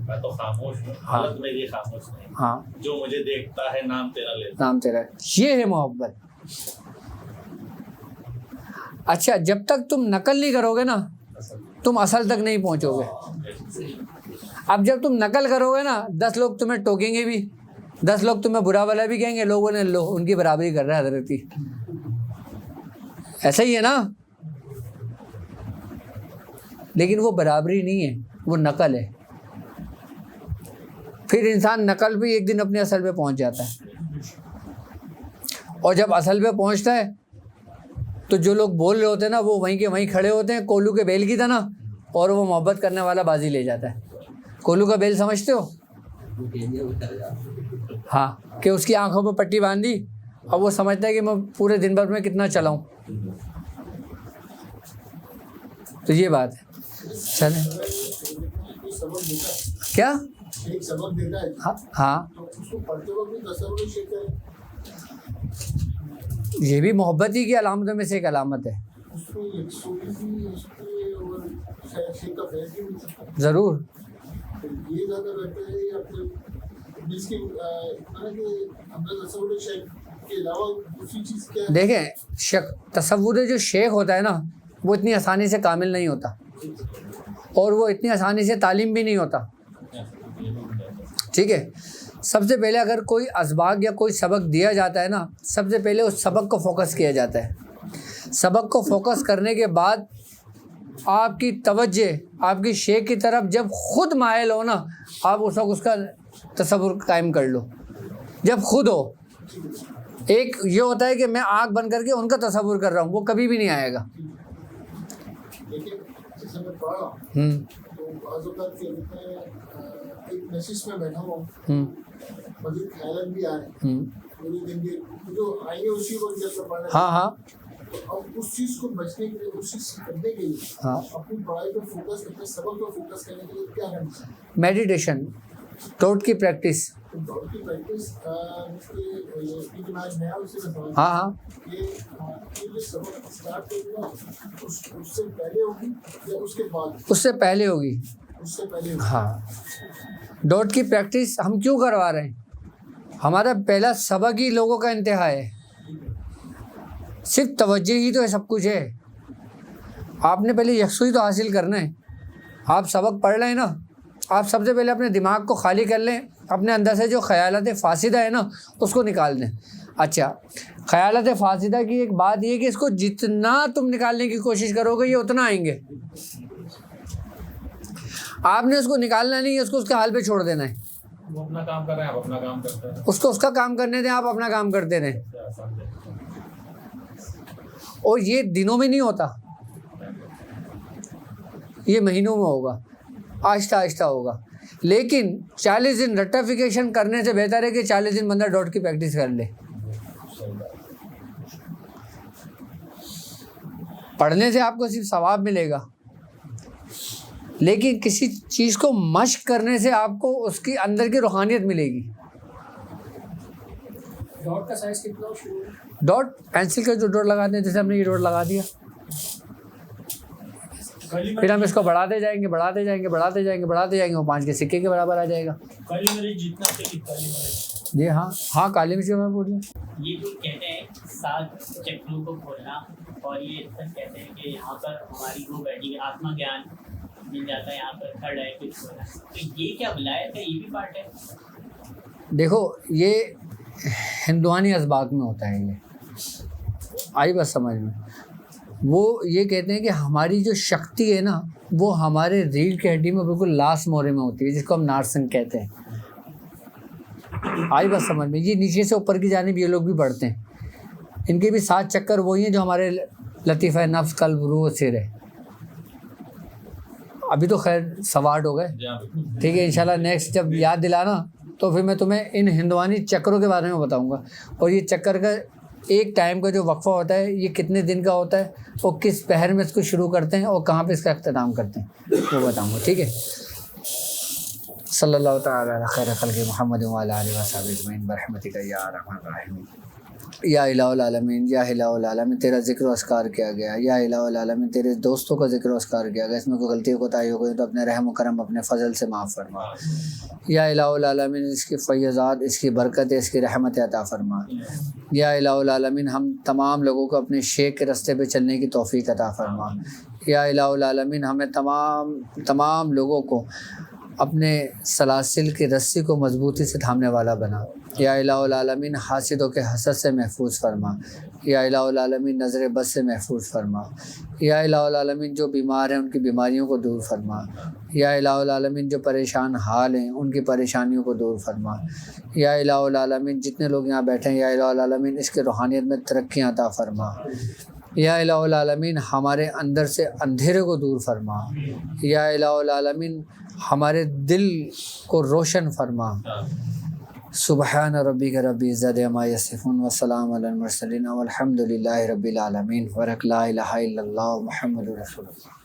میں تو خاموش ہوں، حالت میری خاموش نہیں، ہاں جو مجھے دیکھتا ہے نام تیرا لیتا، نام تیرا، یہ ہے محبت۔ اچھا جب تک تم نقل نہیں کرو گے نا تم اصل تک نہیں پہنچو گے۔ اب جب تم نقل کرو گے نا 10 لوگ تمہیں ٹوکیں گے بھی، 10 لوگ تمہیں برا بھلا بھی کہیں گے، لوگوں نے ان کی برابری کر رہا ہے حضرت کی، ایسا ہی ہے نا۔ لیکن وہ برابری نہیں ہے، وہ نقل ہے۔ پھر انسان نقل بھی ایک دن اپنے اصل پہ پہنچ جاتا ہے، اور جب اصل پہ پہنچتا ہے تو جو لوگ بول رہے ہوتے ہیں نا وہ وہیں کے وہیں کھڑے ہوتے ہیں کولو کے بیل کی طرح، اور وہ محبت کرنے والا بازی لے جاتا ہے۔ کولو کا بیل سمجھتے ہو؟ ہاں، کہ اس کی آنکھوں پہ پٹی باندھی اور وہ سمجھتا ہے کہ میں پورے دن بھر میں کتنا چلاؤں۔ تو یہ بات ہے۔ چلیں کیا ہاں یہ بھی محبت ہی کی علامتوں میں سے ایک علامت ہے، ضرور۔ دیکھیں تصور جو شیخ ہوتا ہے نا وہ اتنی آسانی سے کامل نہیں ہوتا، اور وہ اتنی آسانی سے تعلیم بھی نہیں ہوتا، ٹھیک ہے۔ سب سے پہلے اگر کوئی اسباق یا کوئی سبق دیا جاتا ہے نا سب سے پہلے اس سبق کو فوکس کیا جاتا ہے۔ سبق کو فوکس کرنے کے بعد آپ کی توجہ آپ کی شیخ کی طرف جب خود مائل ہو نا آپ اس وقت اس کا تصور قائم کر لو۔ جب خود ہو، ایک یہ ہوتا ہے کہ میں آنکھ بند کر کے ان کا تصور کر رہا ہوں، وہ کبھی بھی نہیں آئے گا۔ ہاں ہاں اس چیز کو بچنے کے لیے اس چیز کرنے کے لیے اپنی پڑھائی پہ فوکس کرنے سبق پہ فوکس کرنے کے لیے کیا کرنا چاہیے؟ میڈیٹیشن، ڈاٹ کی پریکٹس۔ ڈاٹ کی پریکٹس ہاں ہاں سبق اسٹارٹ کرنا اس سے پہلے ہوگی یا اس کے بعد؟ اس سے پہلے ہوگی، اس سے پہلے۔ ہاں ڈاٹ کی پریکٹس ہم کیوں کروا رہے ہیں؟ ہمارا پہلا سبق ہی لوگوں کا انتہا ہے، صرف توجہ ہی تو سب کچھ ہے۔ آپ نے پہلے یکسوئی تو حاصل کرنا ہے۔ آپ سبق پڑھ رہے ہیں نا آپ سب سے پہلے اپنے دماغ کو خالی کر لیں، اپنے اندر سے جو خیالات فاسدہ ہے نا اس کو نکال دیں۔ اچھا خیالات فاسدہ کی ایک بات یہ کہ اس کو جتنا تم نکالنے کی کوشش کرو گے یہ اتنا آئیں گے۔ آپ نے اس کو نکالنا نہیں ہے، اس کو اس کے حال پہ چھوڑ دینا ہے۔ وہ اپنا کام کر رہے ہیں، آپ اپنا کام کرتے ہیں، اس کو اس کا کام کرنے دیں، آپ اپنا کام کرتے رہیں۔ اور یہ دنوں میں نہیں ہوتا، یہ مہینوں میں ہوگا، آہستہ آہستہ ہوگا۔ لیکن 40 دن رٹیفیکیشن کرنے سے بہتر ہے کہ 40 دن بندہ ڈاٹ کی پریکٹس کر لے۔ پڑھنے سے آپ کو صرف ثواب ملے گا، لیکن کسی چیز کو مشق کرنے سے آپ کو اس کی اندر کی روحانیت ملے گی۔ ڈاٹ کا سائز کتنا شروع ہے؟ ڈاٹ پینسل کا جو ڈاٹ لگاتے ہیں، جیسے ہم نے یہ ڈاٹ لگا دیا، پھر ہم اس کو بڑھاتے جائیں گے بڑھاتے جائیں گے بڑھاتے جائیں گے بڑھاتے جائیں گے، وہ 5 کے سکے کے برابر آ جائے گا۔ کالی مرچ جتنا چاہیے کالی مرچ۔ جی ہاں ہاں کالی مرچ میں بول رہے ہیں۔ یہ جو کہتے ہیں 7 چکروں کو کھولنا، اور یہ کہتے ہیں کہ یہاں پر ہماری وہ بیٹھی ہے آتما گیان مل جاتا ہے، یہاں پر کھڑا ہے کچھ کھولنا، تو یہ کیا ولایت ہے؟ یہ بھی پارٹ ہے؟ دیکھو یہ ہندوانی اسباق میں ہوتا ہے، یہ آئی بس سمجھ میں۔ وہ یہ کہتے ہیں کہ ہماری جو شکتی ہے نا وہ ہمارے ریڑھ کی ہڈی میں بالکل لاس مورے میں ہوتی ہے، جس کو ہم نارسنگ کہتے ہیں۔ آئی بس سمجھ میں۔ یہ نیچے سے اوپر کی جانب یہ لوگ بھی بڑھتے ہیں، ان کے بھی 7 چکر وہی ہیں جو ہمارے لطیفہ نفس قلب روح سر ہے۔ ابھی تو خیر سوارٹ ہو گئے، ٹھیک ہے، انشاءاللہ نیکسٹ جب یاد دلانا تو پھر میں تمہیں ان ہندوانی چکروں کے بارے میں بتاؤں گا، اور یہ چکر کا ایک ٹائم کا جو وقفہ ہوتا ہے یہ کتنے دن کا ہوتا ہے، اور کس پہر میں اس کو شروع کرتے ہیں اور کہاں پہ اس کا اختتام کرتے ہیں وہ بتاؤں گا، ٹھیک ہے۔ صلی اللہ تعالی علی خیر خلق محمد وعلی آلہ وصحبہ اجمعین برحمتک یا ارحم الراحمین۔ یا الہ العالمین، یا الہ العالمین، تیرا ذکر و اذکار کیا گیا، یا الہ العالمین تیرے دوستوں کا ذکر و اذکار کیا گیا، اس میں کوئی غلطی و کوتاہی ہو گئی تو اپنے رحم و کرم اپنے فضل سے معاف فرما۔ یا الہ العالمین اس کی فیضات، اس کی برکت، اس کی رحمت عطا فرما۔ یا الہ العالمین ہم تمام لوگوں کو اپنے شیخ کے راستے پہ چلنے کی توفیق عطا فرما۔ یا الہ العالمین ہمیں تمام لوگوں کو اپنے سلاسل کی رسی کو مضبوطی سے تھامنے والا بنا۔ یا الہ العالمین حاسدوں کے حسد سے محفوظ فرما۔ یا الہ العالمین نظر بد سے محفوظ فرما۔ یا الہ العالمین جو بیمار ہیں ان کی بیماریوں کو دور فرما۔ یا الہ العالمین جو پریشان حال ہیں ان کی پریشانیوں کو دور فرما۔ یا الہ العالمین جتنے لوگ یہاں بیٹھے ہیں، یا الہ العالمین اس کے روحانیت میں ترقیاں عطا فرما۔ یا الہ العالمین ہمارے اندر سے اندھیرے کو دور فرما۔ یا الہ العالمین ہمارے دل کو روشن فرما۔ سبحان ربک رب العزت عما یصفون وسلام علی المرسلین والحمد للہ رب العالمین ورک لا الہ الا اللہ محمد رسول اللہ۔